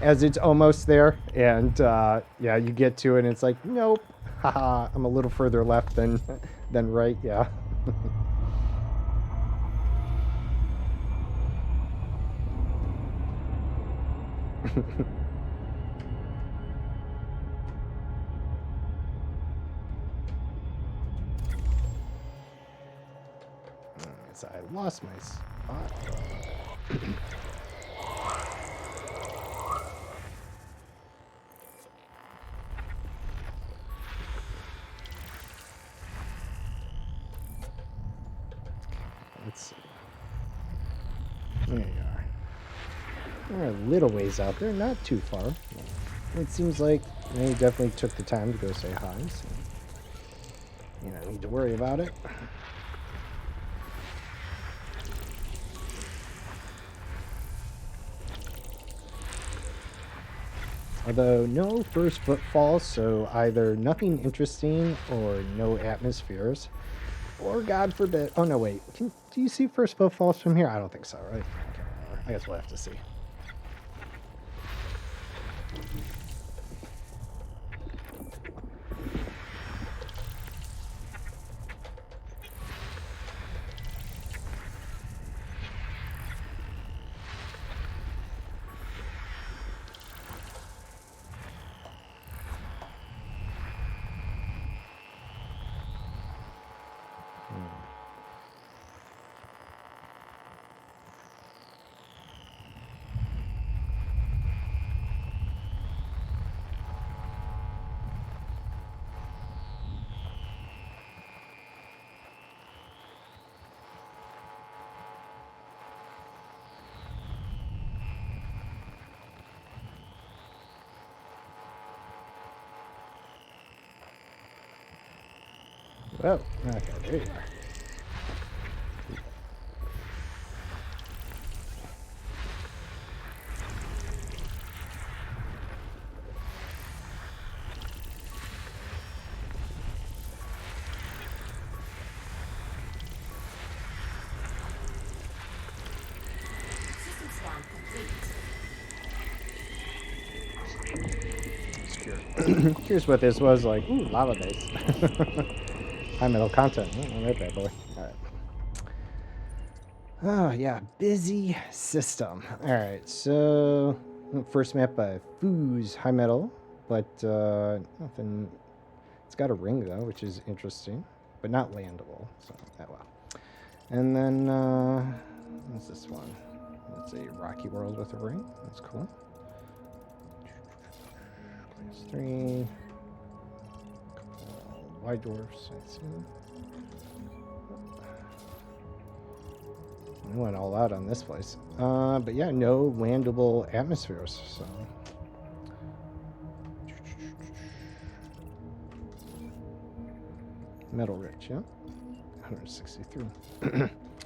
as it's almost there, and yeah, you get to it and it's like, nope, haha, I'm a little further left than right. Yeah. So I lost my spot. Let's see. There you are. We're a little ways out there, not too far. It seems like they definitely took the time to go say hi, so you don't need to worry about it. Although no first footfalls, so either nothing interesting or no atmospheres. Or God forbid. Oh no, wait. Do you see first footfalls from here? I don't think so, right? I can't remember. I guess we'll have to see. Oh, okay, there you are. Curious what this was like. Ooh, lava base. High metal content. Oh, not that bad boy. All right. Oh, yeah. Busy system. All right. So, first map by Foos, high metal, but nothing. It's got a ring, though, which is interesting, but not landable. So, that well. And then, what's this one? It's a rocky world with a ring. That's cool. Class 3. White dwarfs, I see. We went all out on this place. But yeah, no landable atmospheres, so. Metal rich, yeah. 163.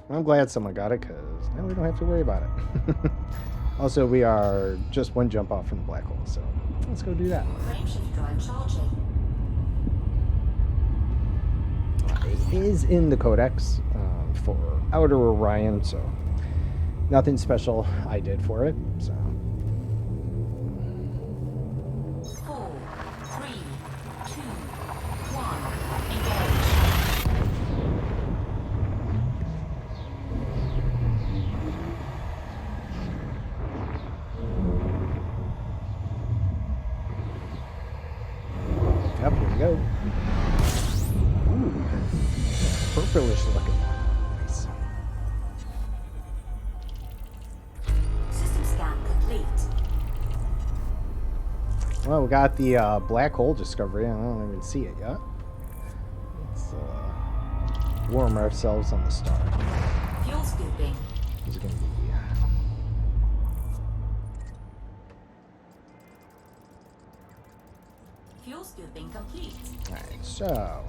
I'm glad someone got it, because now we don't have to worry about it. Also, we are just one jump off from the black hole, so let's go do that. Frameshift drive charging. It is in the codex for Outer Orion, so nothing special I did for it. So 4, 3, 2, 1. Engage. yep, here we go. Ooh, purplish looking. Nice. System scan complete. Well, we got the black hole discovery. I don't even see it yet. Let's warm ourselves on the star. Fuel scooping. Is it going to be? Fuel scooping complete. Alright, so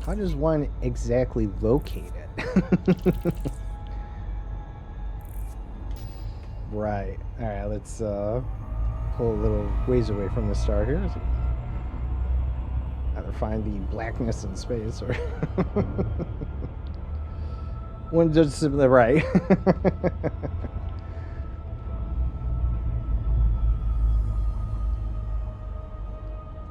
how does one exactly locate it? Right. Alright, let's pull a little ways away from the star here. Either find the blackness in space or one just right.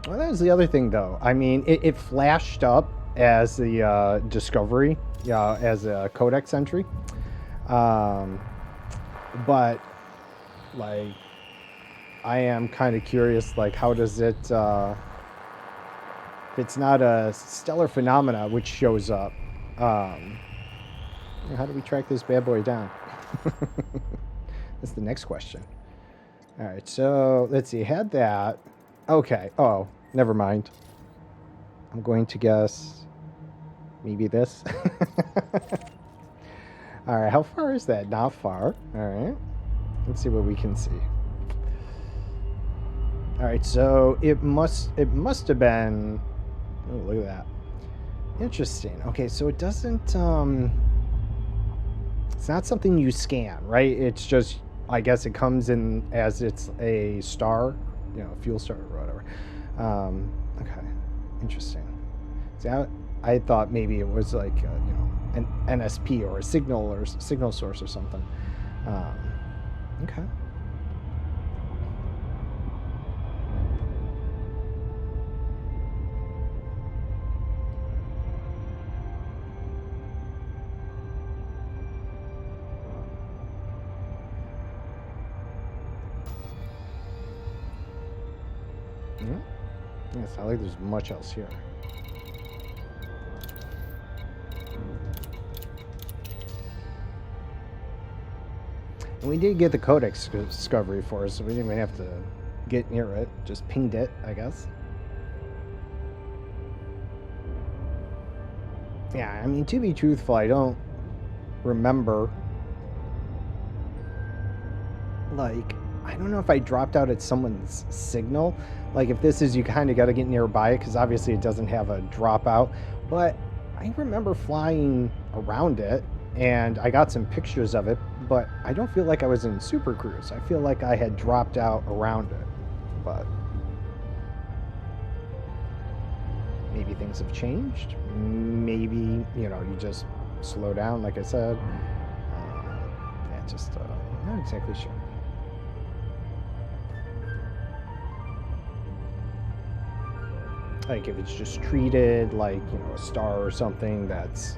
Well, that was the other thing, though. I mean, it flashed up as the discovery, as a codex entry. But, like, I am kind of curious, like, how does it, if it's not a stellar phenomena which shows up, how do we track this bad boy down? That's the next question. All right, so let's see, had that. Okay, oh, never mind. I'm going to guess maybe this. All right, how far is that? Not far. All right, let's see what we can see. All right, so it must have been. Oh, look at that. Interesting. Okay, so it doesn't. It's not something you scan, right? It's just, I guess it comes in as it's a star, fuel star or whatever. Okay, interesting. See, I thought maybe it was like an NSP or a signal source or something. Okay. Yeah, it's not like there's much else here. And we did get the codex discovery for us, so we didn't even have to get near it. Just pinged it, I guess. Yeah, I mean, to be truthful, I don't remember. Like, I don't know if I dropped out at someone's signal. Like, if this is, you kind of got to get nearby it, because obviously it doesn't have a dropout. But I remember flying around it, and I got some pictures of it, but I don't feel like I was in Super Cruise. I feel like I had dropped out around it. But maybe things have changed. Maybe, you just slow down, like I said. Yeah, just not exactly sure. Like if it's just treated like, you know, a star or something, that's,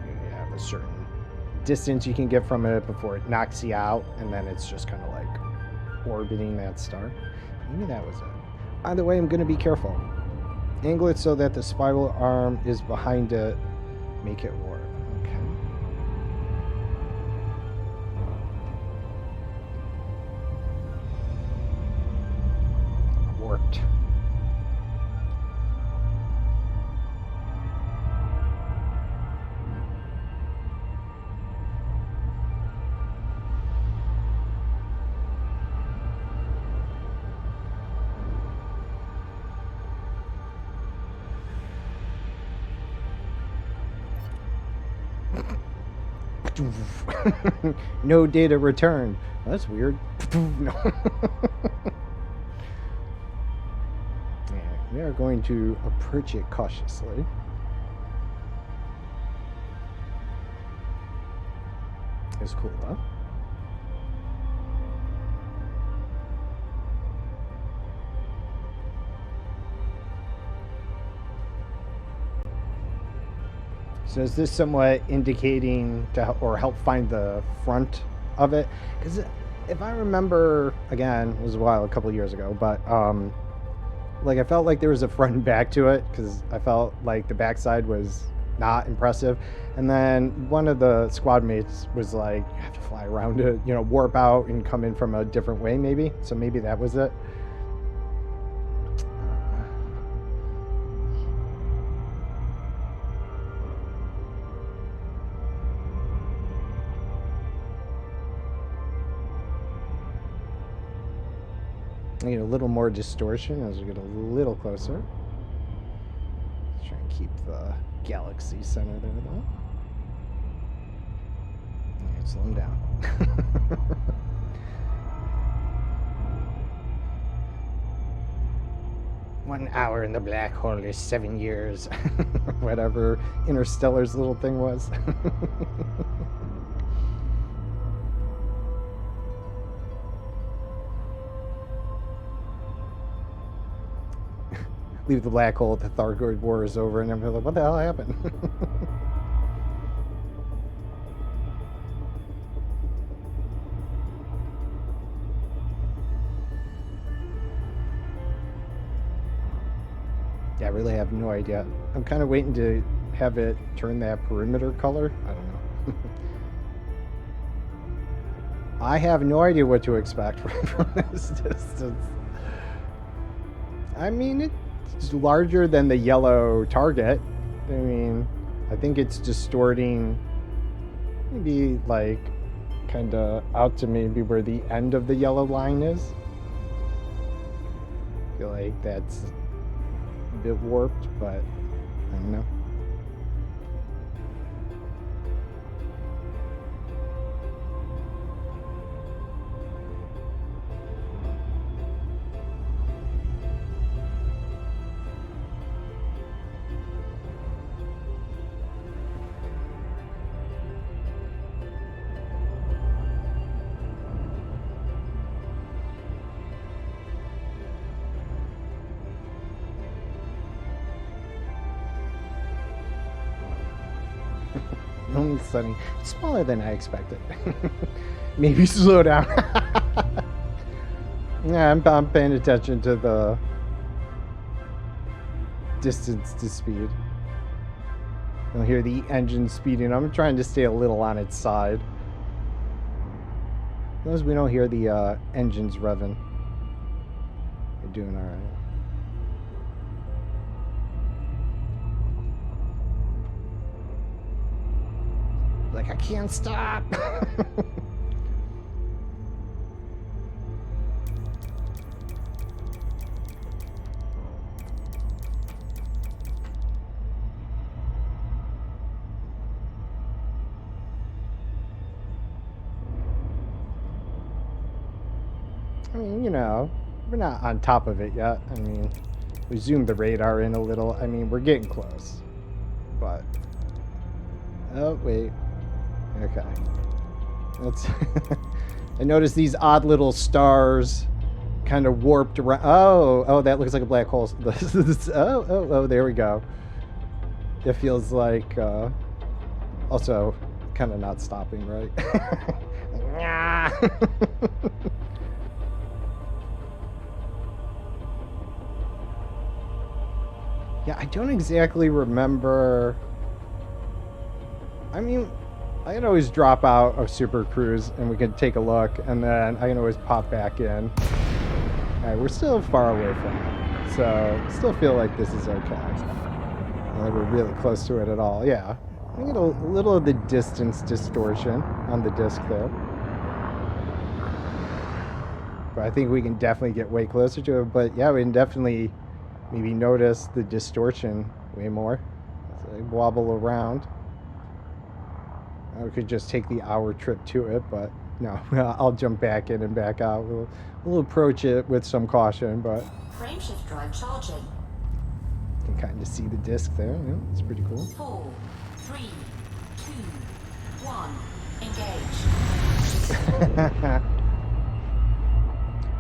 you have a certain distance you can get from it before it knocks you out, and then it's just kind of like orbiting that star. Maybe that was it. Either way, I'm going to be careful. Angle it so that the spiral arm is behind it. Make it warp. Okay. Warped. No data returned. That's weird. No. Yeah, we are going to approach it cautiously. It's cool though. So is this somewhat indicating to or help find the front of it? Because if I remember, again, it was a couple of years ago, but like I felt like there was a front and back to it because I felt like the backside was not impressive, and then one of the squad mates was like, "You have to fly around it, you know, warp out and come in from a different way, maybe." So maybe that was it. I get a little more distortion as we get a little closer. Let's try and keep the galaxy center there, though. Yeah, slow him down. 1 hour in the black hole is 7 years. Whatever Interstellar's little thing was. Leave the black hole, the Thargoid War is over, and I'm like, what the hell happened? Yeah, I really have no idea. I'm kind of waiting to have it turn that perimeter color. I don't know. I have no idea what to expect from this distance. I mean, it's larger than the yellow target. I mean, I think it's distorting maybe like kind of out to maybe where the end of the yellow line is. I feel like that's a bit warped, but I don't know. Only sunny. It's smaller than I expected. Maybe slow down. Yeah, I'm paying attention to the distance to speed. You'll hear the engine speeding. I'm trying to stay a little on its side. As long as we don't hear the engines revving, we're doing all right. Like, I can't stop. I mean, you know, we're not on top of it yet. I mean, we zoomed the radar in a little. I mean, we're getting close. But, oh, wait. Okay. That's I noticed these odd little stars kind of warped around. Oh, that looks like a black hole. Oh, there we go. It feels like also kind of not stopping, right? Yeah, I don't exactly remember. I mean, I can always drop out of Super Cruise and we can take a look, and then I can always pop back in. Alright, we're still far away from it, so still feel like this is okay. Not that we're really close to it at all. Yeah, I get a little of the distance distortion on the disc there, but I think we can definitely get way closer to it. But yeah, we can definitely maybe notice the distortion way more as I wobble around. We could just take the hour trip to it, but no, I'll jump back in and back out. We'll approach it with some caution, but Frameshift drive charging. you can kind of see the disc there. Yeah, it's pretty cool. 4, 3, 2, 1. Engage.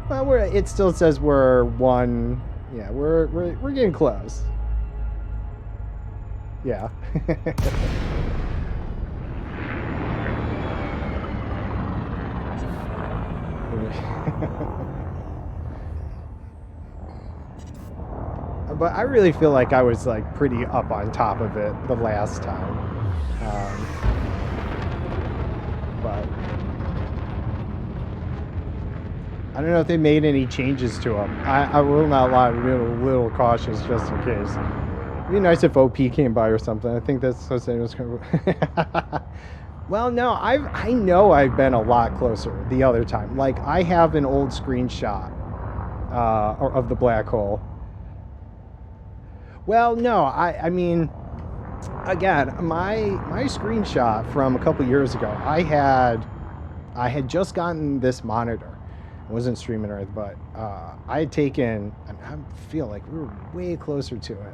Well, it still says we're one. Yeah, we're getting close. Yeah. But I really feel like I was like pretty up on top of it the last time. But I don't know if they made any changes to them. I will not lie, I'm being a little cautious just in case. It'd be nice if OP came by or something. I think that's what I was going to. Well, no, I know I've been a lot closer the other time. Like, I have an old screenshot of the black hole. Well, no, I mean, again, my screenshot from a couple years ago, I had just gotten this monitor. I wasn't streaming or anything, but I had taken. I feel like we were way closer to it.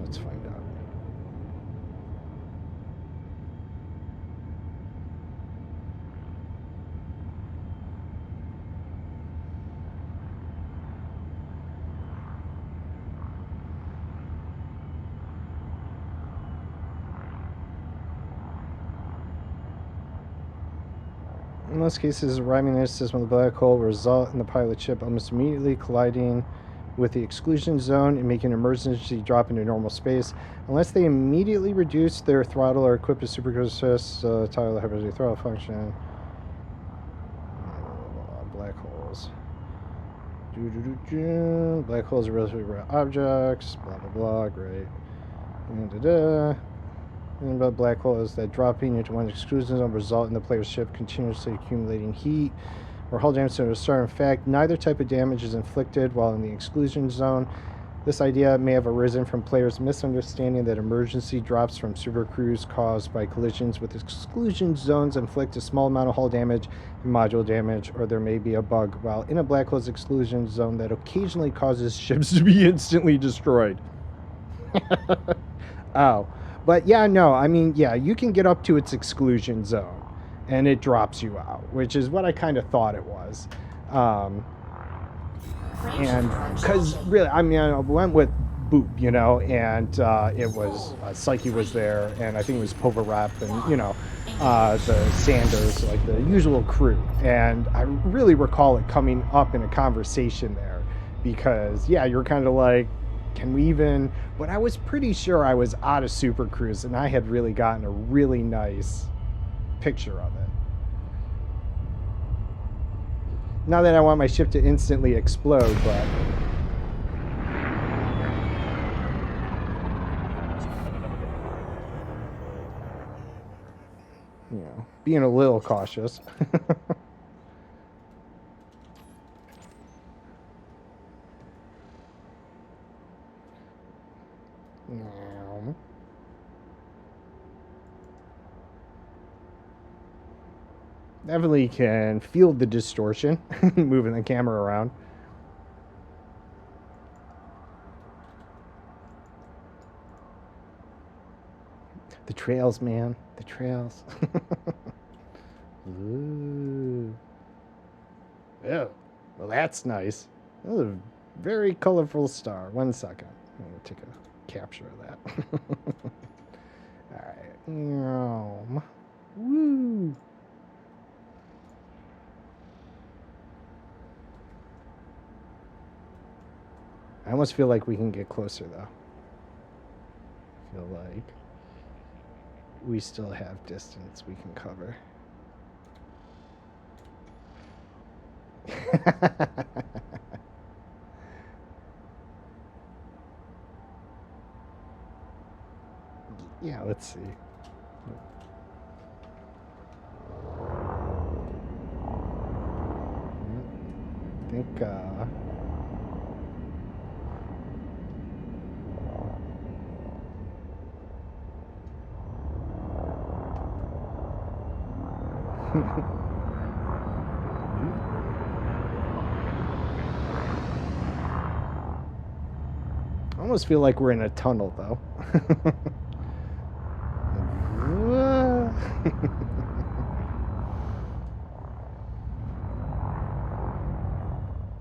Let's find out. In most cases, arriving in the system of the black hole will result in the pilot ship almost immediately colliding with the exclusion zone and making an emergency drop into normal space. Unless they immediately reduce their throttle or equip a supercruise title heavy throttle function. Black holes. Black holes are relatively rare objects. Blah blah blah. Great. And about black holes that dropping into one exclusion zone result in the player's ship continuously accumulating heat or hull damage to a star. In fact, neither type of damage is inflicted while in the exclusion zone. This idea may have arisen from players' misunderstanding that emergency drops from supercruise caused by collisions with exclusion zones inflict a small amount of hull damage and module damage, or there may be a bug while in a black hole's exclusion zone that occasionally causes ships to be instantly destroyed. Oh. But yeah, no, I mean, yeah, you can get up to its exclusion zone and it drops you out, which is what I kind of thought it was. And because really, I mean, I went with Boop, you know, and it was Psyche was there, and I think it was Povarep and, you know, the Sanders, like the usual crew. And I really recall it coming up in a conversation there because, yeah, you're kind of like, can we even? But I was pretty sure I was out of Super Cruise and I had really gotten a really nice picture of it. Not that I want my ship to instantly explode, but you know, being a little cautious. Definitely can feel the distortion moving the camera around. The trails, man. The trails. Ooh. Yeah. Well, that's nice. That was a very colorful star. 1 second. I'm going to take a capture of that. All right. Woo. I almost feel like we can get closer, though. I feel like we still have distance we can cover. Yeah, let's see. I think, I almost feel like we're in a tunnel, though.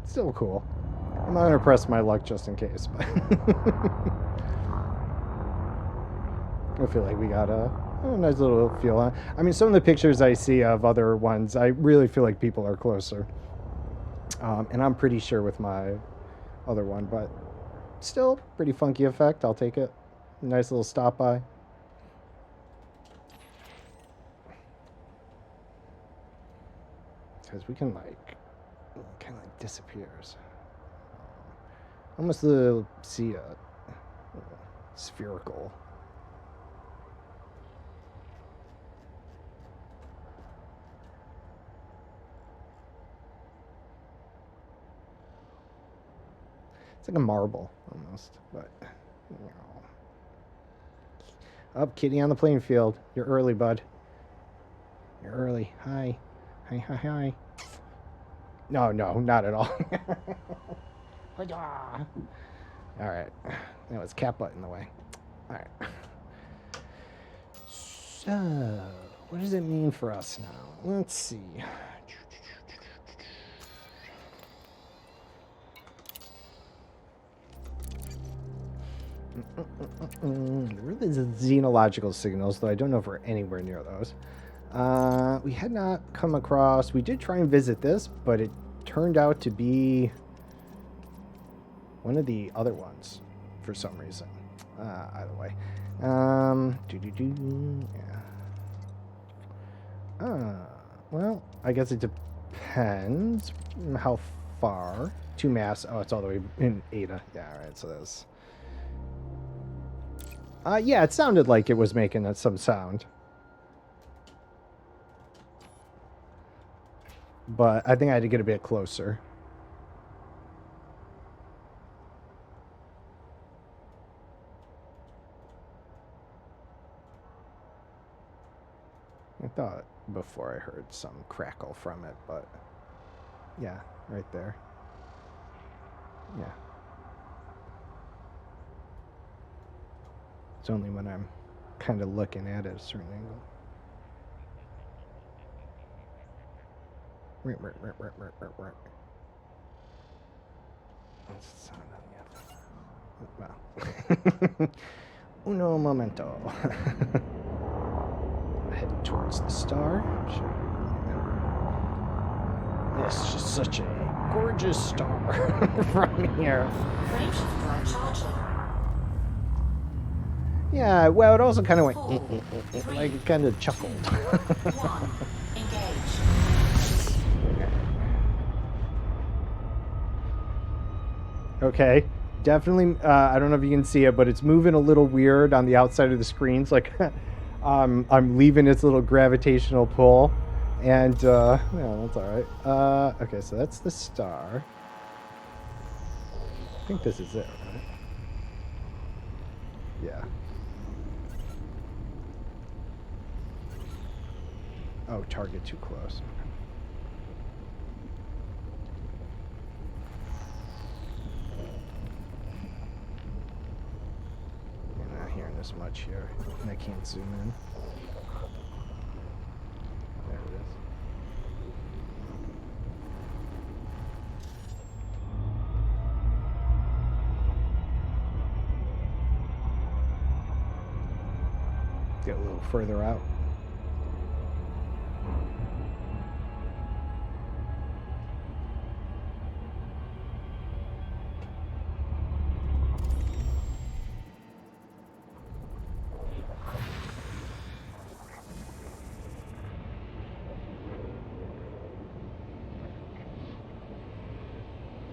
Still cool. I'm not gonna press my luck just in case, but I feel like we got a nice little feel on. I mean, some of the pictures I see of other ones, I really feel like people are closer, and I'm pretty sure with my other one, but still pretty funky effect. I'll take it. Nice little stop by. Because we can kind of like disappears. Almost see a spherical. It's like a marble almost, but you know. Up, kitty on the playing field. You're early, bud. You're early. Hi. Hi, hi, hi. No, not at all. All right. That was cat butt in the way. All right. So, what does it mean for us now? Let's see. There really is xenological signals, though I don't know if we're anywhere near those. We had not come across... We did try and visit this, but it turned out to be one of the other ones for some reason. Either way. Yeah. Well, I guess it depends how far. 2 mass. Oh, it's all the way in Ada. Yeah, all right, so that's... yeah, it sounded like it was making some sound. But I think I had to get a bit closer. I thought before I heard some crackle from it, but yeah, right there. Yeah. It's only when I'm kind of looking at it at a certain angle. That's the sound on the other. Well. Uno momento. Head towards the star. It's just such a gorgeous star from here. Frameshift drive charging. Yeah, well, it also kind of went 4, like it kind of chuckled. 1. Engage. Okay, definitely. I don't know if you can see it, but it's moving a little weird on the outside of the screens. Like I'm leaving its little gravitational pull, and yeah, that's all right. Okay, so that's the star. I think this is it, right? Yeah. Oh, target too close. You're not hearing the notice much here, and I can't zoom in. There it is. Get a little further out.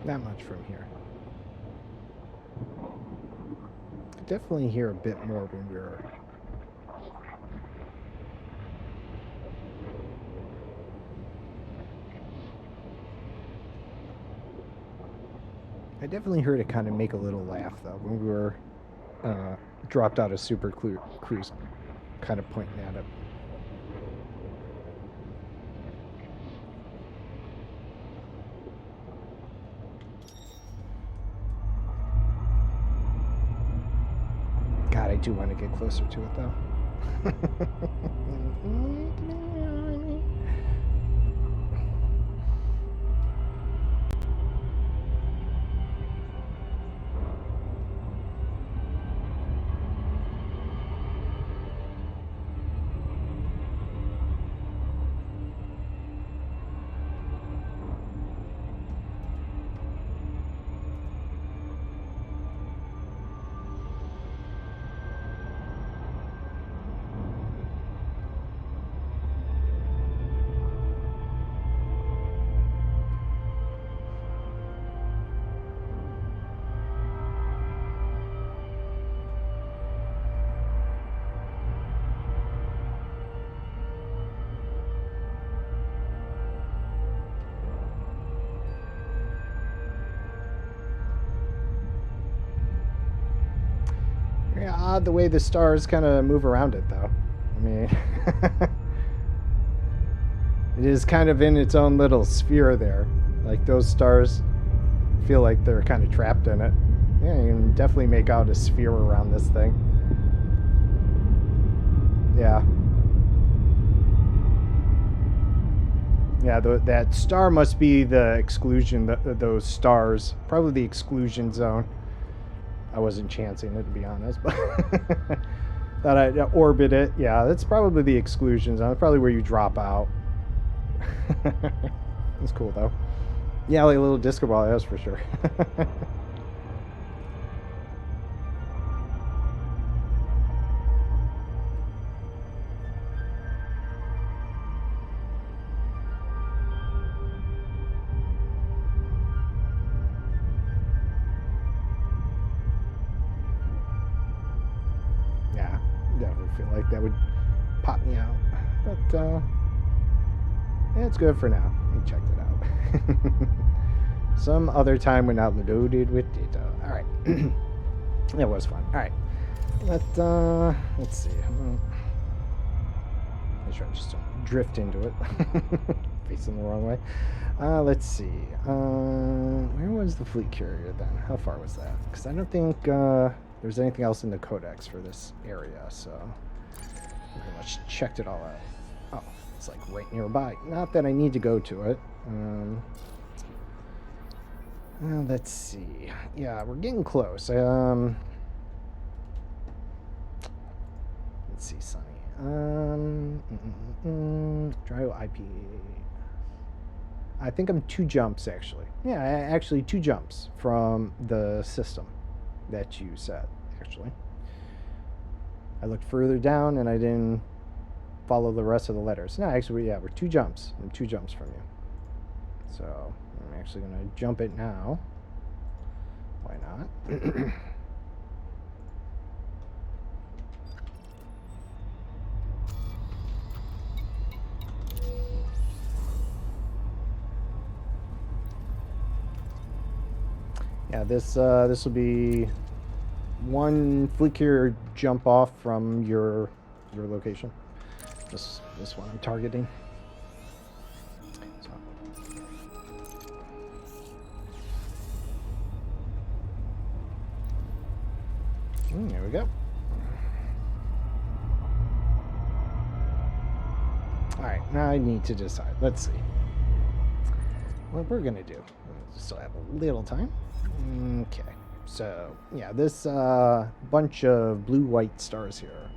Not much from here. Could definitely hear a bit more when we were. I definitely heard it kind of make a little laugh though when we were dropped out of Super Cruise, kind of pointing at it. God, I do want to get closer to it though. Yeah, odd the way the stars kind of move around it, though. I mean, it is kind of in its own little sphere there. Like those stars feel like they're kind of trapped in it. Yeah, you can definitely make out a sphere around this thing. Yeah. Yeah, that star must be the exclusion, those stars. Probably the exclusion zone. I wasn't chancing it, to be honest, but that I orbit it. Yeah, that's probably the exclusion zone. That's probably where you drop out. It's cool, though. Yeah, like a little disco ball, that's for sure. Yeah, definitely feel like that would pop me out. But, yeah, it's good for now. We checked it out. Some other time when not loaded with data. Alright. It was fun. Alright. Let's see. Make sure I just don't drift into it. Facing the wrong way. Let's see. Where was the fleet carrier then? How far was that? Because I don't think there's anything else in the codex for this area, so I pretty much checked it all out. Oh, it's like right nearby. Not that I need to go to it. Well, let's see. Yeah, we're getting close. Let's see, Sunny. Drive IP. I think I'm 2 jumps, actually. Yeah, actually 2 jumps from the system that you set, actually. I looked further down and I didn't follow the rest of the letters. No, actually, yeah, we're 2 jumps. I'm 2 jumps from you. So I'm actually going to jump it now. Why not? Yeah, this will be 1 fleet carrier jump off from your location. This one I'm targeting. So. There we go. Alright, now I need to decide. Let's see what we're gonna do. We still have a little time. Okay, so yeah, this bunch of blue-white stars here.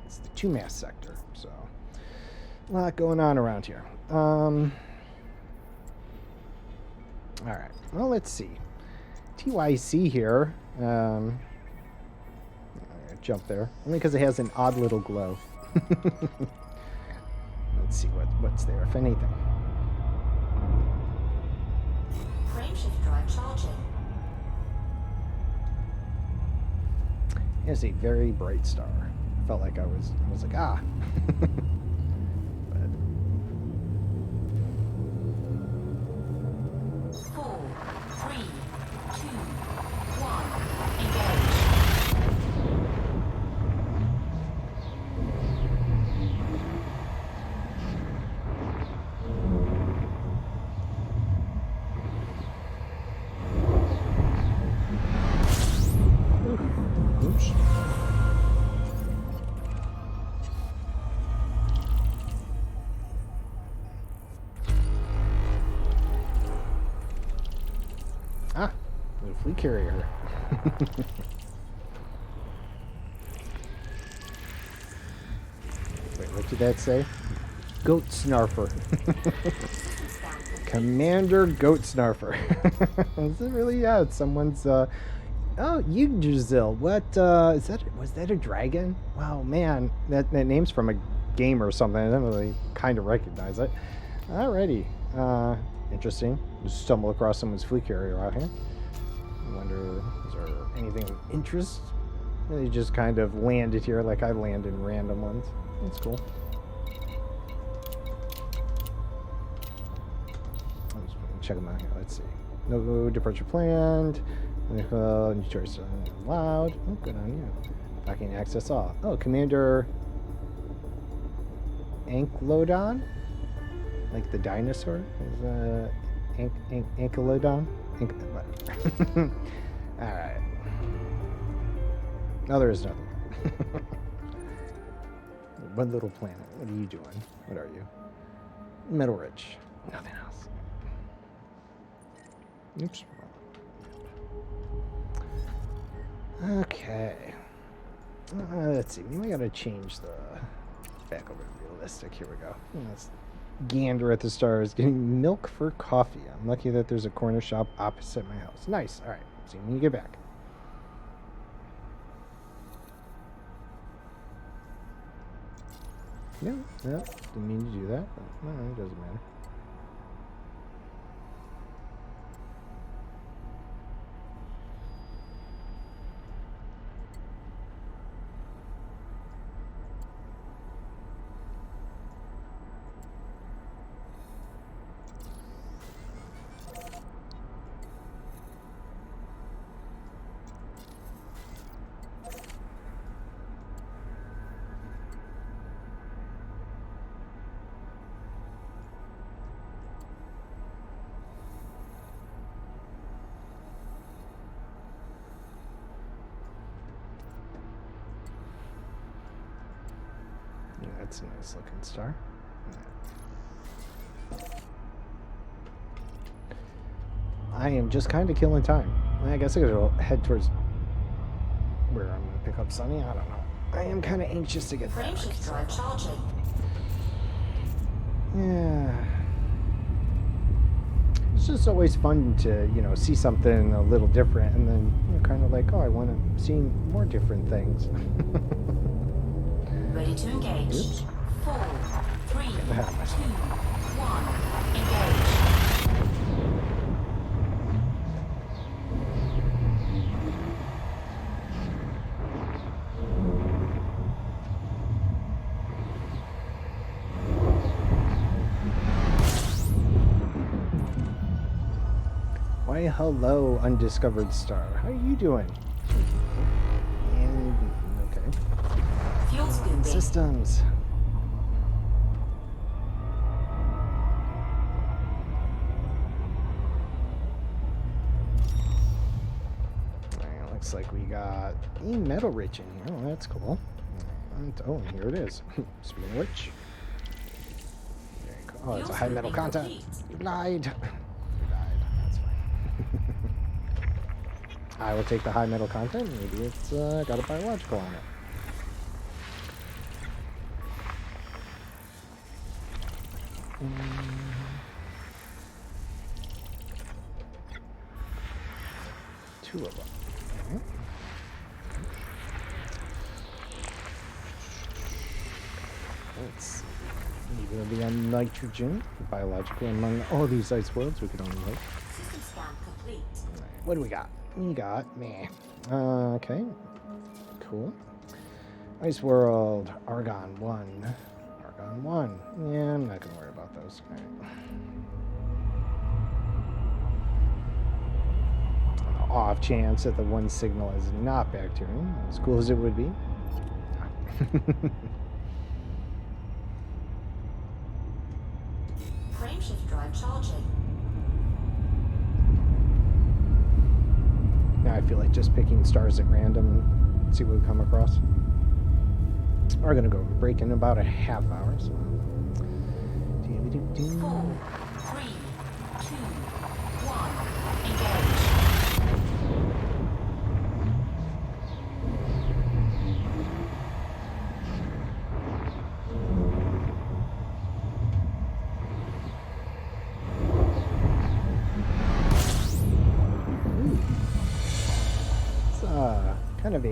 It's the 2-mass sector, so a lot going on around here. Alright, well, let's see. TYC here. I'm gonna jump there only because it has an odd little glow. Let's see what's there, if anything. Frameshift drive charging. It's a very bright star. I felt like I was like, ah. But 4, 3, 2, 1. Engage. oops. Ah, the flea carrier. Wait, what did that say? Goat Snarfer. Commander Goat Snarfer. Is it really? Yeah, it's someone's. Oh, Yggdrasil. What is that? Was that a dragon? Wow, man, that name's from a game or something. I don't really kind of recognize it. Alrighty. Interesting. Just stumble across someone's flea carrier out here. I wonder, is there anything of interest? They just kind of landed here like I land in random ones. That's cool. I'm just gonna check them out here. Let's see. No departure planned. New choice allowed. Oh, good on you. Docking access all. Oh, Commander Ankylodan? Like the dinosaur? Is Ankylodon? Alright. No, there is nothing. One little planet. What are you doing? What are you? Metal rich. Nothing else. Oops. Okay. Let's see. Maybe I gotta change the back over to realistic. Here we go. Let's gander at the stars. Getting milk for coffee. I'm lucky that there's a corner shop opposite my house. Nice. All right. See you when you get back. Yeah. Didn't mean to do that. But no, it doesn't matter. Yeah, that's a nice looking star. I am just kind of killing time. I guess I gotta head towards where I'm gonna pick up Sunny. I don't know. I am kind of anxious to get back. Frameshift drive charging. Yeah. It's just always fun to, see something a little different, and then you're kind of like, oh, I want to see more different things. Ready to engage. Oops. 4, 3, 2, Ahead of myself. 1. Engage. Why, hello, undiscovered star. How are you doing? And okay. Fuel scooping. Systems. Alright, looks like we got a metal rich in here. Oh, that's cool. And, oh, here it is. Speaking of which, Oh, it's a Fuel high metal scooping content. complete. You lied. You lied. That's fine. I will take the high metal content. Maybe it's got a biological on it. Two of them. Okay. Let's see. Either the nitrogen, biological, among all these ice worlds, we could only hope. System scan complete. Alright, what do we got? We got meh. Okay. Cool. Ice world, Argon 1. Argon 1. Yeah, I'm not gonna worry about those. Alright. Off chance that the one signal is not bacterium, as cool as it would be. Frameshift drive charging. Now I feel like just picking stars at random, see what we come across. We're gonna go break in about a half hour. So. 4, 3, 2, 1. Engage. It's kind of a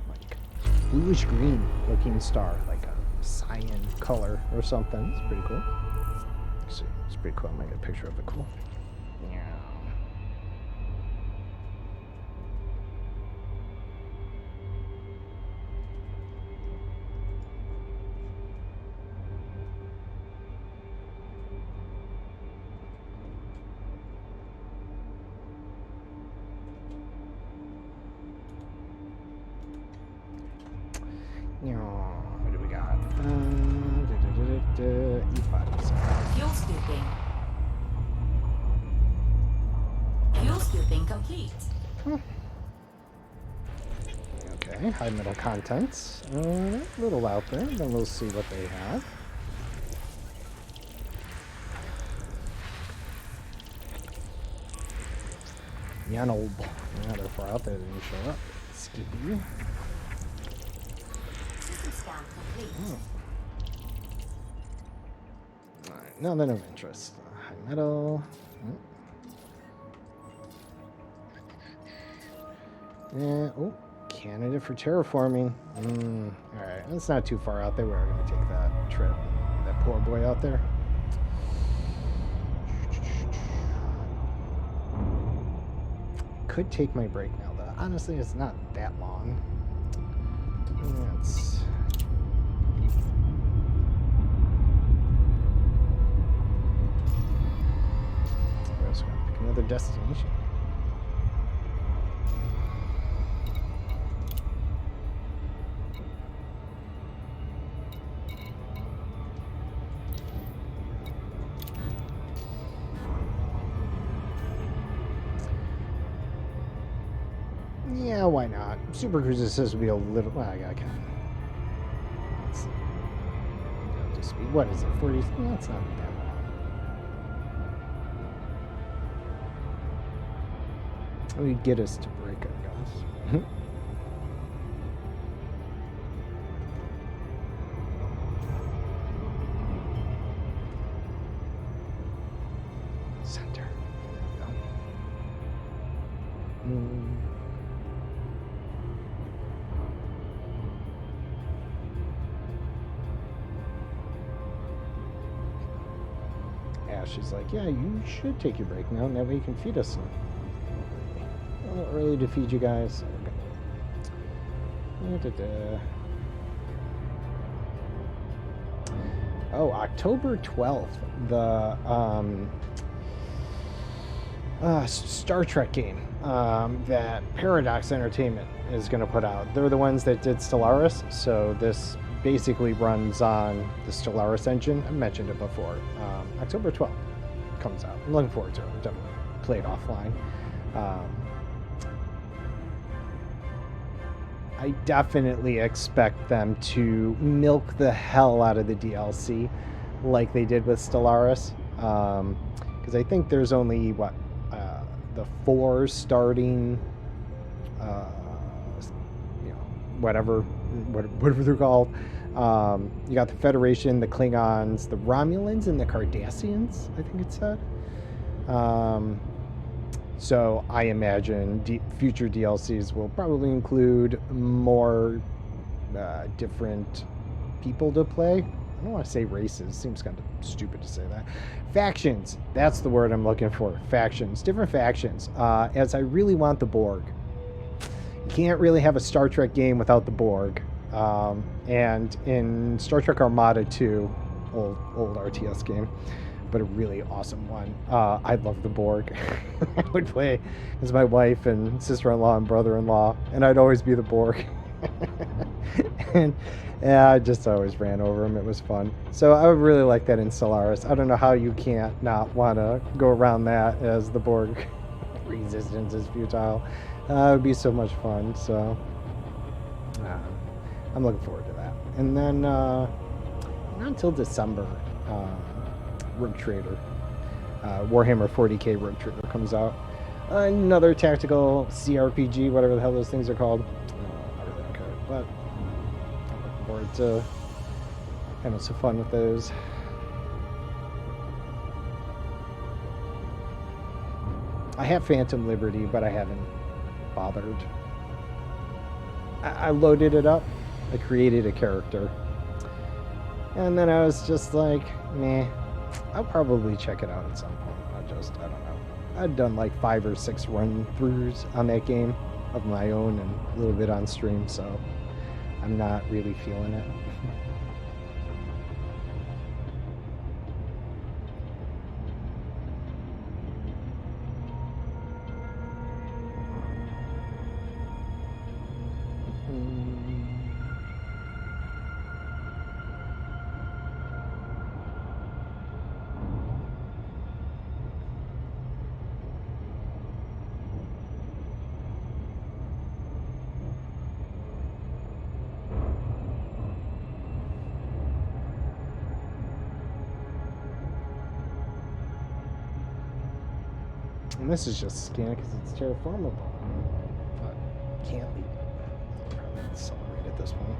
like bluish green looking star, like a cyan color or something. It's pretty cool. See, it's pretty cool. I might get a picture of it. Cool. Yeah. What do we got? E-bodies. Fuel scooping. Fuel scooping complete. Okay, high metal contents. A little out there, then we'll see what they have. Yanob. Yeah, they're far out there, they didn't show up. Skippy. System scan complete. Alright, nothing of interest. High metal. Yeah, oh, candidate for terraforming. Alright, that's not too far out there. We're going to take that trip. That poor boy out there. Could take my break now, though. Honestly, it's not that long. Let's... We're also going to pick another destination. Yeah, why not? Super Cruise is supposed to be a little... Well, I can. Let's see. Go to speed. What is it? 40? No, it's not that long. We get us to break, I guess. Center. There we go. She's like, yeah, you should take your break now, and that way you can feed us some. A little early to feed you guys. Oh, October 12th, the Star Trek game that Paradox Entertainment is going to put out. They're the ones that did Stellaris, so this basically runs on the Stellaris engine. I mentioned it before. October 12th comes out. I'm looking forward to it. I'm definitely play it offline. I definitely expect them to milk the hell out of the DLC. like they did with Stellaris. Because I think there's only the 4 starting, uh, you know, whatever they're called. You got the Federation, the Klingons, the Romulans, and the Cardassians, I think it said. So I imagine future DLCs will probably include more different people to play. I don't want to say races. Seems kind of stupid to say that. Factions. That's the word I'm looking for. Factions. Different factions. As I really want the Borg. You can't really have a Star Trek game without the Borg. And in Star Trek Armada 2, old RTS game, but a really awesome one. I love the Borg. I would play as my wife and sister-in-law and brother-in-law, and I'd always be the Borg. And yeah, I just always ran over him. It was fun. So I would really like that in Stellaris. I don't know how you can't not want to go around that as the Borg. Resistance is futile. It would be so much fun. So I'm looking forward to that. And then not until December, Rogue Trader, Warhammer 40k Rogue Trader comes out. Another tactical CRPG, whatever the hell those things are called. I really don't care, but I'm looking forward to having some fun with those. I have Phantom Liberty, but I haven't bothered. I loaded it up. I created a character. And then I was just like, meh, I'll probably check it out at some point. I don't know. I've done like 5 or 6 run-throughs on that game of my own and a little bit on stream, so I'm not really feeling it. And this is just scan because it's terraformable. But can't leave. Probably accelerate at this point.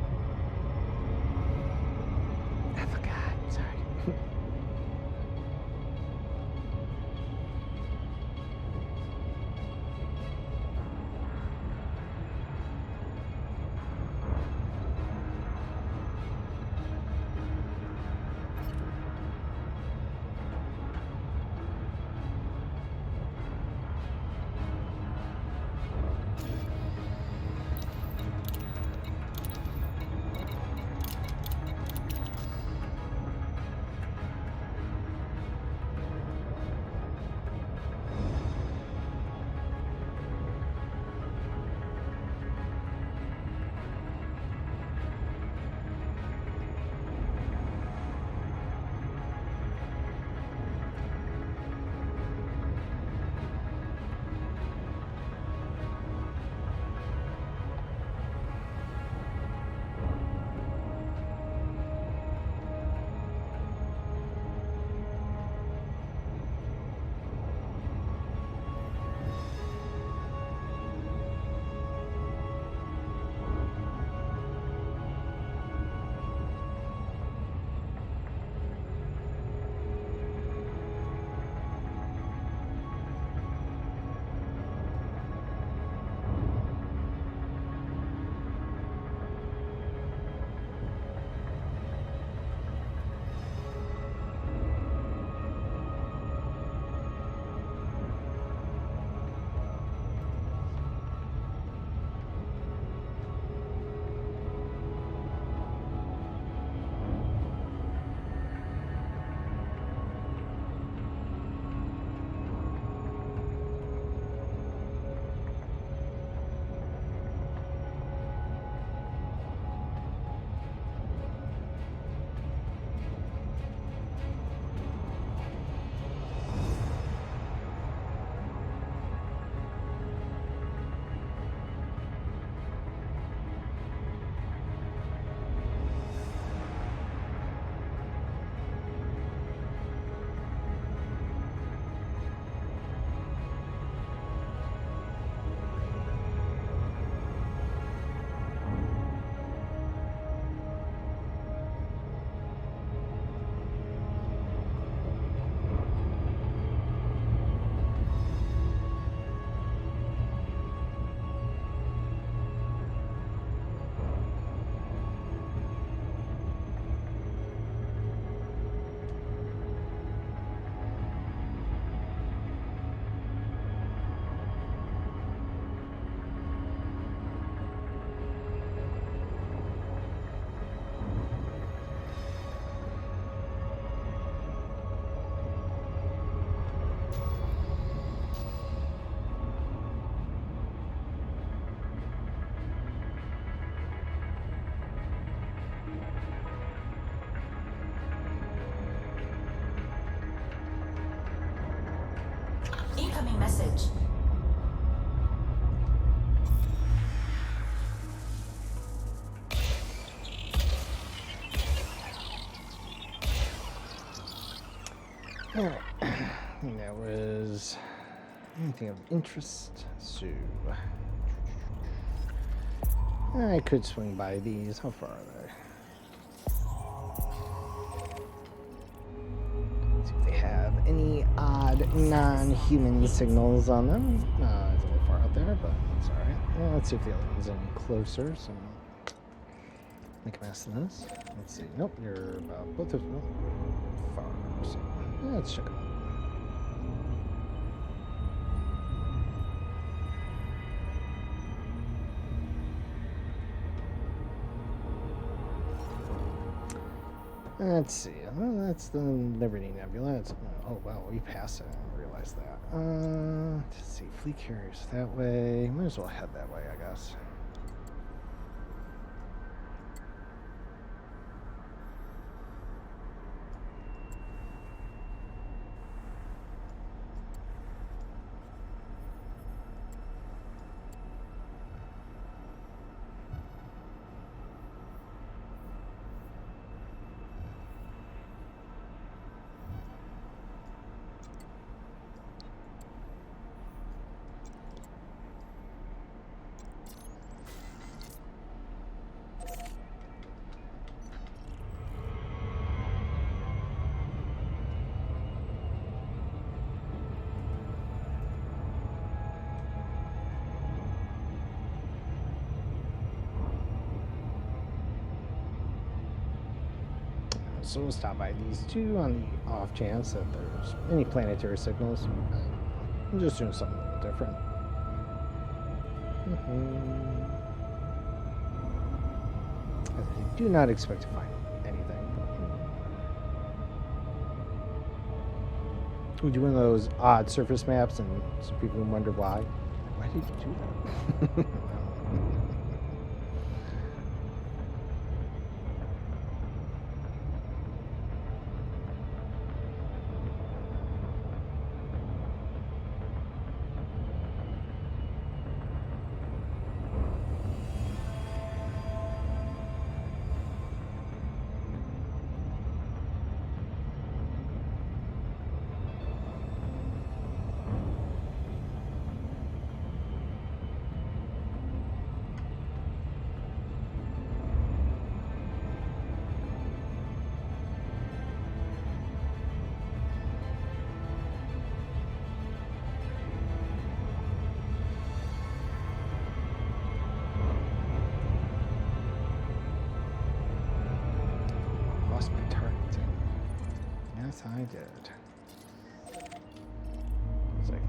I forgot. Sorry. Alright. That was anything of interest. So I could swing by these. How far are they? See if they have any odd non-human signals on them. It's a little far out there, but it's alright. Well, let's see if the other one's any closer. So make a mess of this. Let's see. Nope, you're about both of them far. So let's check them out. Let's see. Well, that's the Liberty Nebula. Oh, wow, we passed it. I didn't realize that. Let's see. Fleet carriers that way. Might as well head that way, I guess. So we'll stop by these two on the off chance that there's any planetary signals. I'm just doing something a little different. I do not expect to find anything. We do one of those odd surface maps, and some people wonder why. Why did you do that? Lost my target. Yes, I did. It's like,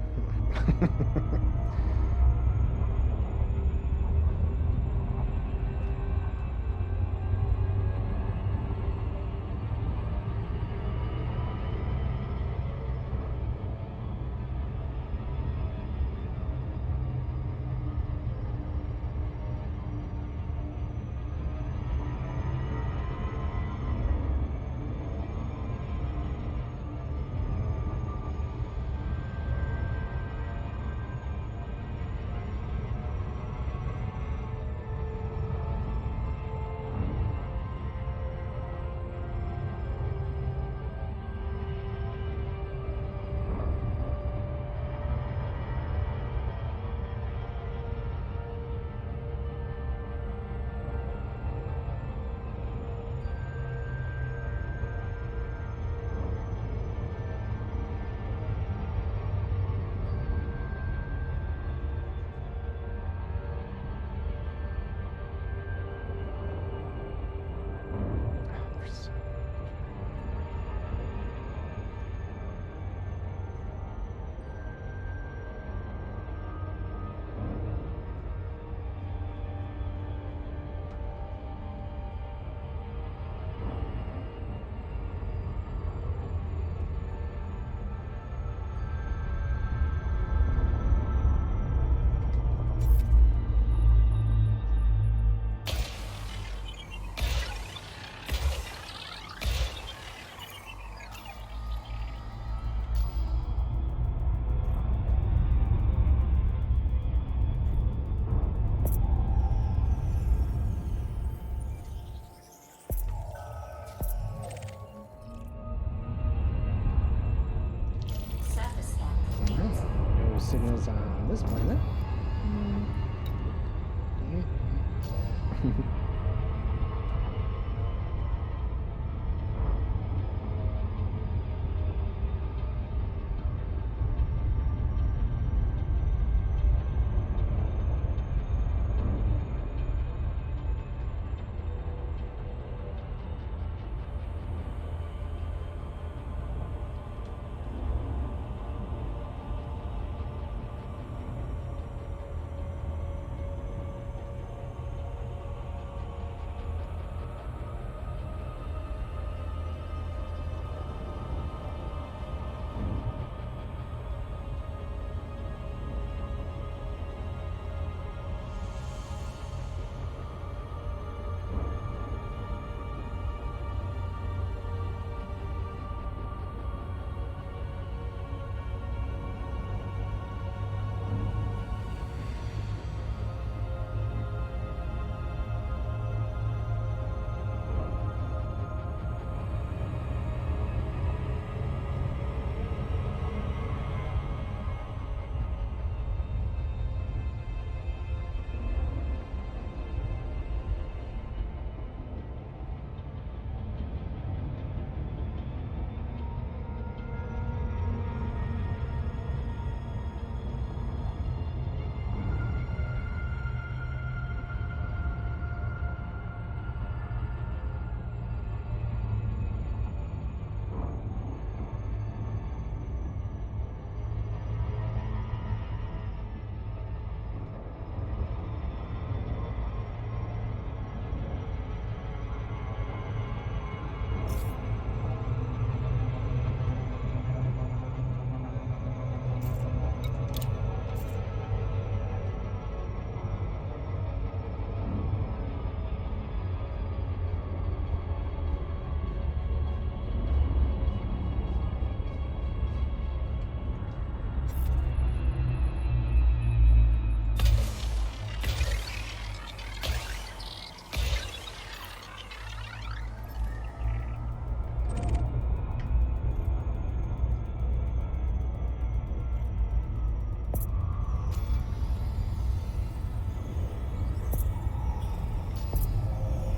same as on this planet.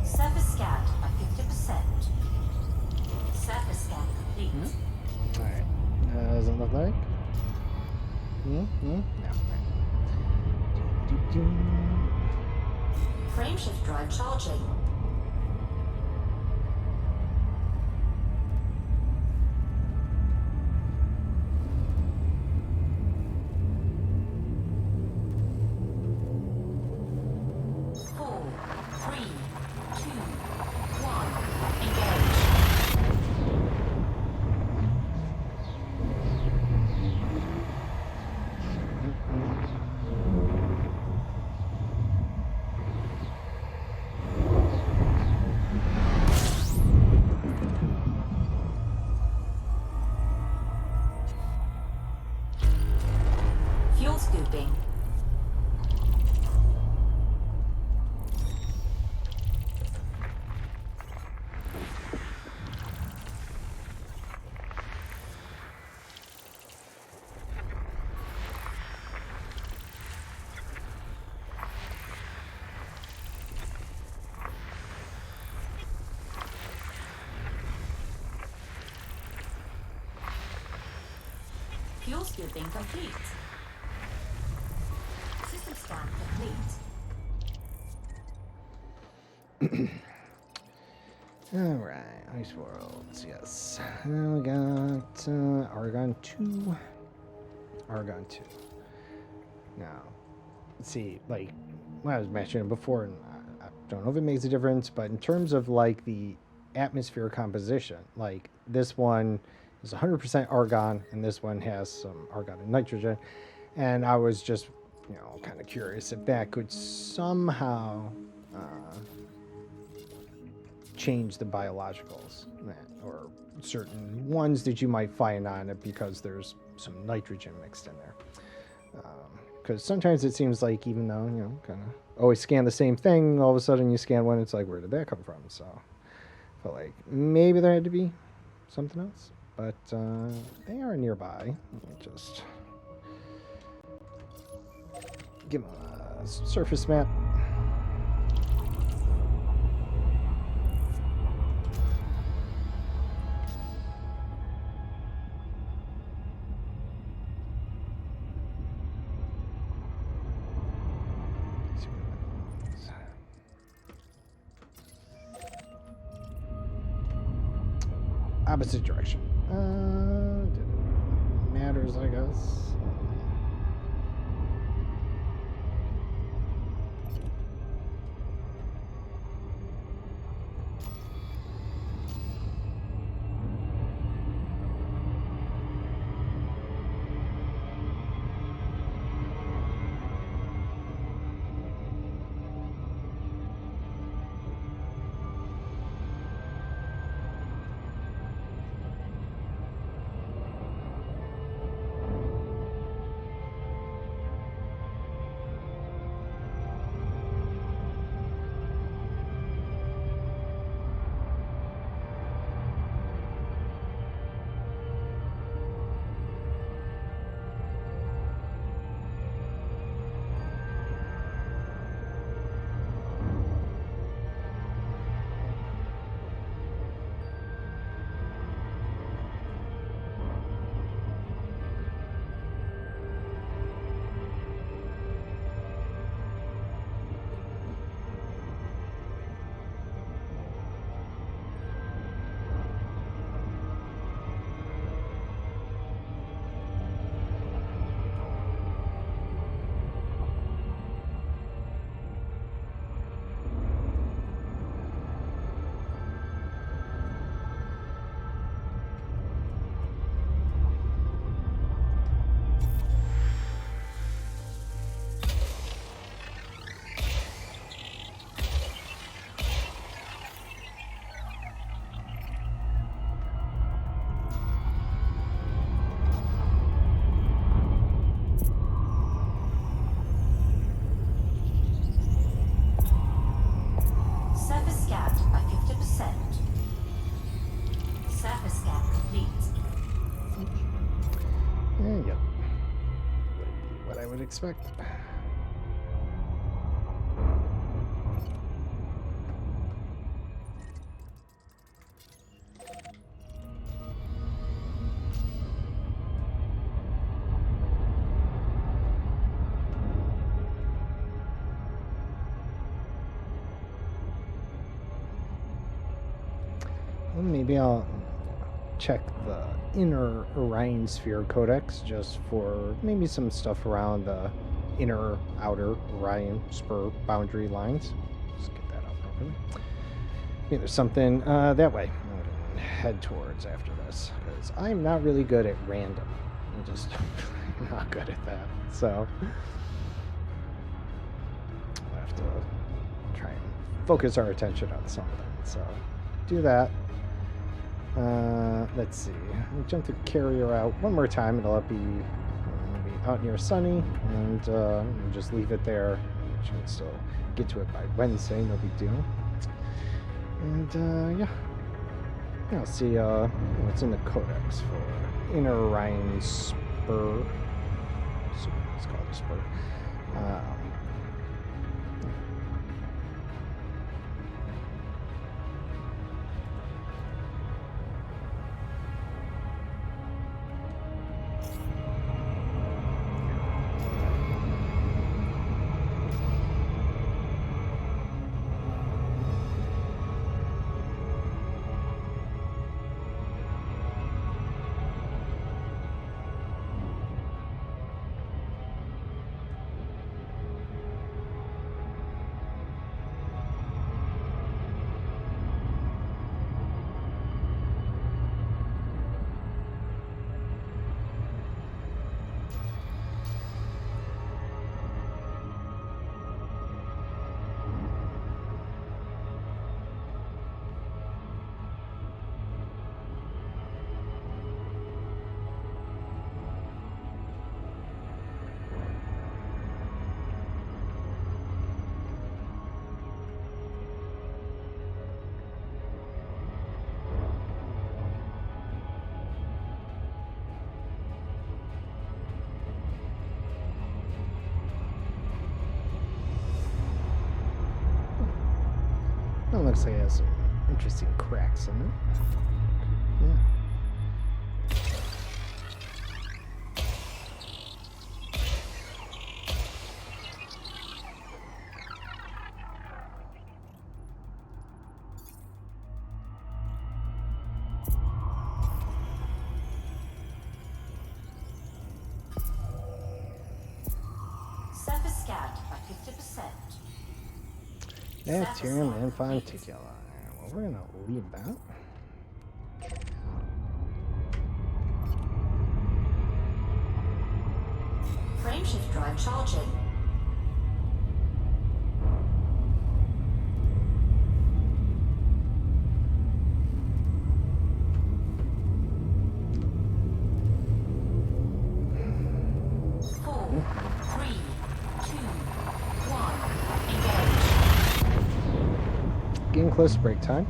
Surface scan at 50%. Surface scan complete. Alright. Doesn't look like. No. Frameshift drive charging. Four, three, two, one. Engage. Fuel scooping. Fuel scooping complete. System scan complete. Alright, Ice Worlds, yes. Now we got Argon 2. Argon 2. Now, let's see, like, I was mentioning before, and I don't know if it makes a difference, but in terms of, like, the atmosphere composition, like, this one is 100% argon, and this one has some argon and nitrogen, and I was just, kind of curious if that could somehow change the biologicals, or certain ones that you might find on it because there's some nitrogen mixed in there. Because sometimes it seems like, even though, kind of always scan the same thing, all of a sudden you scan one, it's like, where did that come from? So I felt like maybe there had to be something else. But they are nearby. Let me just give him a surface map. Opposite direction. Matters, I guess. Surface scanned by 50%. Surface scan complete. Yep. Would be what I would expect. Well, maybe I'll check the inner Orion sphere codex just for maybe some stuff around the inner outer Orion spur boundary lines. Just get that out properly. Maybe there's something that way I'm gonna head towards after this, because I'm not really good at random. I'm just not good at that. So we'll have to try and focus our attention on something. So do that. Let's see. We'll jump the carrier out one more time. It'll be out near Sunny, and we'll just leave it there. We should still get to it by Wednesday. No big deal. And yeah, I'll see what's in the codex for Inner Orion Spur. It's called a spur. It looks like it has some interesting cracks in it. Yeah. Surface scanned by 50%. Bacterium and fonticula. Well, we're gonna leave that. Frameshift drive charging. Four, three, two, one. Engage. Getting close to break time.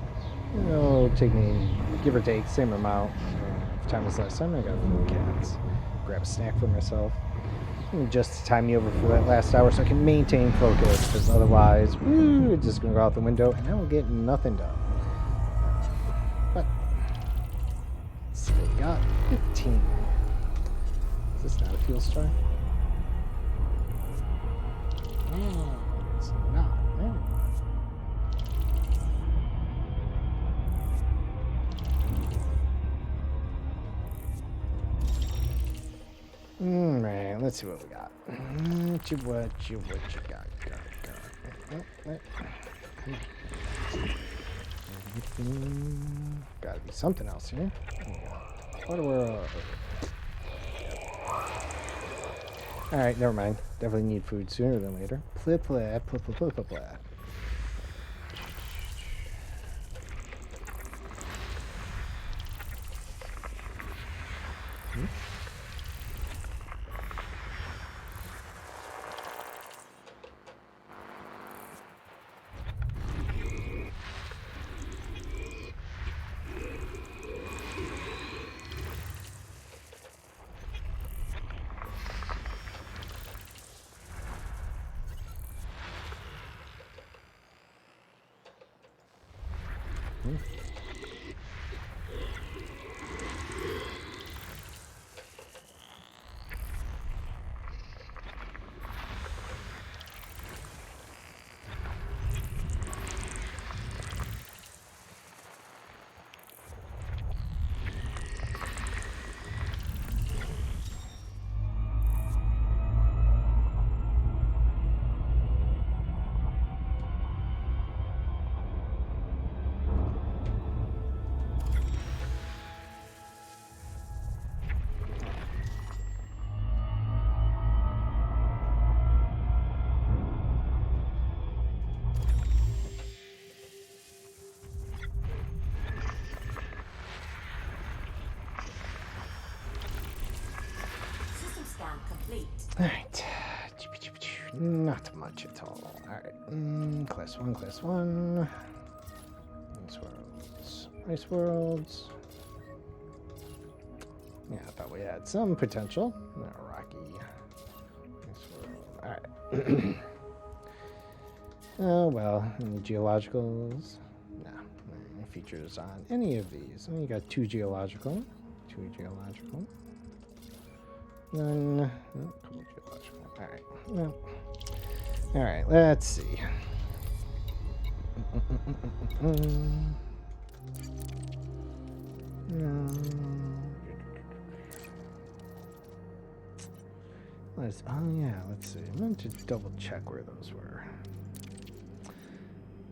It'll take me, give or take, same amount of time as last time. I got 4 cats. Grab a snack for myself. And just to time me over for that last hour so I can maintain focus, because otherwise, it's just going to go out the window and I will get nothing done. But, let's see what we got. 15. Is this not a fuel star? Oh, it's not. Oh. Right, let's see what we got. What you got? Gotta be something else here. Water world. Alright, never mind. Definitely need food sooner than later. Blah, blah, blah, blah, blah, blah, blah. System scan complete. Alright. Not much at all. Alright. Class 1, class 1. Ice worlds. Ice worlds. Yeah, I thought we had some potential. No, rocky. Ice world. Alright. Oh, well. Any geologicals? No. Any features on any of these? You got 2 geological. 2 geological. None. Oh, couple geological. Alright. Well. Alright, let's see. Let's see. I'm going to double check where those were.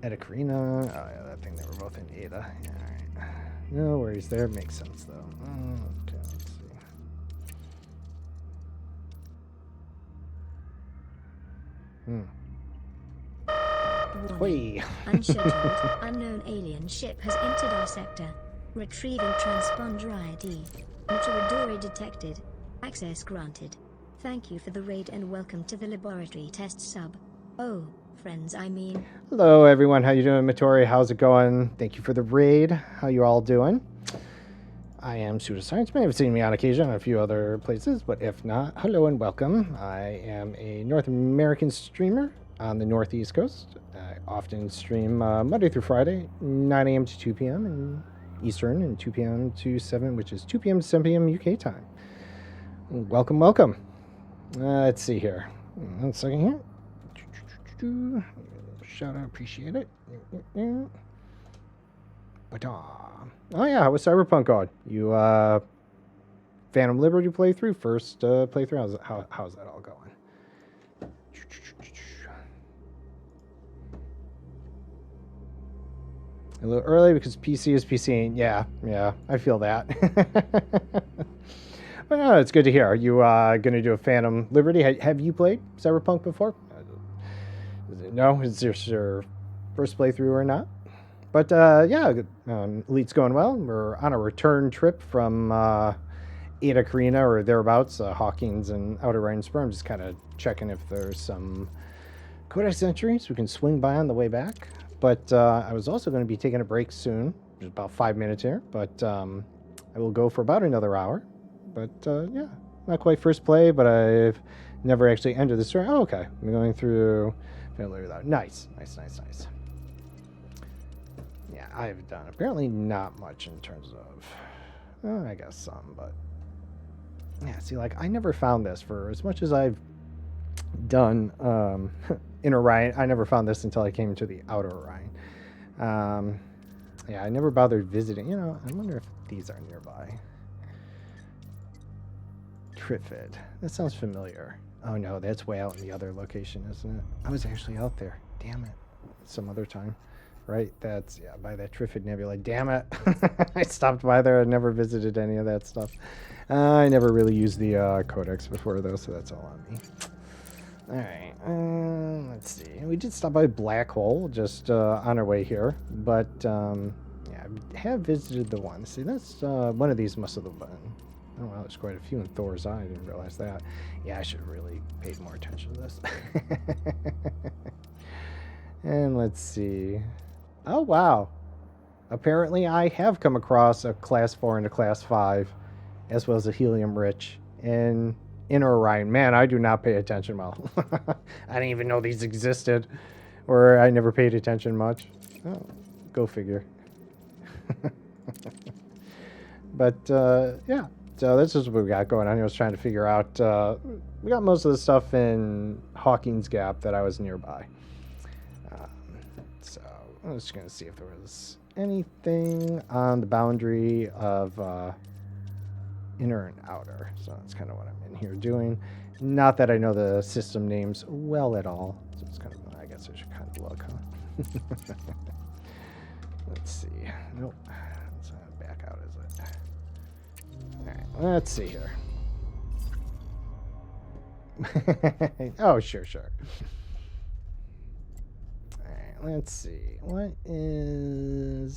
Edicarina. Oh, yeah, that thing, they were both in Ada. Yeah, alright. No worries there. Makes sense, though. Okay, let's see. Warning. Unscheduled, unknown alien ship has entered our sector. Retrieving transponder ID. Mutaridori detected. Access granted. Thank you for the raid and welcome to the laboratory test sub. Oh, friends, I mean. Hello, everyone. How you doing, Matori? How's it going? Thank you for the raid. How you all doing? I am Pseudoscience. You may have seen me on occasion in a few other places, but if not, hello and welcome. I am a North American streamer. on the Northeast Coast. I often stream Monday through Friday, 9 a.m. to 2 p.m. in Eastern and 2 p.m. to 7, which is 2 p.m. to 7 p.m. UK time. Welcome, welcome. Let's see here. 1 second here. Shout out, appreciate it. Oh yeah, how was Cyberpunk going? You Phantom Liberty playthrough, first playthrough. How's that all going? A little early because PC is PCing. Yeah, I feel that. But no, it's good to hear. Are you going to do a Phantom Liberty? Have you played Cyberpunk before? No? Is this your first playthrough or not? But yeah, Elite's going well. We're on a return trip from Ada Karina or thereabouts, Hawkins and Outer Rhine Spur. I'm just kind of checking if there's some Codex entries we can swing by on the way back. But I was also going to be taking a break soon. There's about 5 minutes here. But I will go for about another hour. But yeah, not quite first play, but I've never actually entered the story. Oh, okay. I'm going through... Nice. Yeah, I've done apparently not much in terms of... I guess some, but... Yeah, see, like, I never found this for as much as I've done Inner Orion. I never found this until I came to the Outer Orion. Yeah, I never bothered visiting. You know, I wonder if these are nearby. Trifid. That sounds familiar. Oh no, that's way out in the other location, isn't it? I was actually out there. Damn it. Some other time. Right? That's, yeah, by that Trifid Nebula. Damn it. I stopped by there. I never visited any of that stuff. I never really used the Codex before, though, so that's all on me. Alright, let's see. We did stop by Black Hole just on our way here, but yeah, I have visited the one. See, that's one of these must have been. Oh, wow, there's quite a few in Thor's Eye. I didn't realize that. Yeah, I should have really paid more attention to this. And let's see. Oh, wow. Apparently, I have come across a Class 4 and a Class 5, as well as a Helium Rich in Inner Orion. Man, I do not pay attention well. I didn't even know these existed, or I never paid attention much. Oh, go figure. But, yeah. So this is what we got going on here. I was trying to figure out... we got most of the stuff in Hawkins Gap that I was nearby. So I'm just going to see if there was anything on the boundary of inner and outer. So that's kind of what I'm in here doing. Not that I know the system names well at all. So it's kind of... I guess I should kind of look, huh? Let's see. Nope. Let's back out, is it? Alright, let's see here. Oh, sure. Alright, let's see. What do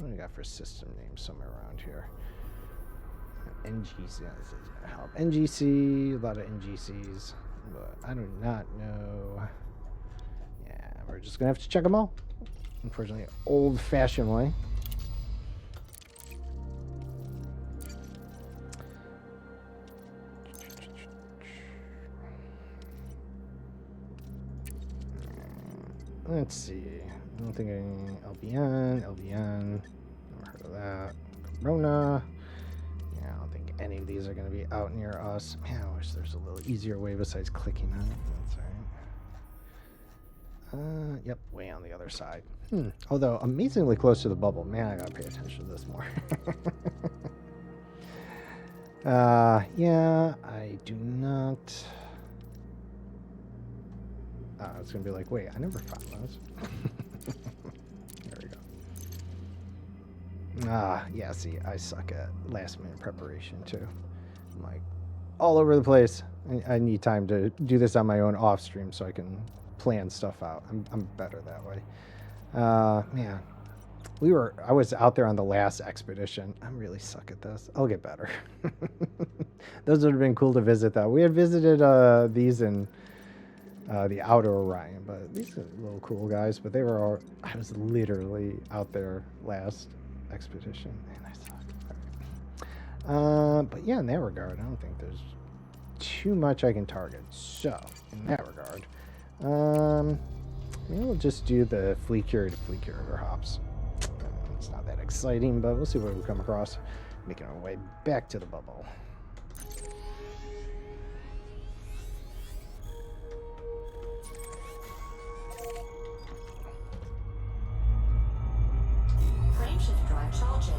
we got for system names somewhere around here? NGC. Help. NGC, a lot of NGCs, but I do not know. Yeah, we're just gonna have to check them all. Unfortunately, old-fashioned way. Let's see. I don't think LBN. Never heard of that. Corona. Yeah, I don't think any of these are going to be out near us. Man, I wish there's a little easier way besides clicking on it. That's alright. Yep, way on the other side. Although, amazingly close to the bubble. Man, I gotta pay attention to this more. Yeah, I do not... it's gonna be like, wait, I never found those. There we go. Yeah, see, I suck at last minute preparation too. I'm like all over the place. I need time to do this on my own off stream so I can plan stuff out. I'm better that way. Man, I was out there on the last expedition. I'm really suck at this. I'll get better. Those would have been cool to visit though. We had visited these in the Outer Orion, but these are little cool guys. But they were all, I was literally out there last expedition, and I suck. But yeah, in that regard, I don't think there's too much I can target. So in that regard, Maybe we'll just do the flea curator hops. It's not that exciting, but we'll see what we come across. Making our way back to the bubble. Frameshift drive charging.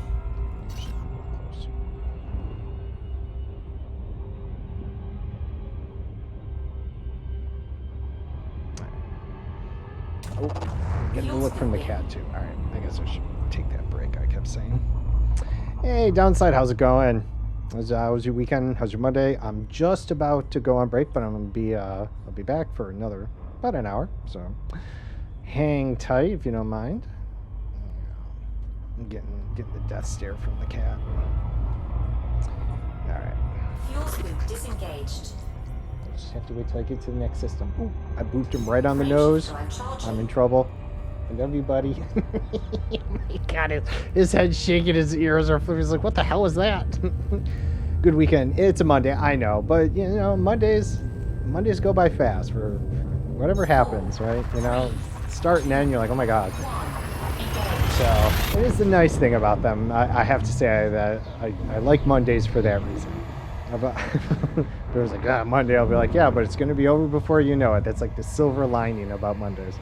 Oh, getting a look from the cat too. All right, I guess I should take that break I kept saying. Hey, Downside, how's it going? How's your weekend? How's your Monday? I'm just about to go on break, but I'm gonna be I'll be back for about an hour. So hang tight if you don't mind. I'm getting the death stare from the cat. All right. Fuel scoop disengaged. Just have to wait till I get to the next system. Ooh, I booped him right on the Frameshift nose. drive charging. I'm in trouble. I love you, buddy. Oh my God, his head's shaking, his ears are flipping. He's like, what the hell is that? Good weekend. It's a Monday, I know, but you know, Mondays go by fast for whatever happens, right? You know, start and end, you're like, oh my God. So it is the nice thing about them. I have to say that I like Mondays for that reason. It was like, Monday, I'll be like, yeah, but it's going to be over before you know it. That's like the silver lining about Mondays.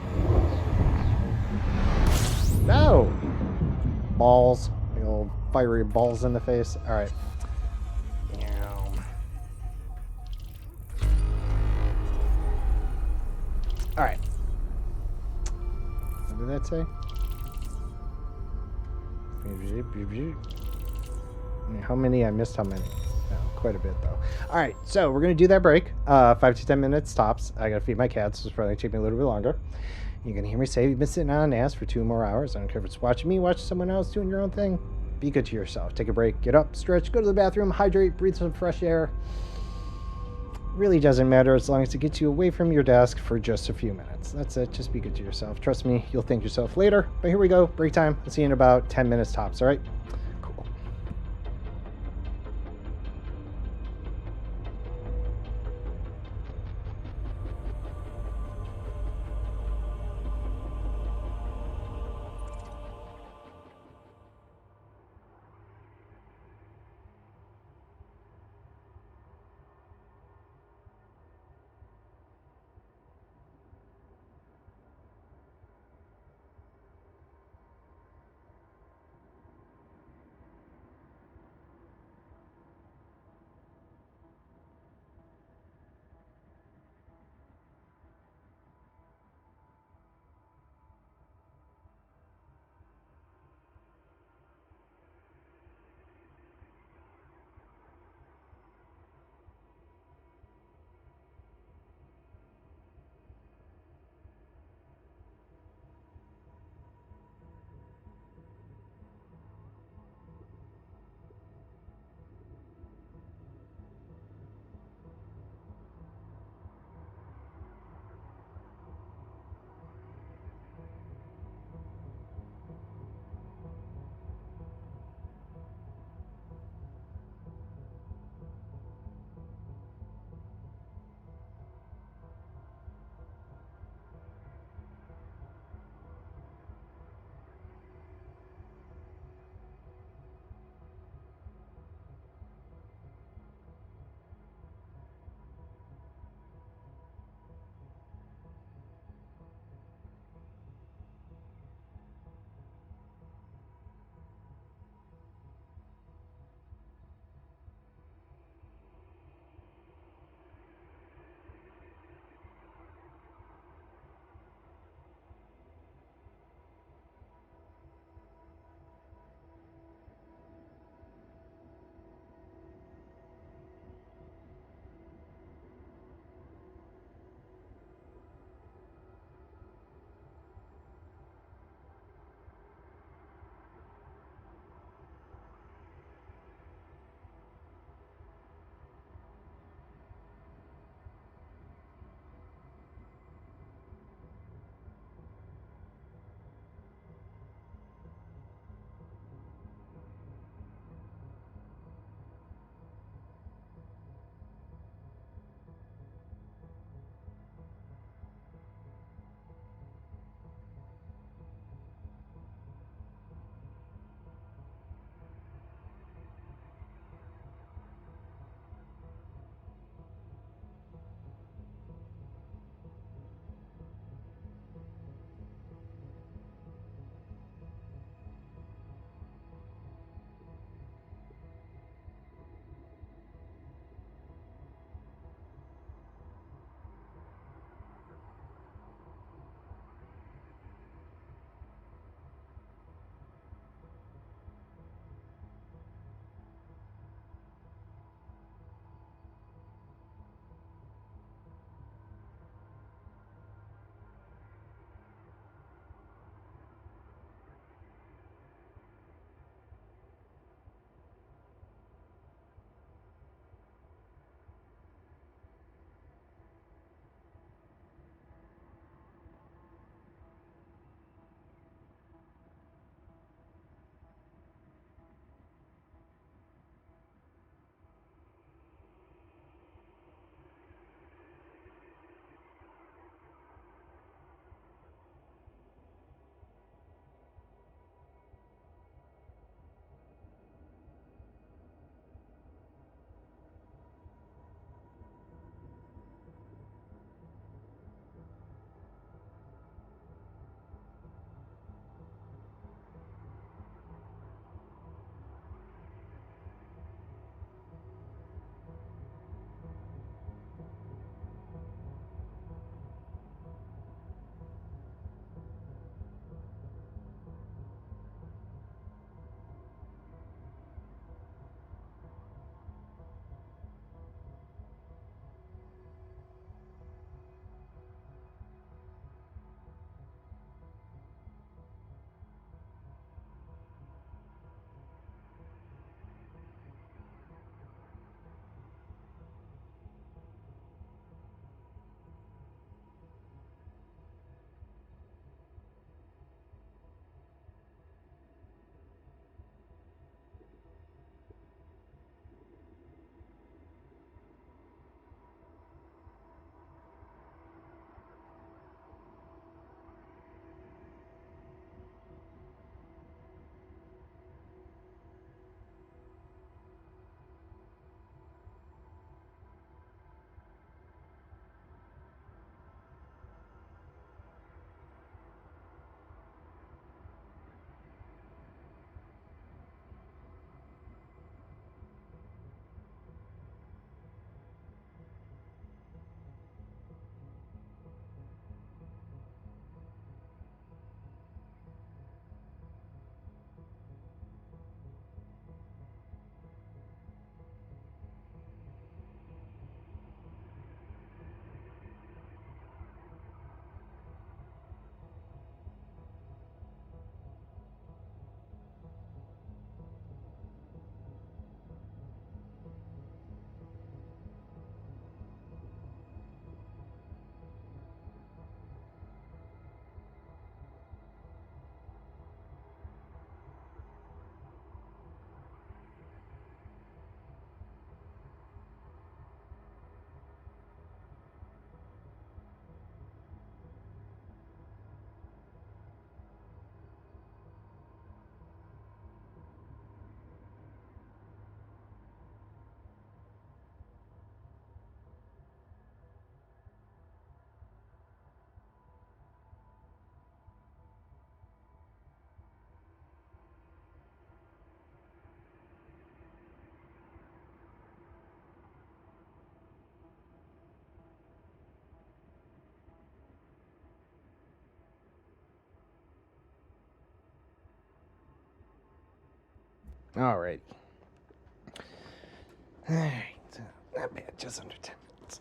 No! Balls. Big old fiery balls in the face. All right. All right. What did that say? How many? I missed how many. No, quite a bit though. All right, so we're gonna do that break. 5 to 10 minutes tops. I gotta feed my cats, so it's probably gonna take me a little bit longer. You're gonna hear me say you've been sitting on an ass for 2 more hours. I don't care if it's watching me, watch someone else doing your own thing. Be good to yourself. Take a break, get up, stretch, go to the bathroom, hydrate, breathe some fresh air. Really doesn't matter as long as it gets you away from your desk for just a few minutes. That's it. Just be good to yourself. Trust me, you'll thank yourself later. But here we go. Break time. I'll see you in about 10 minutes tops. All right? Cool. Alrighty. Alright. Not bad. Just under 10 minutes.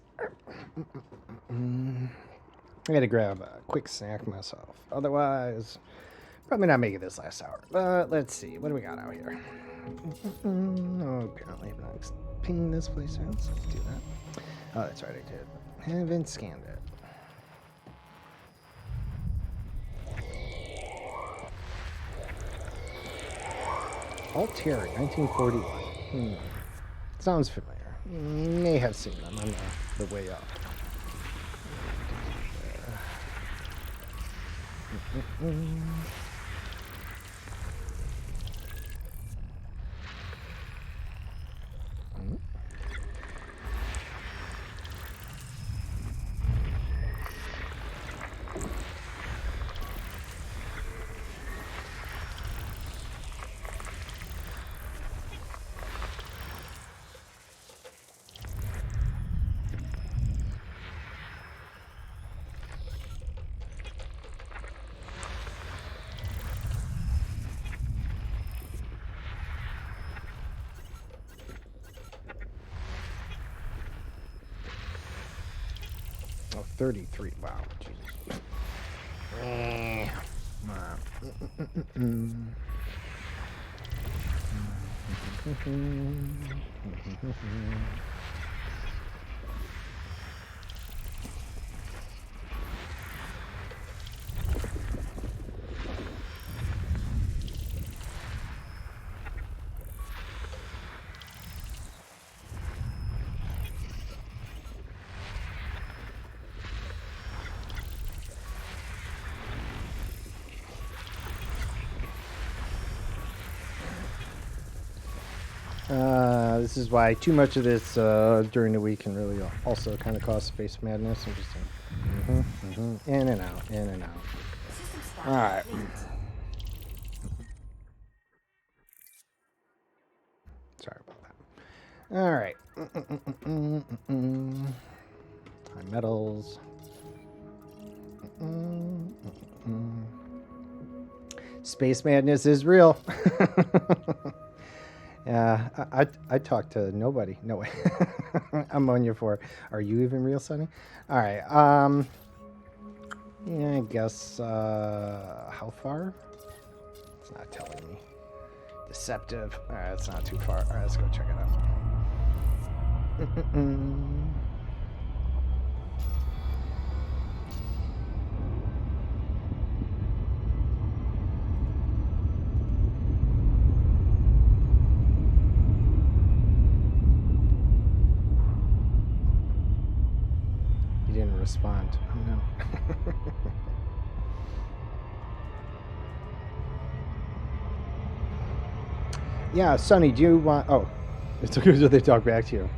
I gotta grab a quick snack myself. Otherwise, probably not making this last hour. But let's see. What do we got out here? Oh, apparently I'm not pinging this place out, so let's do that. Oh, that's right, I did. Haven't scanned it. Altieri, 1941. Sounds familiar. May have seen them on the way up. Oh, 33. Wow. Jesus. This is why too much of this during the week can really also kind of cause space madness. I'm just in and out, in and out. System status All right. complete. Sorry about that. All right. High metals. Space madness is real. Yeah, I talk to nobody. No way. Ammonia 4. Are you even real, Sonny? All right. Yeah, I guess. How far? It's not telling me. Deceptive. All right, it's not too far. All right, let's go check it out. He didn't respond. Oh no. Yeah, Sonny, do you want... Oh, it's okay that they talk back to you.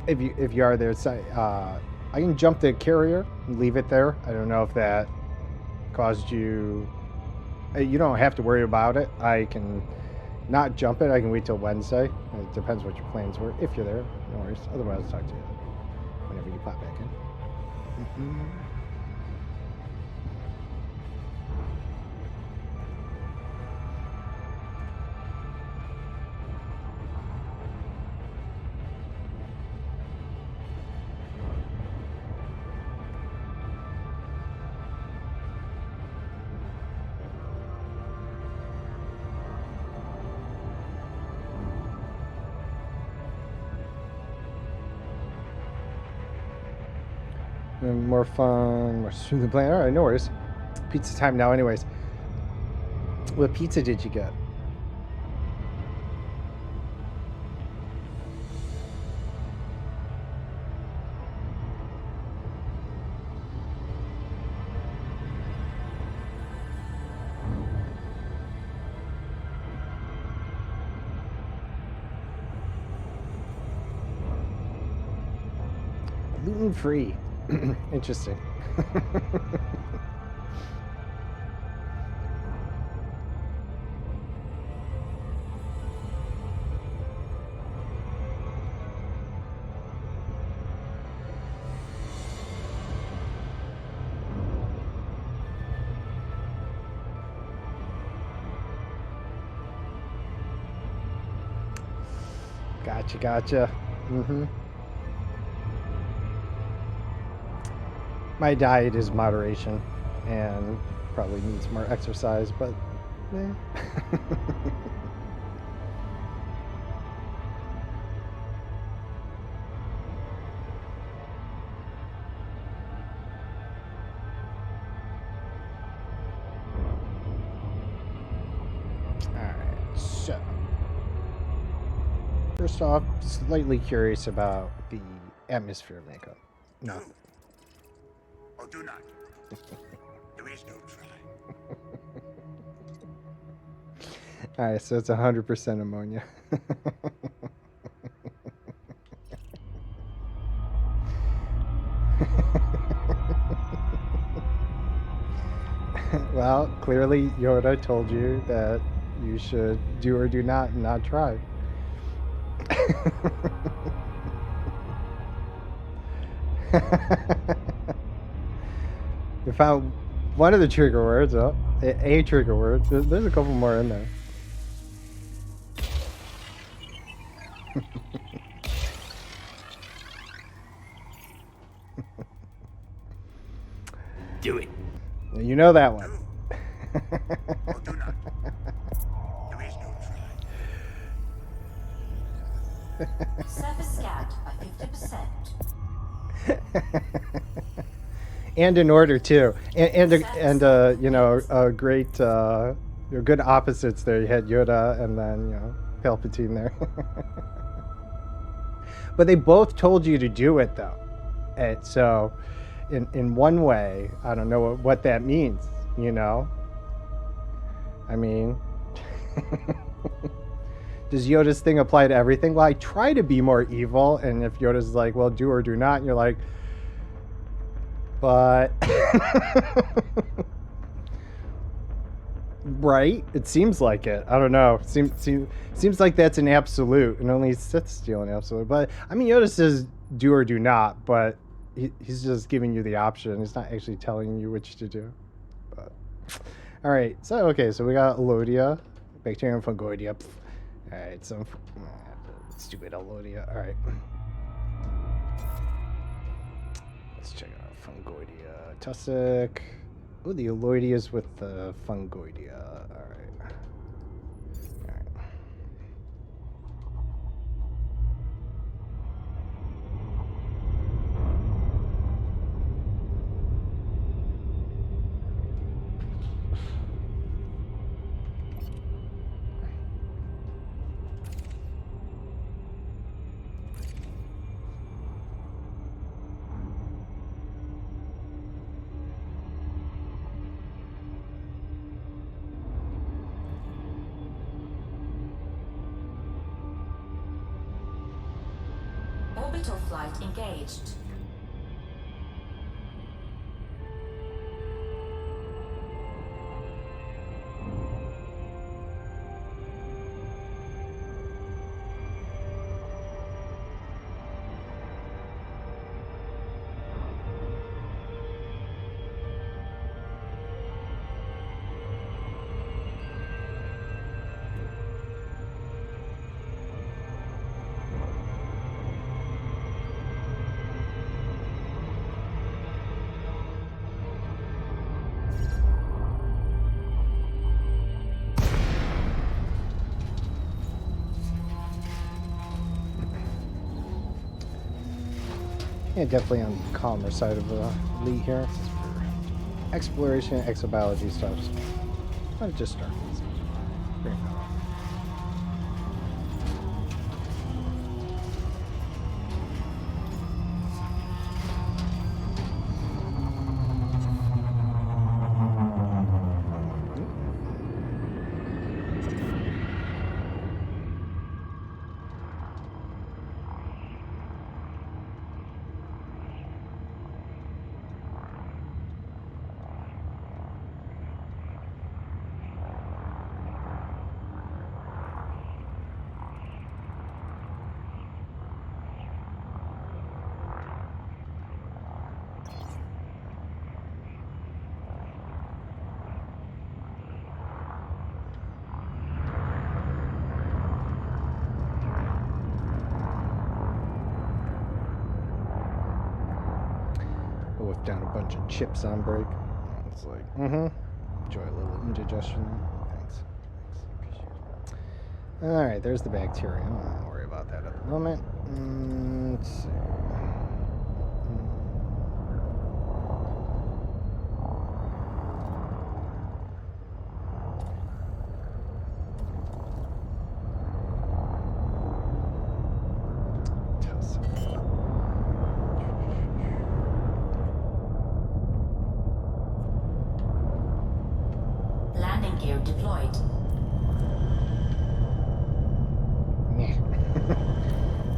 If you are there, I can jump the carrier and leave it there. I don't know if that caused you... You don't have to worry about it. I can not jump it. I can wait till Wednesday. It depends what your plans were. If you're there, no worries. Otherwise, I'll talk to you whenever you pop back in. More fun, more smooth plan. All right, no worries. Pizza time now, anyways. What pizza did you get? Gluten free. Interesting. Gotcha, gotcha. Mm-hmm. My diet is moderation and probably needs more exercise, but eh. Alright, so first off, slightly curious about the atmosphere makeup. No. Do or do not. There is no try. Alright, so it's 100% ammonia. Well, clearly Yoda told you that you should do or do not try. You found one of the trigger words. Oh, a trigger word. There's a couple more in there. Do it. You know that one. Or do not. There is no try. Surface scanned by 50%. And in order too, and you know, a great good opposites there. You had Yoda and then, you know, Palpatine there. But they both told you to do it though, and so in one way, I don't know what that means. You know, I mean, does Yoda's thing apply to everything? Well, I try to be more evil, and if Yoda's like, well, do or do not, and you're like, but right, it seems like it. I don't know. Seems like that's an absolute, and only Sith steal an absolute. But I mean, Yoda says do or do not, but he's just giving you the option. He's not actually telling you which to do. But all right, so okay, so we got Elodia, Bacterium Fungoidia. All right, so stupid Elodia. All right, let's check out Fungoidia, Tussock. Oh, the Eloidias with the Fungoidia. All right. All right. Orbital flight engaged. Yeah, definitely on the calmer side of the elite here. This is for exploration and exobiology stuff. So why don't just start with this? Great. Whiff down a bunch of chips on break. It's like, enjoy a little indigestion there. Thanks. Appreciate it. Alright, there's the bacterium. I don't worry about that at the moment. Let's see. Landing gear deployed.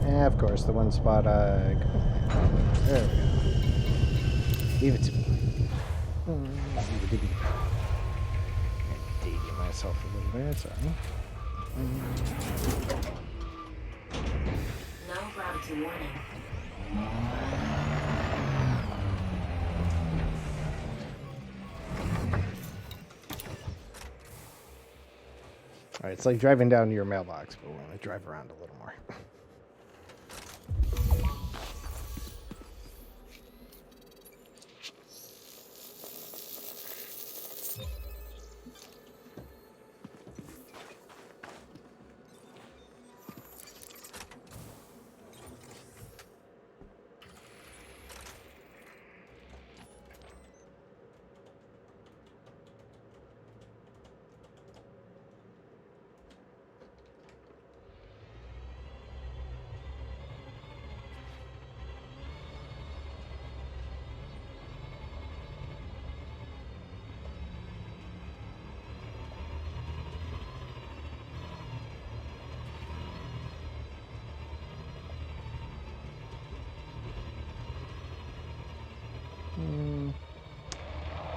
Yeah, of course, the one spot I... There we go. Leave it to me. Leave it to me. I'm dating myself a little bit, sorry. No gravity warning. Alright, it's like driving down to your mailbox, but we're going to drive around a little more.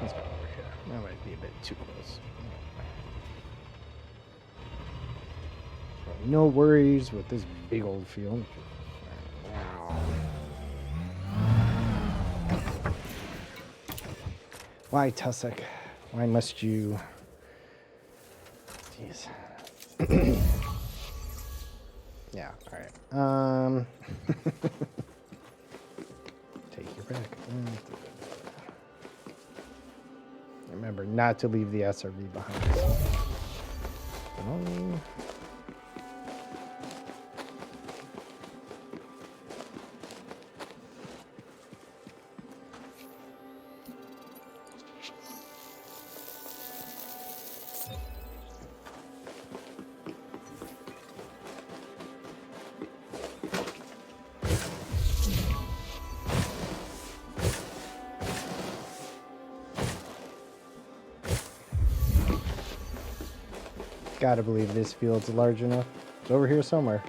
Let's go over here. That might be a bit too close. No worries with this big old field. Why, Tussock? Why must you... Jeez. Yeah, alright. Take your back. Remember not to leave the SRV behind. Gotta believe this field's large enough. It's over here somewhere.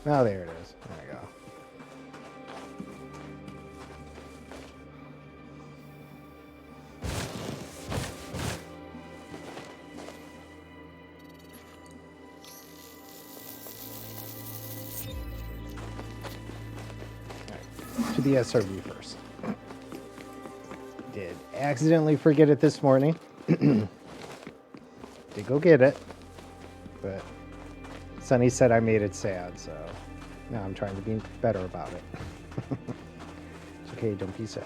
Oh, there it is. There we go. Alright, to the SRV first. Did accidentally forget it this morning. Did go get it, but Sunny said I made it sad, so now I'm trying to be better about it. It's okay, don't be sad.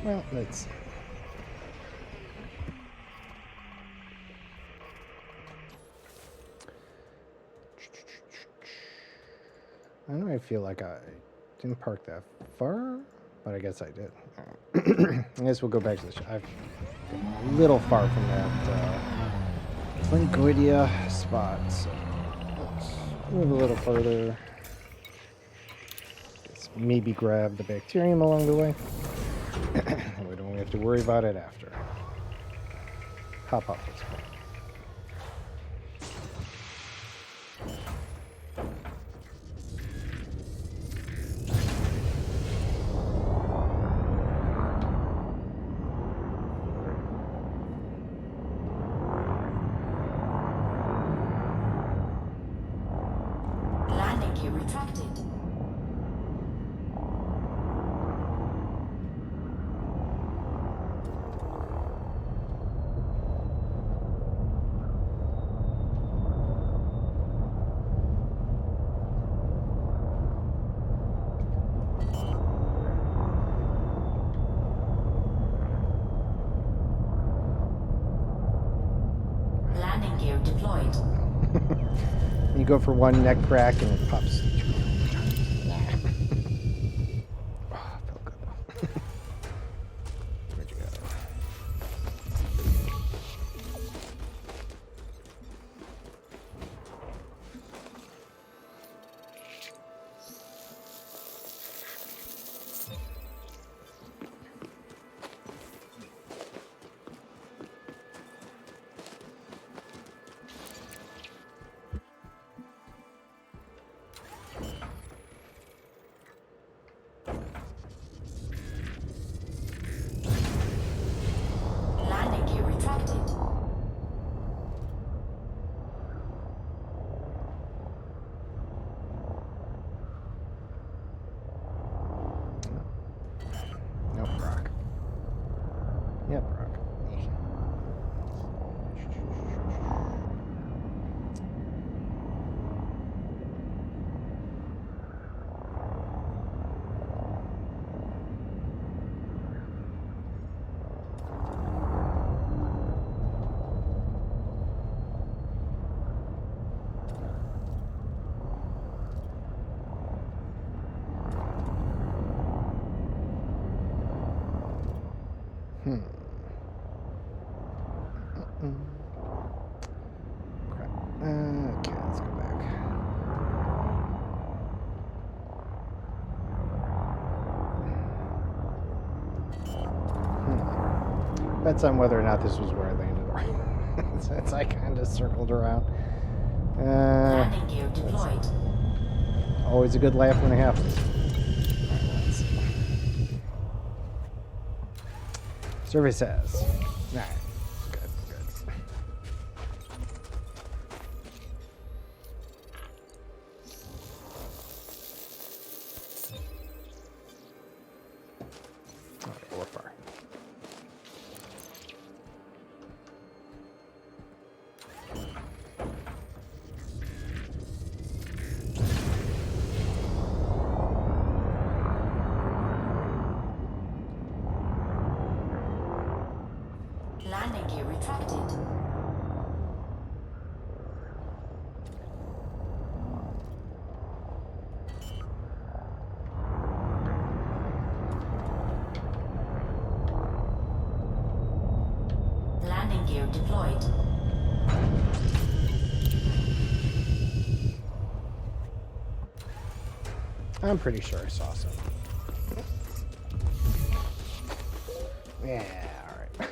Well, let's see. I know I feel like I didn't park that far, but I guess I did. I guess we'll go back to the I've a little far from that Concordia spot, so let's move a little further. Let's maybe grab the bacterium along the way. We don't have to worry about it after. Hop up, let's go. retracted. Landing gear deployed. You go for one neck crack and it pops. Oh, felt good though. Where'd you go? Landing gear retracted. Nope, rock. Yep, rock. Crap. Okay, let's go back. Bets on whether or not this was where I landed, right? Since I kind of circled around. Landing gear deployed. Always a good laugh when it happens. Alright, let's see. Survey says. Alright. Good, good. Alright, we're far. Landing gear retracted. Landing gear deployed. I'm pretty sure I saw some. Yeah, alright.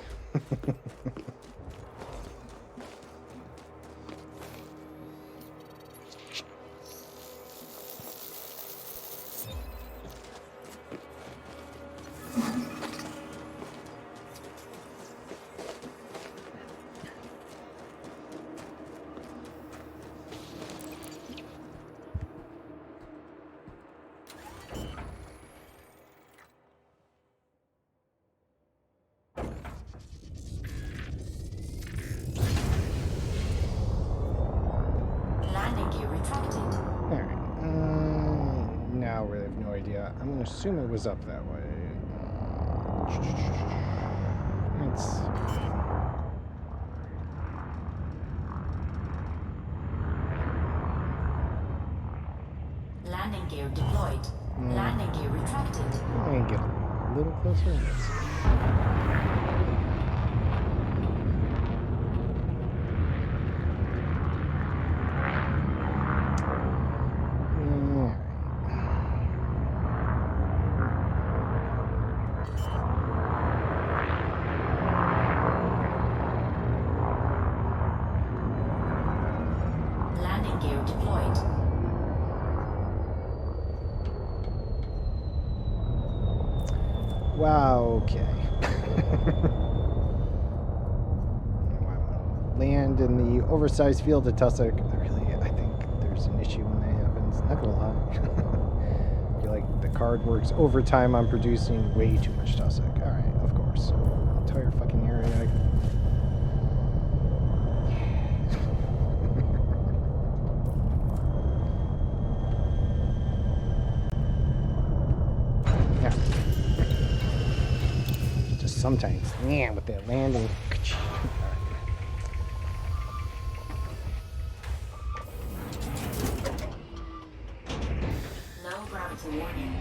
Landing gear retracted. Alright. Now I really have no idea. I'm going to assume it was up that way. It's... Landing gear deployed. Landing gear retracted. I'm going to get a little closer. Let's see. Landing gear deployed. Wow, okay. Land in the oversized field of tussock. Really, I think there's an issue when that happens. Thanks. Not gonna lie. I feel like the card works overtime on producing way too much Tussock. Alright, of course. Entire fucking area. Yeah. Just sometimes, yeah, with that landing. No gravity warning.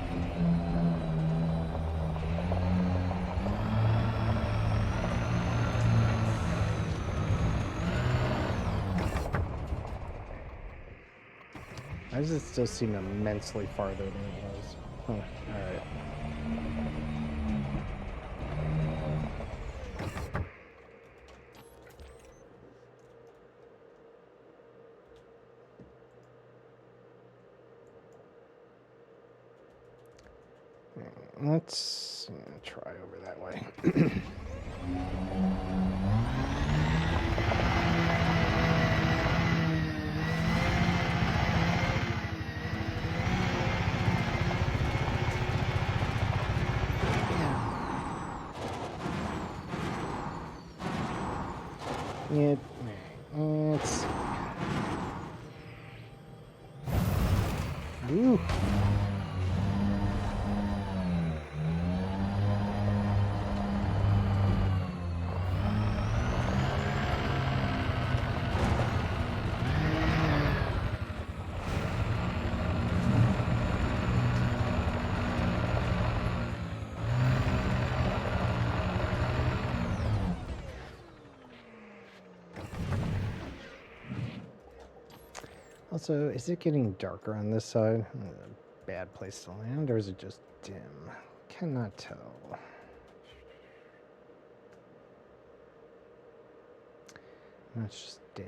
Why does it still seem immensely farther than it was? Huh, alright. Let's try over that way. It's Ooh. Also, is it getting darker on this side? Bad place to land, or is it just dim? Cannot tell. That's just dim.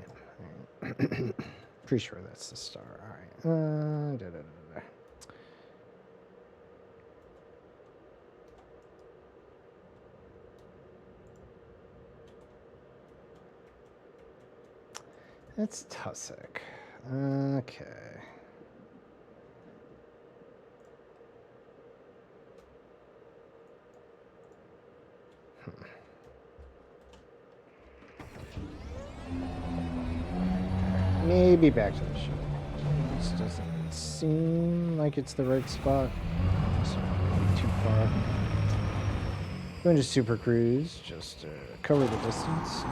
Right. Pretty sure that's the star. All right. That's Tussock. Okay. Maybe back to the ship. This doesn't seem like it's the right spot. So maybe too far. Going to Super Cruise, just to cover the distance.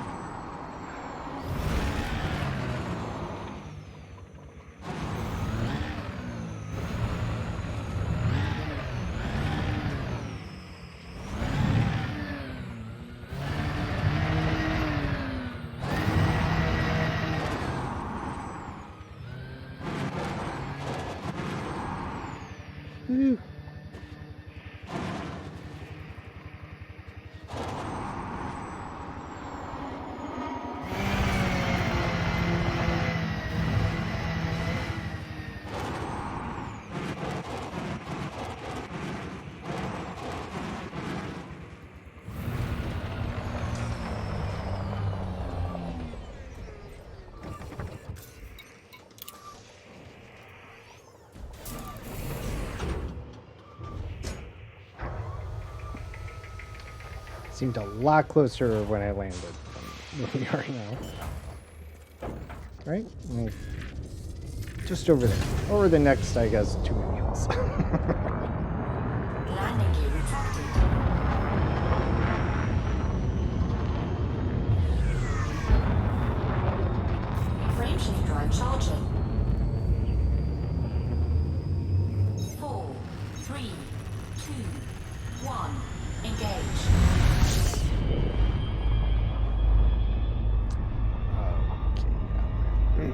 Woo. Seemed a lot closer when I landed than we are now. Right? Just over there. Over the next, I guess, too many hills. Landing gear retracted. Frameshift drive charging. 4, 3, 2, 1. Engage. Okay.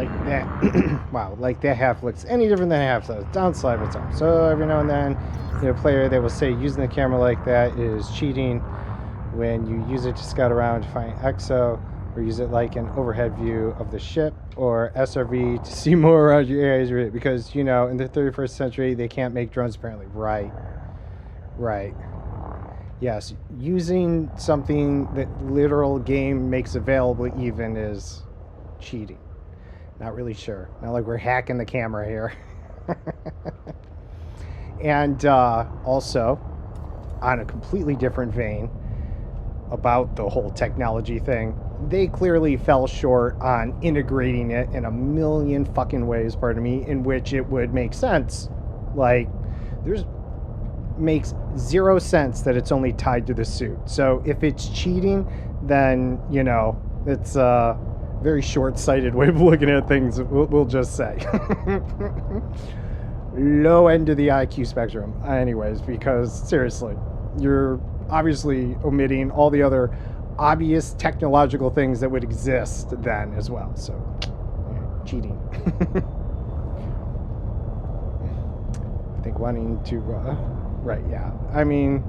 like that. Wow, like that half looks any different than half does. Down slide, what's up? So every now and then, you know, a player that will say using the camera like that is cheating when you use it to scout around to find exo, or use it like an overhead view of the ship, or SRV to see more around your areas, because, you know, in the 31st century, they can't make drones apparently. Right. Yes, using something that literal game makes available even is cheating. Not really sure. Not like we're hacking the camera here. And also, on a completely different vein about the whole technology thing, they clearly fell short on integrating it in a million fucking ways, pardon me, in which it would make sense. Like, makes zero sense that it's only tied to the suit. So if it's cheating, then, you know, it's a very short-sighted way of looking at things, we'll just say. Low end of the IQ spectrum. Anyways, because seriously, you're obviously omitting all the other obvious technological things that would exist then as well. So, yeah, cheating. I think wanting to... right, yeah. I mean,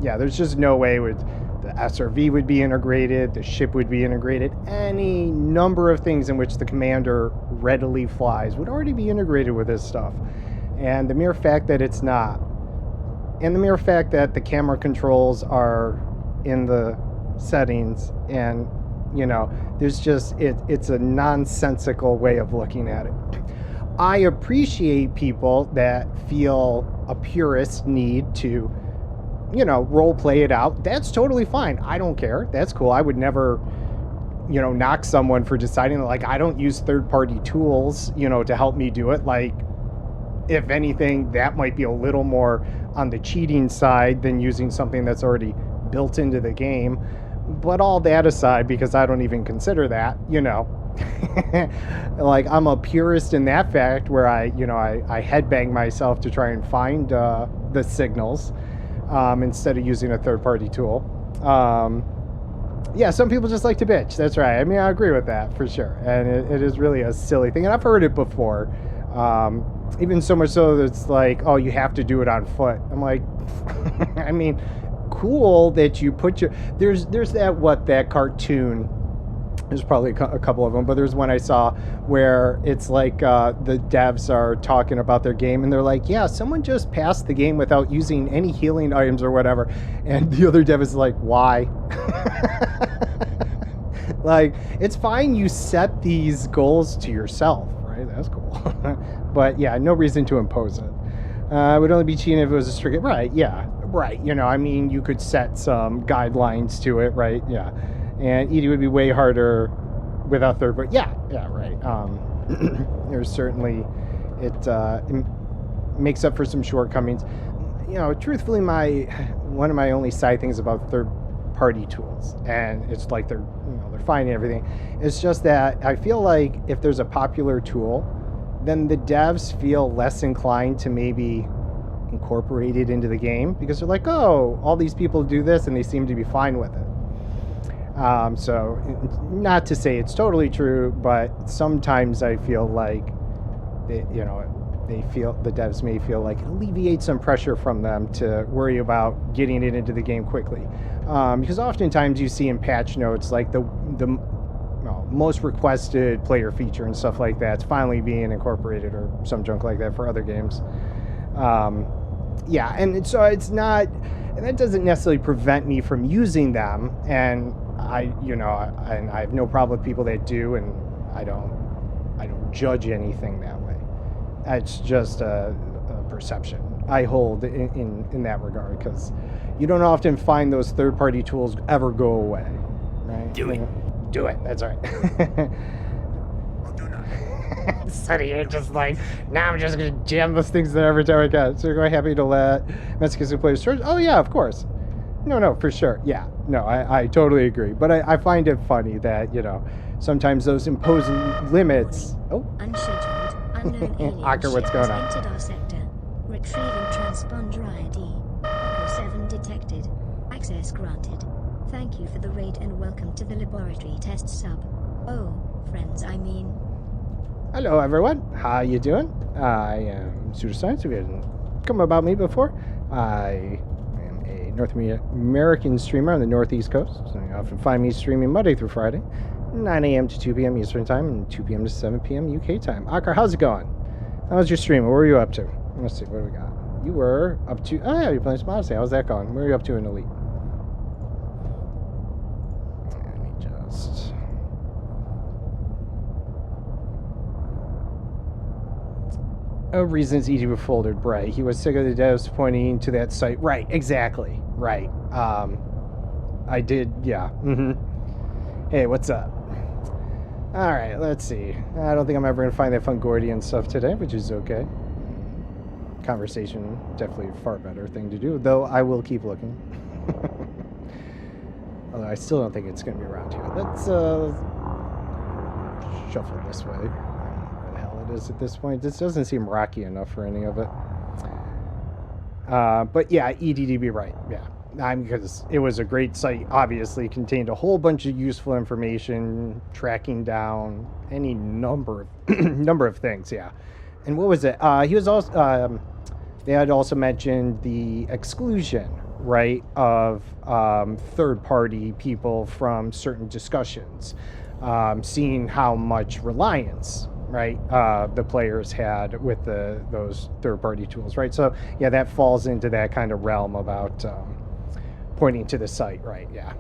yeah, there's just no way the SRV would be integrated, the ship would be integrated, any number of things in which the commander readily flies would already be integrated with this stuff. And the mere fact that it's not, and the mere fact that the camera controls are in the settings, and, you know, there's just, it's a nonsensical way of looking at it. I appreciate people that feel a purist need to, you know, role play it out. That's totally fine. I don't care. That's cool. I would never, you know, knock someone for deciding that, like, I don't use third-party tools, you know, to help me do it. Like, if anything, that might be a little more on the cheating side than using something that's already built into the game. But all that aside, because I don't even consider that, you know, like, I'm a purist in that fact, where I headbang myself to try and find the signals instead of using a third-party tool. Yeah, some people just like to bitch. That's right. I mean, I agree with that for sure. And it is really a silly thing. And I've heard it before. Even so much so that it's like, oh, you have to do it on foot. I'm like, I mean, cool that you put your... There's that cartoon... There's probably a couple of them, but there's one I saw where it's like the devs are talking about their game, and they're like, yeah, someone just passed the game without using any healing items or whatever. And the other dev is like, why? Like, it's fine you set these goals to yourself, right? That's cool. But yeah, no reason to impose it. It would only be cheating if it was a strict... Right, yeah, right. You know, I mean, you could set some guidelines to it, right? Yeah. And ED would be way harder without third party. Yeah, right. There's certainly, it makes up for some shortcomings. You know, truthfully, one of my only side things about third party tools, and it's like they're fine and everything, it's just that I feel like if there's a popular tool, then the devs feel less inclined to maybe incorporate it into the game, because they're like, oh, all these people do this and they seem to be fine with it. So, not to say it's totally true, but sometimes I feel like, the devs may feel like it alleviates some pressure from them to worry about getting it into the game quickly. Because oftentimes you see in patch notes, like the most requested player feature and stuff like that, it's finally being incorporated, or some junk like that for other games. Yeah, and so it's not, and that doesn't necessarily prevent me from using them, and I have no problem with people that do, and I don't judge anything that way. It's just a perception I hold in that regard, because you don't often find those third-party tools ever go away, right? Do it. That's right. Or do not. So you're just like, now I'm just gonna jam those things there every time I can. So you're happy to let Mexicans play church? Oh yeah, of course. No, for sure. Yeah, no, I totally agree. But I find it funny that, you know, sometimes those imposing limits. Oh, Unscheduled, unknown alien Acker, what's ship going has on? entered our sector. Retrieving transponder ID. Echo 7 detected. Access granted. Thank you for the raid and welcome to the laboratory test sub. Oh, friends, I mean... Hello, everyone. How you doing? I am Pseudoscience. If you hadn't come about me before, I am a North American streamer on the Northeast Coast. So you often find me streaming Monday through Friday, 9 a.m. to 2 p.m. Eastern Time, and 2 p.m. to 7 p.m. UK time. Akar, how's it going? How was your stream? What were you up to? Let's see. What do we got? You were up to... Oh, yeah, you're playing some Odyssey. How's that going? What were you up to in Elite? Let me just... reasons easy with folded Bray. He was sick of the devs pointing to that site. Right, exactly. Right. I did, yeah. Hey, what's up? Alright, let's see. I don't think I'm ever going to find that Fungordian stuff today, which is okay. Conversation, definitely a far better thing to do, though I will keep looking. Although I still don't think it's going to be around here. Let's shuffle this way. Is at this point. This doesn't seem rocky enough for any of it. But yeah, EDDB, right. Yeah. Because it was a great site, obviously contained a whole bunch of useful information, tracking down any number of things, yeah. And what was it? He was also they had also mentioned the exclusion, right, of third-party people from certain discussions, seeing how much reliance, right, the players had with those third-party tools, right? So yeah, that falls into that kind of realm about pointing to the site, right? Yeah.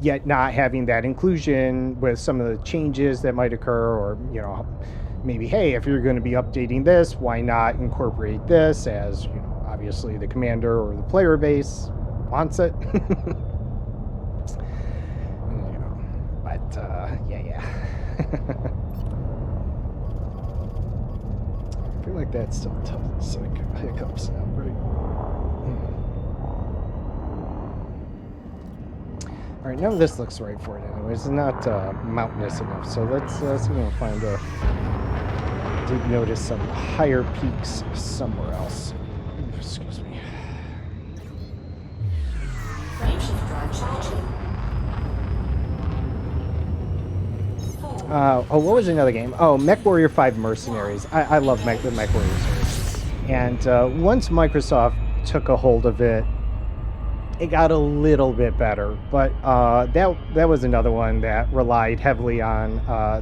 Yet not having that inclusion with some of the changes that might occur, or maybe, hey, if you're going to be updating this, why not incorporate this, as obviously the commander or the player base wants it. But yeah. I feel like that still tells like hiccups now, right? All right, none of this looks right for it anyways. It's not mountainous enough, so let's see if we can find a... I did notice some higher peaks somewhere else. Excuse me. Frameshift drive charging. What was another game? Oh, MechWarrior 5 Mercenaries. I love the MechWarrior series. And once Microsoft took a hold of it, it got a little bit better. But that was another one that relied heavily on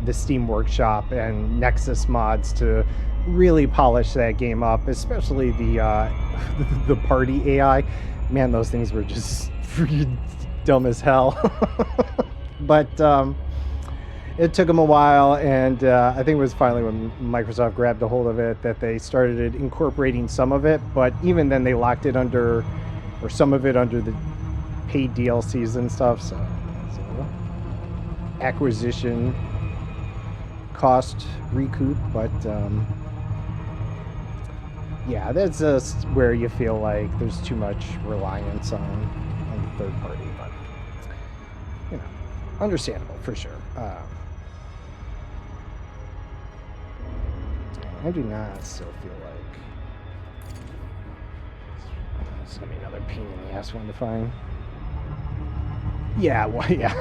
the Steam Workshop and Nexus mods to really polish that game up, especially the the party AI. Man, those things were just freaking dumb as hell. But... it took them a while, and I think it was finally when Microsoft grabbed a hold of it that they started incorporating some of it, but even then they locked it under, or some of it under, the paid DLCs and stuff, so acquisition cost recoup, but yeah, that's just where you feel like there's too much reliance on the third party, but understandable for sure. I do not still feel like it's gonna be another pain in the ass one to find. Yeah, well, yeah.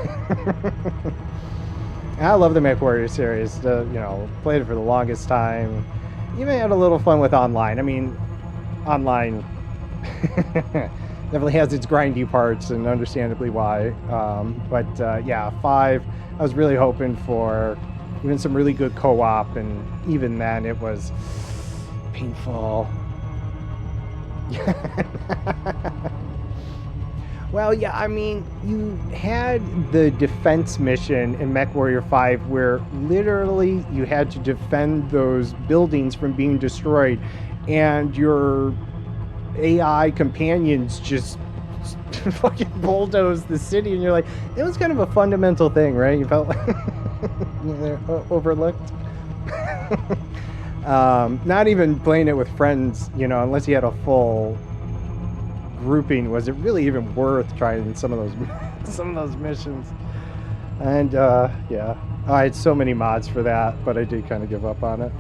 I love the MechWarrior series. Played it for the longest time. Even had a little fun with online. I mean, online definitely has its grindy parts, and understandably why. But yeah, 5. I was really hoping for even some really good co-op, and even then it was painful. Well, yeah, I mean, you had the defense mission in MechWarrior 5 where literally you had to defend those buildings from being destroyed, and your AI companions just fucking bulldoze the city, and you're like, it was kind of a fundamental thing, right? You felt like they're overlooked. Not even playing it with friends, unless you had a full grouping, was it really even worth trying some of those missions? And yeah, I had so many mods for that, but I did kind of give up on it.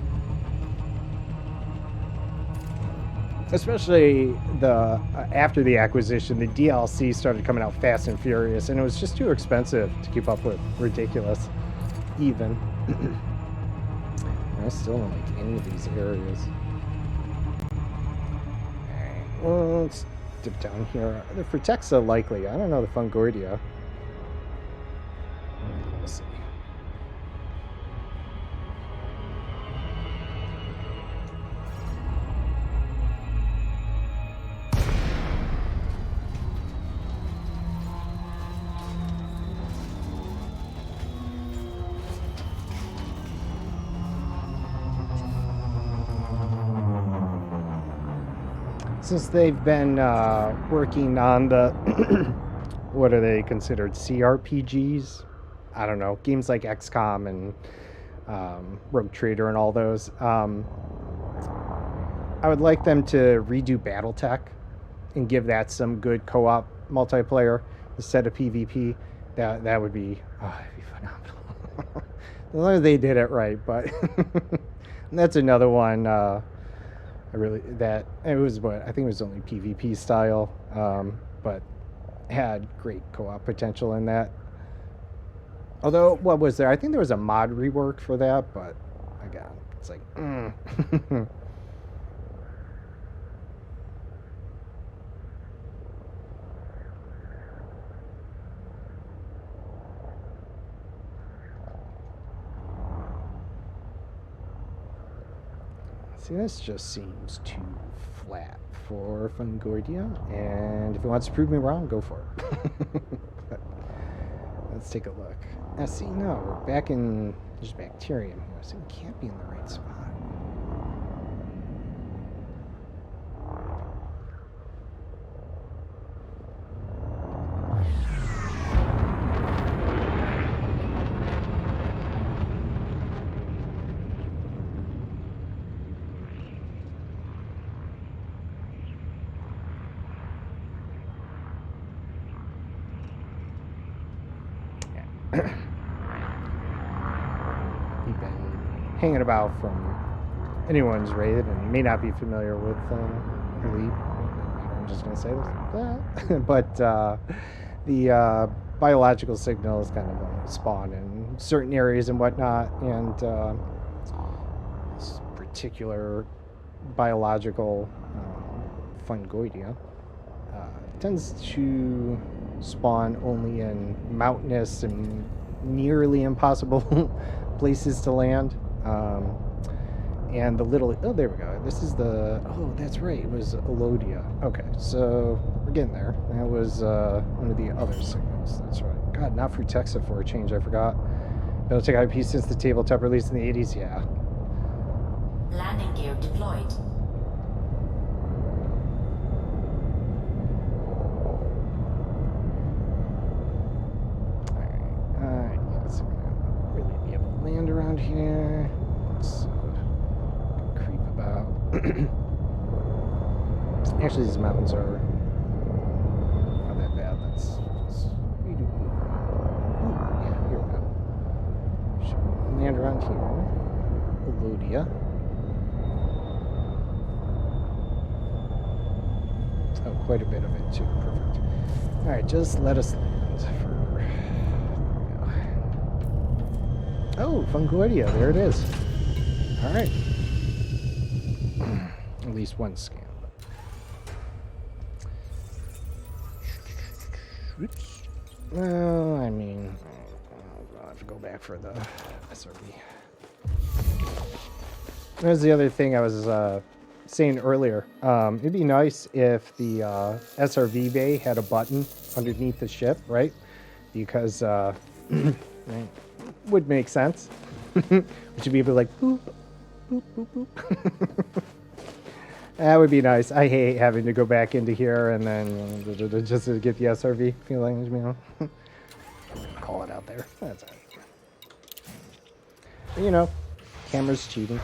Especially after the acquisition, the DLC started coming out fast and furious, and it was just too expensive to keep up with. Ridiculous, even. I still don't like any of these areas. Alright, well, let's dip down here. The Fertexa likely. I don't know the Fungoidia. We'll see. Since they've been working on the what are they considered, CRPGs? I don't know, games like XCOM and Rogue Trader and all those. I would like them to redo BattleTech and give that some good co-op multiplayer instead of PvP. That would be, that'd be phenomenal. As long as they did it right, but that's another one. I really, that it was what I think it was only PvP style, but had great co-op potential in that. Although, what was there? I think there was a mod rework for that, but again, it's like, See, this just seems too flat for Fungoidia, and if it wants to prove me wrong, go for it. But let's take a look. Now, see, no, we're back in, there's bacterium here, so we can't be in the right spot. You've been hanging about from anyone's raid and may not be familiar with Elite. I'm just going to say this. But the biological signals kind of spawn in certain areas and whatnot, and this particular biological Fungoidia tends to spawn only in mountainous and nearly impossible places to land. And the little, oh, there we go. This is the, oh, that's right. It was Elodia. Okay, so we're getting there. That was one of the other signals. That's right. God, not for Texa for a change. I forgot. Biotech IP since the tabletop release in the 80s. Yeah. Landing gear deployed. Yes, we're gonna really be able to land around here. Let's creep about. Actually, these mountains are not that bad. Let's redo. Ooh, yeah, here we go. Should we land around here? Elodia. Oh, quite a bit of it too. Perfect. All right, just let us land for. Oh, Fungoidia, there it is. All right. At least one scan. Oops. Well, I mean, I'll have to go back for the SRV. There's the other thing I was saying earlier. It'd be nice if the SRV bay had a button underneath the ship, right? Because right, would make sense. We should be able to like boop, boop, boop, boop. That would be nice. I hate having to go back into here and then just to get the SRV feeling, you know. Call it out there. That's all right. But, you know, camera's cheating.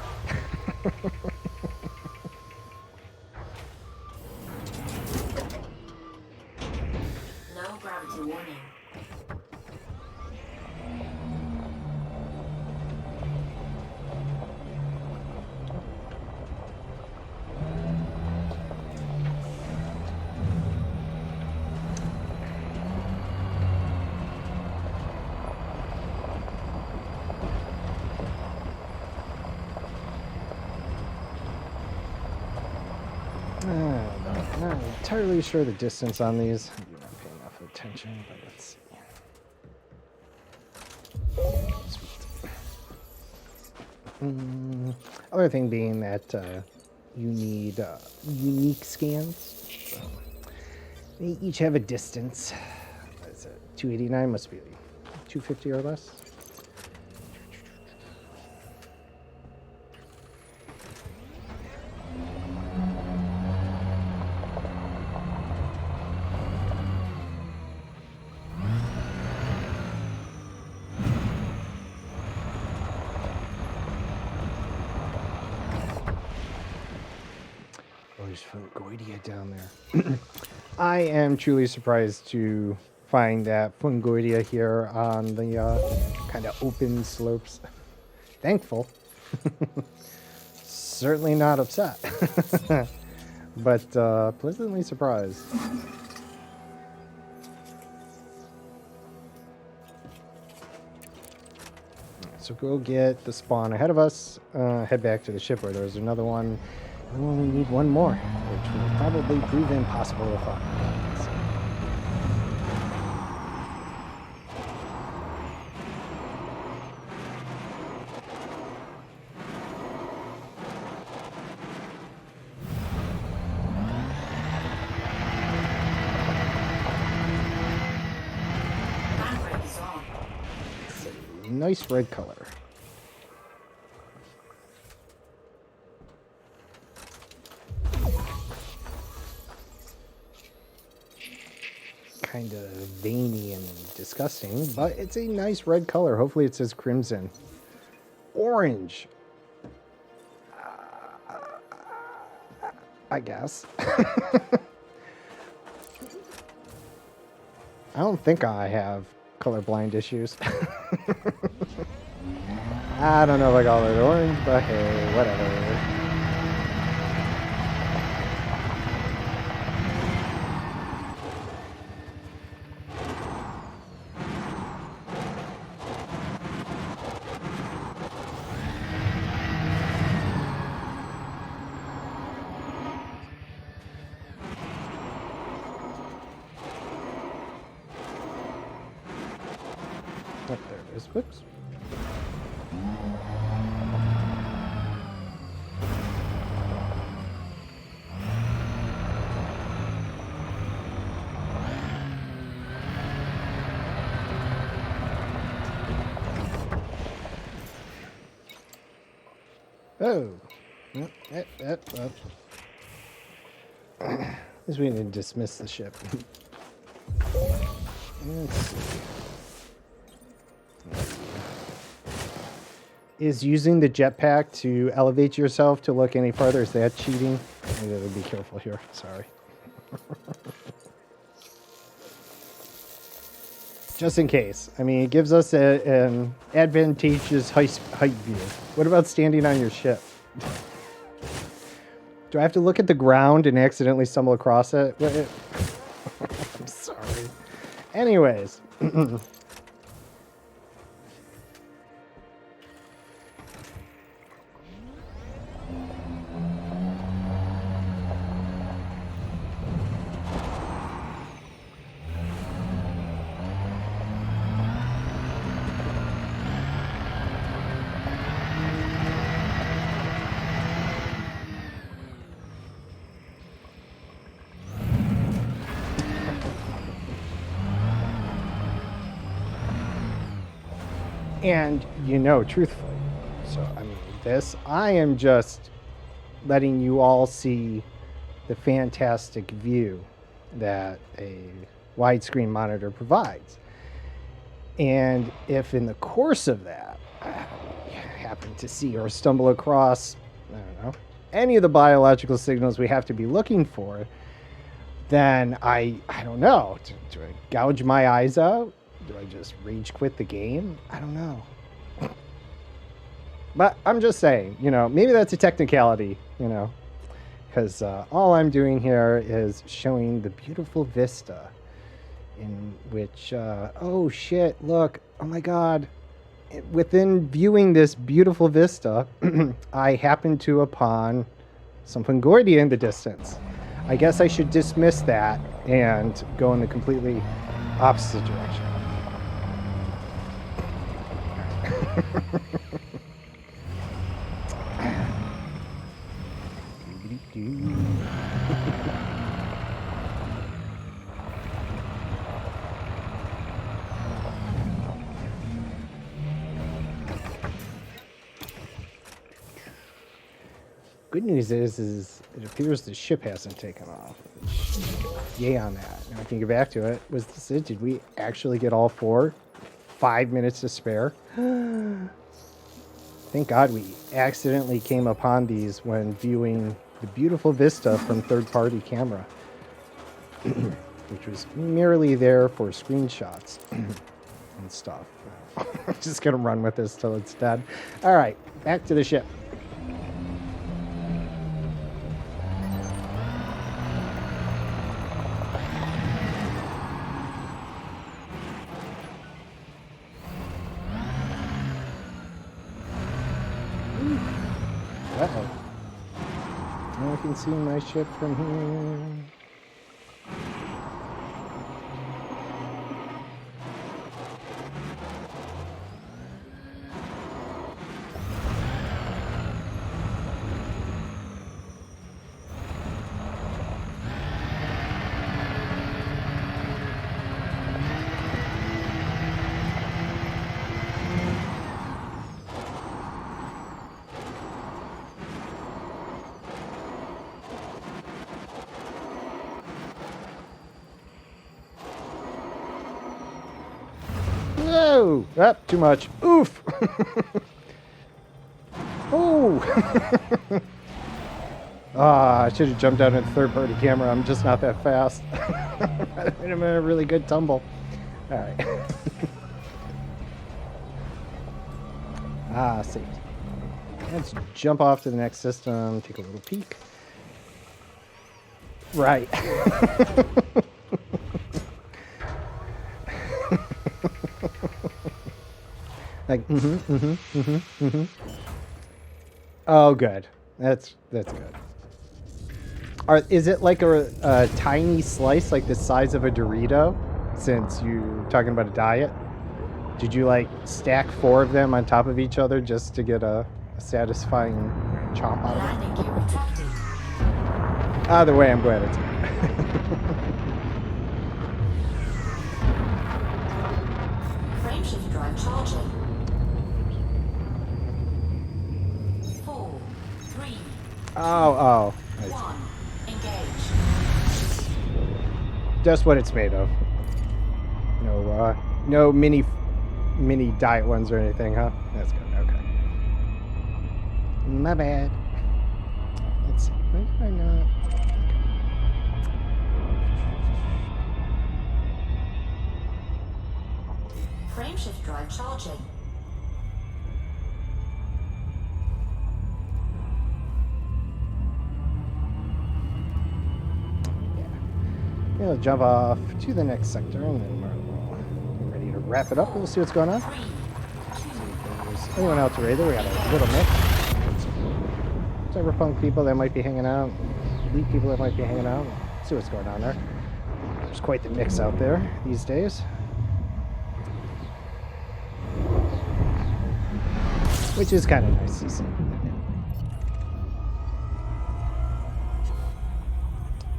No gravity warning. Not entirely sure the distance on these. I do not pay enough attention, but let's see. Sweet. Other thing being that you need unique scans. So they each have a distance. What is it? 289 must be 250 or less. There's Fungoidia down there. I am truly surprised to find that Fungoidia here on the kind of open slopes. Thankful. Certainly not upset. But pleasantly surprised. So go get the spawn ahead of us. Head back to the ship where there's another one. We only need one more, which will probably prove impossible to find. Handbrake is on. It's a nice red color. Kind of veiny and disgusting, but it's a nice red color. Hopefully it says crimson. Orange. I guess. I don't think I have colorblind issues. I don't know if I call it orange, but hey, whatever. Oh, there it is. Whoops. Oh. Guess we need to dismiss the ship. Let's see. Is using the jetpack to elevate yourself to look any farther, is that cheating? I gotta be careful here. Sorry. Just in case. I mean, it gives us an advantageous height view. What about standing on your ship? Do I have to look at the ground and accidentally stumble across it? I'm sorry. Anyways. And, you know, truthfully, so, I mean, I am just letting you all see the fantastic view that a widescreen monitor provides. And if in the course of that, you happen to see or stumble across, I don't know, any of the biological signals we have to be looking for, then I don't know, do I gouge my eyes out? Do I just rage quit the game? I don't know. But I'm just saying, you know, maybe that's a technicality, you know, because all I'm doing here is showing the beautiful vista in which, oh shit, look, oh my God. Within viewing this beautiful vista, I happened to upon some Fungoidia in the distance. I guess I should dismiss that and go in the completely opposite direction. Good news is it appears the ship hasn't taken off. Yay on that. Now I can get back to it. Was this it? Did we actually get all 4? 5 minutes to spare? Thank God we accidentally came upon these when viewing the beautiful vista from third-party camera, which was merely there for screenshots and stuff. I'm just gonna run with this till it's dead. All right, back to the ship. Uh-oh. Now I can see my ship from here. Whoa! Up, too much. Oof! Oh! I should have jumped out in a third-party camera. I'm just not that fast. I'm in a really good tumble. All right. Safety. Let's jump off to the next system. Take a little peek. Right. Like, Oh, good. That's good. Is it like a tiny slice, like the size of a Dorito? Since you're talking about a diet, did you like stack 4 of them on top of each other just to get a satisfying chomp out of it? Landing gear retracted. Either way, I'm glad it's. Frameshift drive charging. 4, 3, Oh. 1. Engage. Just what it's made of. No mini diet ones or anything, huh? That's good. Okay. My bad. Let's see. Why did I not? Frameshift drive charging. Yeah, we'll jump off to the next sector and then we're ready to wrap it up. We'll see what's going on. 3, 2, There's anyone else right there? We got a little mix. Cyberpunk people that might be hanging out. Elite people that might be hanging out. See what's going on there. There's quite the mix out there these days. Which is kind of nice to see.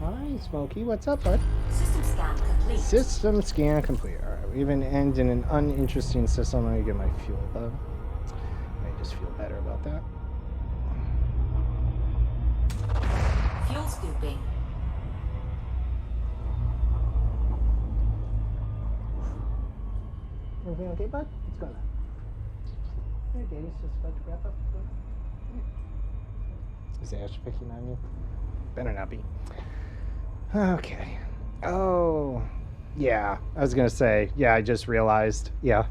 Hi, Smokey. What's up, bud? system scan complete. System scan complete. All right, we even end in an uninteresting system. Let me get my fuel though. I just feel better about that. Fuel scooping. Everything okay, bud? What's going on? Hey, Danny's just about to wrap up. Is Ash picking on you? Better not be. Okay. Oh, yeah. I was gonna say, yeah. I just realized. Yeah.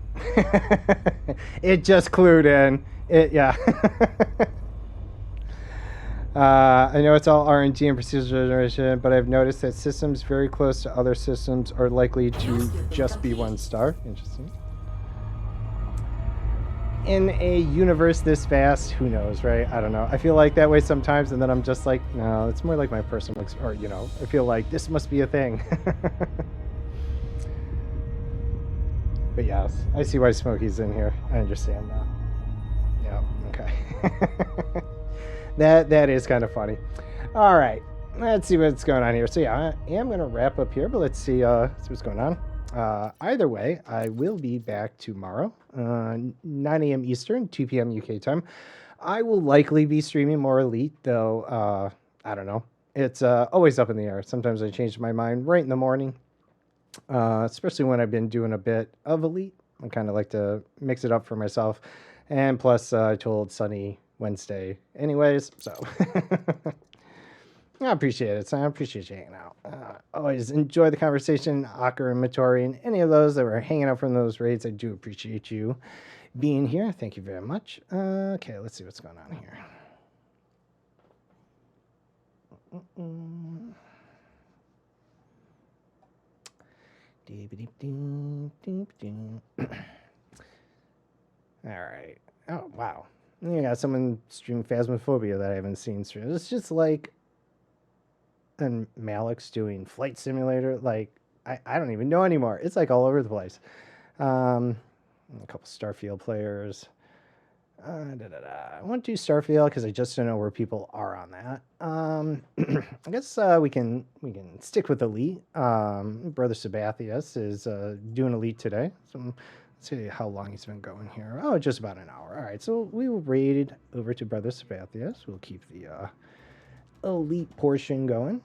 It just clued in. Yeah. I know it's all RNG and precision generation, but I've noticed that systems very close to other systems are likely to just be 1 star. Interesting. in a universe this vast, who knows, right? I don't know. I feel like that way sometimes, and then I'm just like, no, it's more like my personal, or I feel like this must be a thing. But yes, I see why Smokey's in here. I understand that. Yeah, okay. That is kind of funny. All right, let's see what's going on here. So yeah, I am going to wrap up here, but let's see what's going on. Either way, I will be back tomorrow, 9 a.m. Eastern, 2 p.m. UK time. I will likely be streaming more Elite, though. I don't know. It's always up in the air. Sometimes I change my mind right in the morning, especially when I've been doing a bit of Elite. I kind of like to mix it up for myself. And plus, I told Sunny Wednesday anyways, so I appreciate it. So I appreciate you hanging out. Always enjoy the conversation, Akar and Matori, and any of those that were hanging out from those raids. I do appreciate you being here. Thank you very much. Okay, let's see what's going on here. All right. Oh, wow. You got someone stream Phasmophobia that I haven't seen stream. It's just like, and Malik's doing Flight Simulator. Like, I don't even know anymore. It's like all over the place. A couple Starfield players. I want to do Starfield because I just don't know where people are on that. I guess we can stick with Elite. Brother Sabathius is doing Elite today. So let's see how long he's been going here. Oh, just about an hour. All right, so we will raid over to Brother Sabathius. We'll keep the Elite portion going.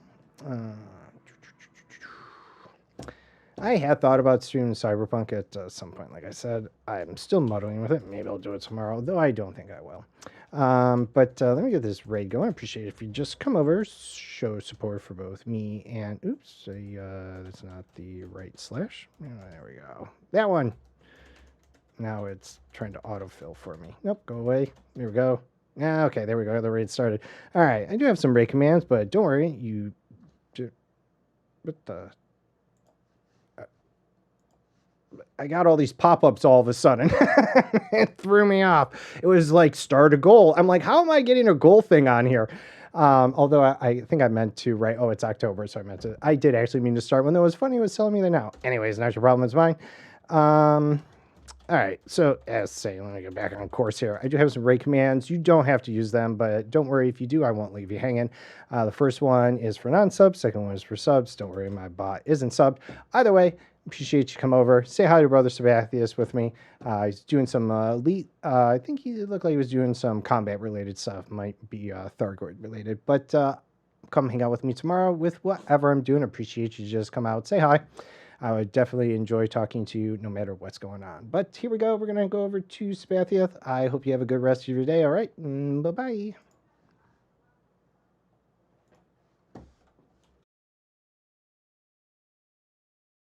I had thought about streaming Cyberpunk at some point. Like I said, I'm still muddling with it. Maybe I'll do it tomorrow, though I don't think I will. But let me get this raid going. I appreciate it if you just come over, show support for both me and... Oops, that's not the right slash. Oh, there we go. That one. Now it's trying to autofill for me. Nope, go away. There we go. Okay, there we go. The raid started. All right, I do have some raid commands, but don't worry. What the... I got all these pop-ups all of a sudden. It threw me off. It was like start a goal. I'm like, how am I getting a goal thing on here? Although I think I meant to write, oh, it's October, so I did actually mean to start when that was funny. It was telling me that now. Anyways, not your problem, it's mine. All right, so as say, let me get back on course here. I do have some raid commands. You don't have to use them, but don't worry if you do, I won't leave you hanging. The first one is for non-subs. Second one is for subs. Don't worry, my bot isn't subbed. Either way, appreciate you come over. Say hi to Brother Sabathius with me. He's doing some Elite. I think he looked like he was doing some combat-related stuff. Might be Thargoid-related. But come hang out with me tomorrow with whatever I'm doing. Appreciate you just come out, say hi. I would definitely enjoy talking to you no matter what's going on. But here we go. We're going to go over to Sabathius. I hope you have a good rest of your day. All right. Bye-bye.